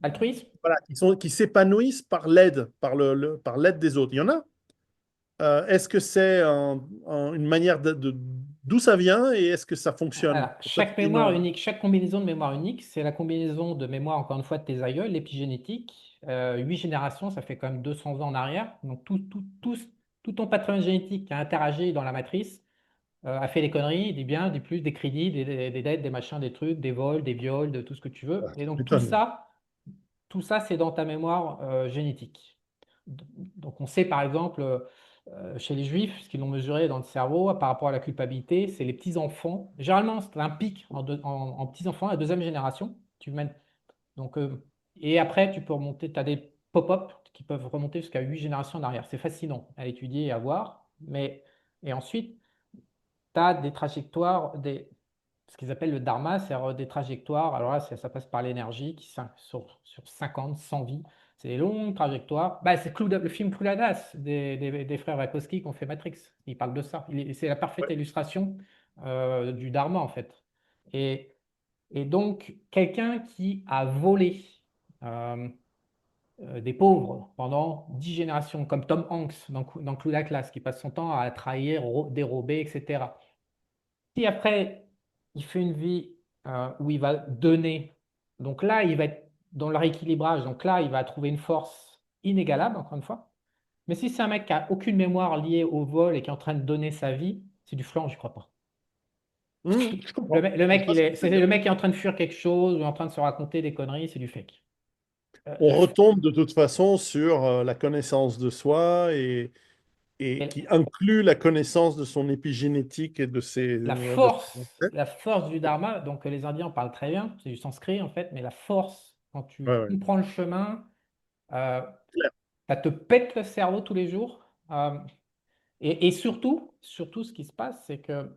Altruisme? voilà, qui s'épanouissent par l'aide, par l'aide des autres. Il y en a. Est-ce que c'est une manière d'où ça vient et est-ce que ça fonctionne? Alors, Pour toi chaque qui es mémoire dans... unique, chaque combinaison de mémoire unique, c'est la combinaison de mémoire, encore une fois, de tes aïeuls, l'épigénétique. 8 générations, ça fait quand même 200 ans en arrière. Donc, tout ton patrimoine génétique qui a interagi dans la matrice a fait des conneries, des biens, des plus, des crédits, des dettes, des machins, des trucs, des vols, des viols, de tout ce que tu veux. Ah, Et tu donc, m'étonnes. tout ça, c'est dans ta mémoire génétique. Donc, on sait par exemple, chez les Juifs, ce qu'ils l'ont mesuré dans le cerveau par rapport à la culpabilité, c'est les petits-enfants. Généralement, c'est un pic en petits-enfants, la deuxième génération. Donc, et après, tu peux remonter, tu as des pop-up qui peuvent remonter jusqu'à 8 générations en arrière. C'est fascinant à étudier et à voir. Et ensuite, tu as des trajectoires, ce qu'ils appellent le dharma, c'est-à-dire des trajectoires. Alors là, ça passe par l'énergie sur 50, 100 vies. C'est des longues trajectoires. Bah, c'est le film Clou la Das des frères Wachowski qui ont fait Matrix. Ils parlent de ça. C'est la parfaite Ouais. illustration du dharma, en fait. Et, et donc, quelqu'un qui a volé euh, des pauvres pendant 10 générations, comme Tom Hanks dans Clou la classe, qui passe son temps à trahir, dérober, etc. Si après, il fait une vie où il va donner, donc là, il va être dans le rééquilibrage, donc là, il va trouver une force inégalable, encore une fois. Mais si c'est un mec qui a aucune mémoire liée au vol et qui est en train de donner sa vie, c'est du flan, je crois pas. Je Le, comprends. mec, le Je mec, vois ce que tu c'est veux dire. le mec qui est en train de fuir quelque chose, ou en train de se raconter des conneries, c'est du fake. On Euh, retombe de toute façon sur la connaissance de soi et et qui inclut la connaissance de son épigénétique et de ses ancêtres. la force du dharma, donc les Indiens en parlent très bien, c'est du sanskrit en fait, mais la force, quand tu Ouais, ouais. comprends le chemin, euh, Clair. ça te pète le cerveau tous les jours. Et surtout, ce qui se passe, c'est que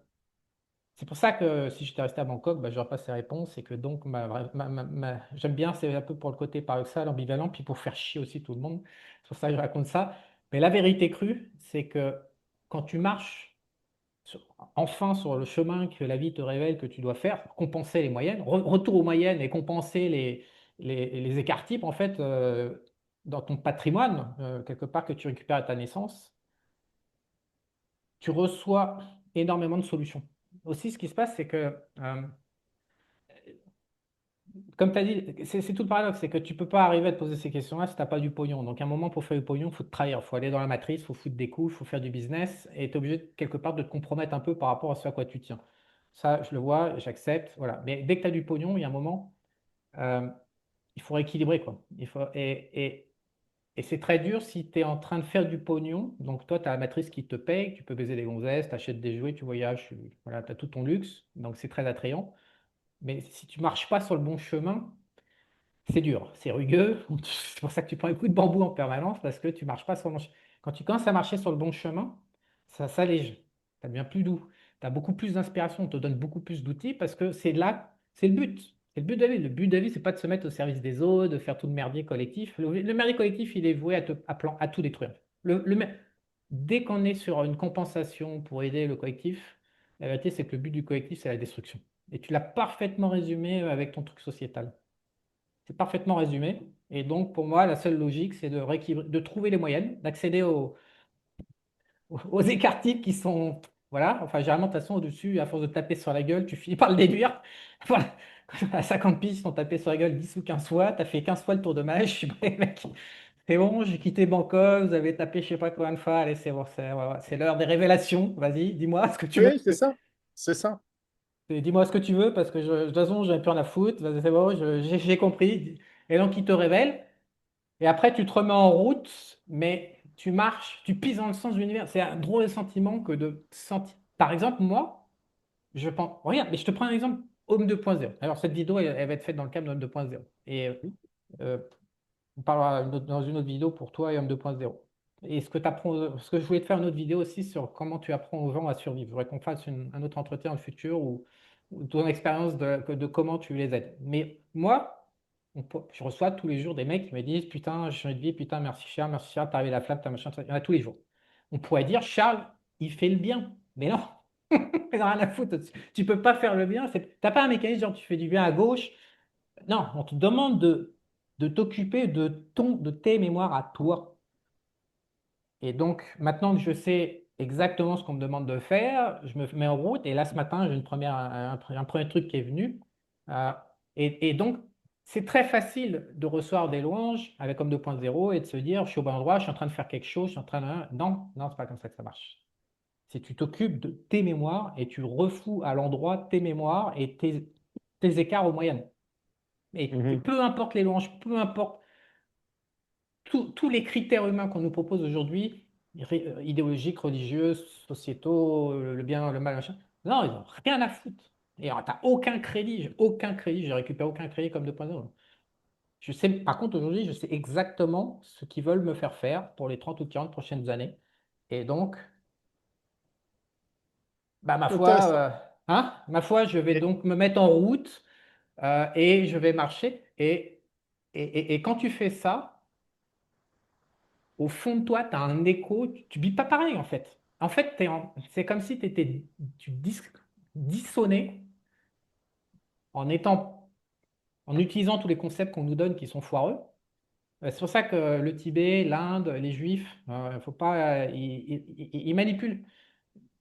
c'est pour ça que si j'étais resté à Bangkok, bah, j'aurais pas ces réponses. Et que donc, j'aime bien, c'est un peu pour le côté paradoxal, ambivalent, puis pour faire chier aussi tout le monde. C'est pour ça que je raconte ça. Mais la vérité crue, c'est que quand tu marches enfin sur le chemin que la vie te révèle que tu dois faire, compenser les moyennes, retour aux moyennes et compenser les écarts types, en fait, dans ton patrimoine, quelque part que tu récupères à ta naissance, tu reçois énormément de solutions. Aussi, ce qui se passe, c'est que, comme tu as dit, c'est tout le paradoxe, c'est que tu ne peux pas arriver à te poser ces questions-là si tu n'as pas du pognon. Donc, à un moment, pour faire du pognon, il faut te trahir, il faut aller dans la matrice, il faut foutre des coups, il faut faire du business, et tu es obligé, quelque part, de te compromettre un peu par rapport à ce à quoi tu tiens. Ça, je le vois, j'accepte, voilà. Mais dès que tu as du pognon, il y a un moment, euh, il faut rééquilibrer, quoi. Et c'est très dur si tu es en train de faire du pognon. Donc, toi, tu as la matrice qui te paye, tu peux baiser des gonzesses, tu achètes des jouets, tu voyages, voilà, tu as tout ton luxe. Donc, c'est très attrayant. Mais si tu marches pas sur le bon chemin, c'est dur, c'est rugueux. C'est pour ça que tu prends un coup de bambou en permanence parce que tu marches pas sur le bon chemin. Quand tu commences à marcher sur le bon chemin, ça s'allège. Ça devient plus doux. Tu as beaucoup plus d'inspiration, on te donne beaucoup plus d'outils parce que c'est là, c'est le but. C'est le but de la vie. Le but de la vie, c'est pas de se mettre au service des autres, de faire tout le merdier collectif. Le merdier collectif, il est voué à tout détruire. Dès qu'on est sur une compensation pour aider le collectif, la vérité, c'est que le but du collectif, c'est la destruction. Et tu l'as parfaitement résumé avec ton truc sociétal. C'est parfaitement résumé. Et donc, pour moi, la seule logique, c'est de trouver les moyennes, d'accéder aux écarts types qui sont. Voilà. Enfin, généralement, de toute façon, au-dessus, à force de taper sur la gueule, tu finis par le déduire. Voilà. À 50 pistes, on tapé sur la gueule 10 ou 15 fois. Tu as fait 15 fois le tour de match. Je suis pas, mec, c'est bon, j'ai quitté Bangkok. Vous avez tapé je sais pas combien de fois. Allez, c'est bon, voilà, c'est l'heure des révélations. Vas-y, dis-moi ce que tu veux. Oui, c'est ça. C'est ça. Dis-moi ce que tu veux parce que de toute façon, j'ai plus rien à foutre. Vas-y, c'est bon, j'ai compris. Et donc, il te révèle. Et après, tu te remets en route, mais tu marches, tu pises dans le sens de l'univers. C'est un drôle de sentiment que de sentir. Par exemple, moi, je pense. Regarde, mais je te prends un exemple, Homme 2.0. Alors, cette vidéo, elle va être faite dans le cadre de Homme 2.0. Et euh, on parlera dans une autre vidéo pour toi et Homme 2.0. Et ce que je voulais te faire une autre vidéo aussi sur comment tu apprends aux gens à survivre. Je voudrais qu'on fasse un autre entretien dans le futur ou ton expérience de comment tu les aides. Mais moi, je reçois tous les jours des mecs qui me disent putain, j'ai changé de vie, putain, merci Charles, t'as arrivé la flamme, t'as machin, il y en a tous les jours. On pourrait dire Charles, il fait le bien. Mais non, il n'a rien à foutre. Tu peux pas faire le bien. T'as pas un mécanisme genre tu fais du bien à gauche. Non, on te demande de t'occuper de tes mémoires à toi. Et donc, maintenant que je sais exactement ce qu'on me demande de faire, je me mets en route. Et là, ce matin, j'ai un premier truc qui est venu. Euh, et donc, c'est très facile de recevoir des louanges avec Homme 2.0 et de se dire, je suis au bon endroit, je suis en train de faire quelque chose, je suis en train de. Non, non, c'est pas comme ça que ça marche. C'est tu t'occupes de tes mémoires et tu refous à l'endroit tes mémoires et tes écarts aux moyennes. Et Mhm. peu importe les louanges, peu importe tous les critères humains qu'on nous propose aujourd'hui, idéologiques, religieux, sociétaux, le bien, le mal, machin. Non, ils n'ont rien à foutre. Et alors, t'as aucun crédit, j'ai aucun crédit, j'ai récupéré aucun crédit comme 2.0. Je sais, par contre, aujourd'hui, je sais exactement ce qu'ils veulent me faire faire pour les 30 ou 40 prochaines années. Et donc, bah, Intéressant. ma foi, je vais Et donc me mettre en route et je vais marcher. Et quand tu fais ça, au fond de toi, tu as un écho, tu vis pas pareil en fait. En fait, c'est comme si dissonné en en utilisant tous les concepts qu'on nous donne qui sont foireux. C'est pour ça que le Tibet, l'Inde, les Juifs, faut pas, ils manipulent.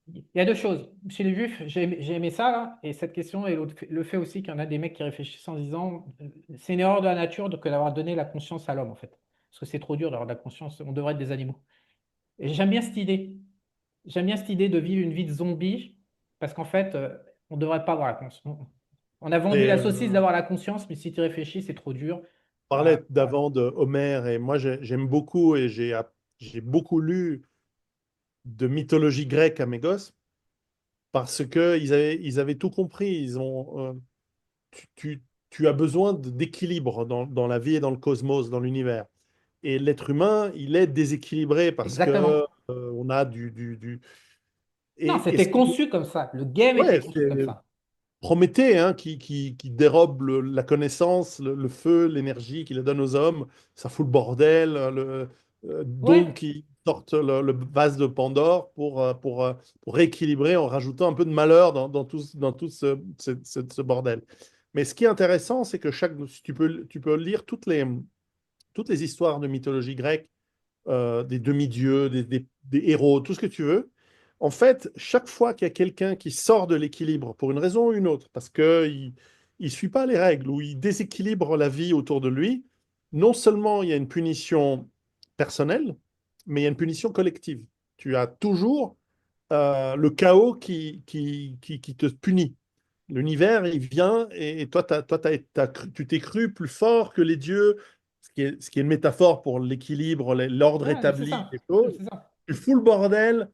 Il y a deux choses. Chez les Juifs, j'ai aimé ça, là, et cette question, et le fait aussi qu'il y en a des mecs qui réfléchissent en disant, c'est une erreur de la nature que d'avoir donné la conscience à l'homme, en fait. Parce que c'est trop dur d'avoir de la conscience, on devrait être des animaux. Et j'aime bien cette idée. J'aime bien cette idée de vivre une vie de zombie, parce qu'en fait, on ne devrait pas avoir la conscience. On a vendu les, la saucisse d'avoir la conscience, mais si tu réfléchis, c'est trop dur. on Euh, parlait d'avant de Homère, et moi j'aime beaucoup, et j'ai beaucoup lu de mythologie grecque à mes gosses, parce que ils avaient tout compris. Tu, tu- tu as besoin d'équilibre dans la vie et dans le cosmos, dans l'univers. Et l'être humain, il est déséquilibré parce que Exactement. on a Non, et ce c'était qui, conçu comme ça. Le game était ouais, conçu comme c'est ça. Prométhée, hein, qui dérobe la connaissance, le feu, l'énergie, qui la donne aux hommes, ça fout le bordel, donc Ouais, qui sortent le vase de Pandore pour rééquilibrer en rajoutant un peu de malheur dans tout ce bordel. Mais ce qui est intéressant, c'est que tu peux lire toutes les histoires de mythologie grecque, des demi-dieux, des héros, tout ce que tu veux. En fait, chaque fois qu'il y a quelqu'un qui sort de l'équilibre pour une raison ou une autre, parce qu'il ne suit pas les règles ou il déséquilibre la vie autour de lui, non seulement il y a une punition personnelle, mais il y a une punition collective. Tu as toujours le chaos qui te punit. L'univers, il vient et toi, tu t'es cru plus fort que les dieux, ce qui est une métaphore pour l'équilibre, l'ordre ouais, c'est établi ça. des Ouais, choses. c'est ça. Tu fous le bordel,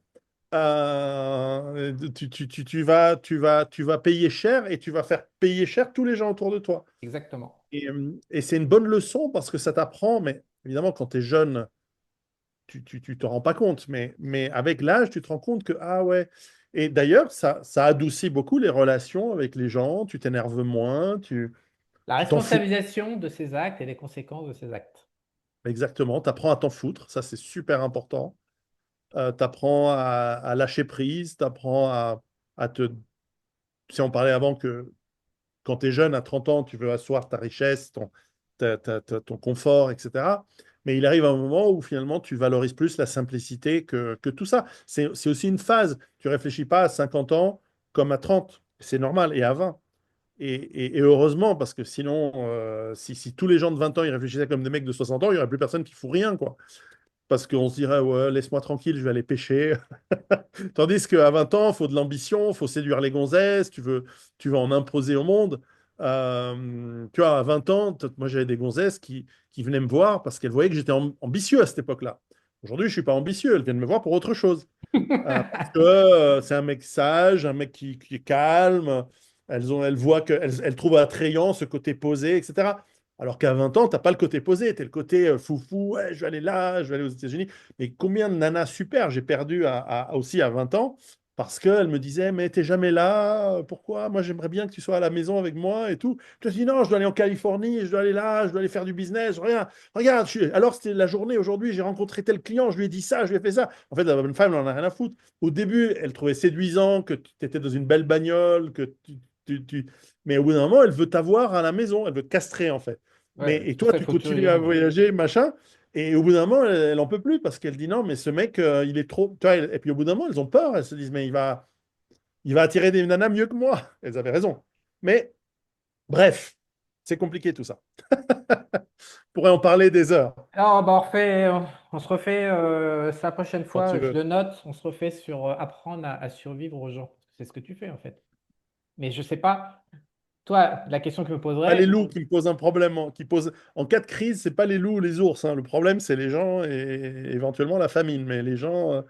tu vas payer cher et tu vas faire payer cher tous les gens autour de toi. Exactement. Et c'est une bonne leçon parce que ça t'apprend, mais évidemment, quand tu es jeune, tu te rends pas compte, mais avec l'âge, tu te rends compte que, ah ouais. Et d'ailleurs, ça adoucit beaucoup les relations avec les gens, tu t'énerves moins, La tu t'en fous. responsabilisation de ses actes et des conséquences de ses actes. Exactement, tu apprends à t'en foutre, ça c'est super important. Tu apprends à lâcher prise, tu apprends à te... Si on parlait avant que quand tu es jeune, à 30 ans, tu veux asseoir ta richesse, ton confort, etc. Mais il arrive un moment où finalement tu valorises plus la simplicité que tout ça. C'est aussi une phase. Tu réfléchis pas à 50 ans comme à 30. C'est normal. Et à 20. Et heureusement, parce que sinon, si tous les gens de 20 ans ils réfléchissaient comme des mecs de 60 ans, il n'y aurait plus personne qui fout rien, quoi. Parce qu'on se dirait, ouais, laisse-moi tranquille, je vais aller pêcher. Tandis qu'à 20 ans, il faut de l'ambition, il faut séduire les gonzesses, tu veux en imposer au monde. Tu vois, à 20 ans, moi j'avais des gonzesses qui venaient me voir parce qu'elles voyaient que j'étais ambitieux à cette époque-là. Aujourd'hui, je ne suis pas ambitieux, elles viennent me voir pour autre chose. Parce que c'est un mec sage, un mec qui est calme. Elles voient elles trouvent attrayant ce côté posé, etc. Alors qu'à 20 ans, tu n'as pas le côté posé, tu es le côté foufou, ouais, je vais aller là, je vais aller aux États-Unis. Mais combien de nanas super j'ai perdu aussi à 20 ans parce qu'elles me disaient, mais t'es jamais là, pourquoi? Moi, j'aimerais bien que tu sois à la maison avec moi et tout. Je te dis, non, je dois aller en Californie, je dois aller là, je dois aller faire du business, rien. Regarde, alors c'était la journée aujourd'hui, j'ai rencontré tel client, je lui ai dit ça, je lui ai fait ça. En fait, la bonne femme, elle en a rien à foutre. Au début, elle trouvait séduisant que tu étais dans une belle bagnole, mais au bout d'un moment, elle veut t'avoir à la maison, elle veut te castrer, en fait. Ouais, Et pour toi, ça, il tu faut que tu continues à rigoles. voyager, machin. Et au bout d'un moment, elle en peut plus parce qu'elle dit non, mais ce mec, il est trop. Tu vois, et puis au bout d'un moment, elles ont peur. Elles se disent, mais il va attirer des nanas mieux que moi. Elles avaient raison. Mais bref, c'est compliqué tout ça. On pourrait en parler des heures, Alors, bah, on se refait ça la prochaine quand tu fois. Je veux. le note. On se refait sur apprendre à survivre aux gens. C'est ce que tu fais en fait. Mais je sais pas. Toi, la question que je me Pas poserais, les loups qui me posent un problème. Qui posent... En cas de crise, c'est pas les loups ou les ours, hein. Le problème, c'est les gens et éventuellement la famine. Mais les gens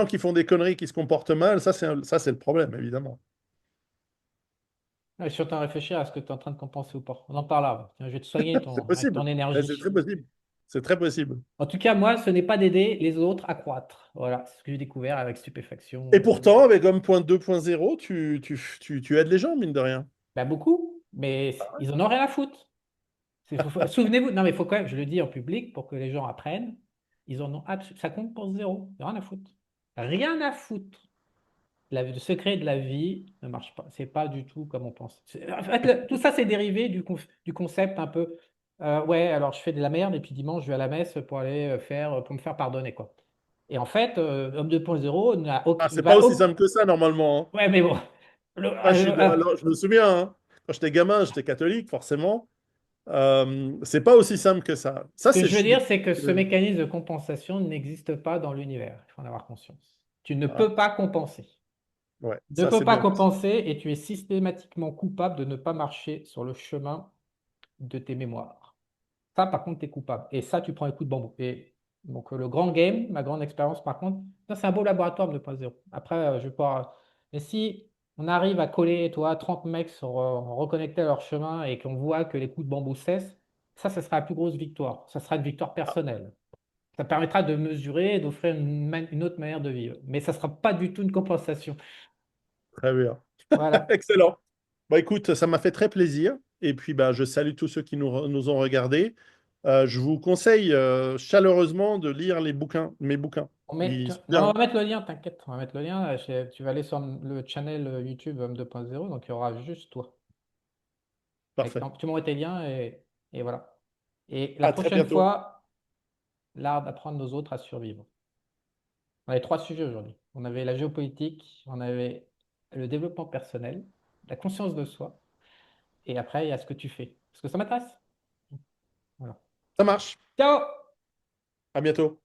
qui font des conneries, qui se comportent mal, ça, c'est le problème, évidemment. je suis en train de réfléchir à ce que tu es en train de compenser ou pas. On en parle là. Tiens, je vais te soigner C'est avec ton possible. C'est énergie. très possible. C'est très possible. En tout cas, moi, ce n'est pas d'aider les autres à croître. Voilà, c'est ce que j'ai découvert avec stupéfaction. Et pourtant, avec comme point 2.0, tu aides les gens, mine de rien. Ben, beaucoup, mais ils en ont rien à foutre. Souvenez-vous, non mais il faut quand même, je le dis en public pour que les gens apprennent, ils en ont ça compte pour zéro, rien à foutre. Rien à foutre. Le secret de la vie ne marche pas. C'est pas du tout comme on pense. En fait, tout ça, c'est dérivé du concept un peu. Ouais, alors je fais de la merde et puis dimanche, je vais à la messe pour aller pour me faire pardonner, quoi. Et en fait, Homme 2.0 Ah, ne c'est pas va aussi simple que ça, normalement, hein. Ouais, mais bon. Ah, alors, je me souviens, hein, quand j'étais gamin, j'étais catholique, forcément. C'est pas aussi simple que ça. Ce Ça, que c'est je veux chiant. dire, c'est que ce mécanisme de compensation n'existe pas dans l'univers. Il faut en avoir conscience. Tu ne Ah, peux pas compenser. ouais, Tu ne ça, peux c'est pas bien. compenser et tu es systématiquement coupable de ne pas marcher sur le chemin de tes mémoires. Ça, par contre, tu es coupable. Et ça, tu prends un coup de bambou. Et donc, le grand game, ma grande expérience, par contre, ça, c'est un beau laboratoire 2.0. Après, je vais pouvoir. Mais si on arrive à coller, toi, 30 mecs sur reconnecter leur chemin et qu'on voit que les coups de bambou cessent, ça sera la plus grosse victoire. Ça sera une victoire Ah, personnelle. Ça permettra de mesurer et d'offrir une autre manière de vivre. Mais ça ne sera pas du tout une compensation. très bien. Voilà. Excellent. Bah, écoute, ça m'a fait très plaisir. Et puis, bah, je salue tous ceux qui nous ont regardés. Je vous conseille chaleureusement de lire mes bouquins. Ils sont Non, on bien. va mettre le lien, t'inquiète. On va mettre le lien. Tu vas aller sur le channel YouTube Homme 2.0, donc il y aura juste toi. Parfait. Tu m'envoies tes liens et voilà. Et la À très prochaine bientôt. fois, l'art d'apprendre nos autres à survivre. On avait trois sujets aujourd'hui. On avait la géopolitique, on avait le développement personnel, la conscience de soi, et après, il y a ce que tu fais. Parce que ça m'intéresse. Voilà. Ça marche. Ciao! À bientôt.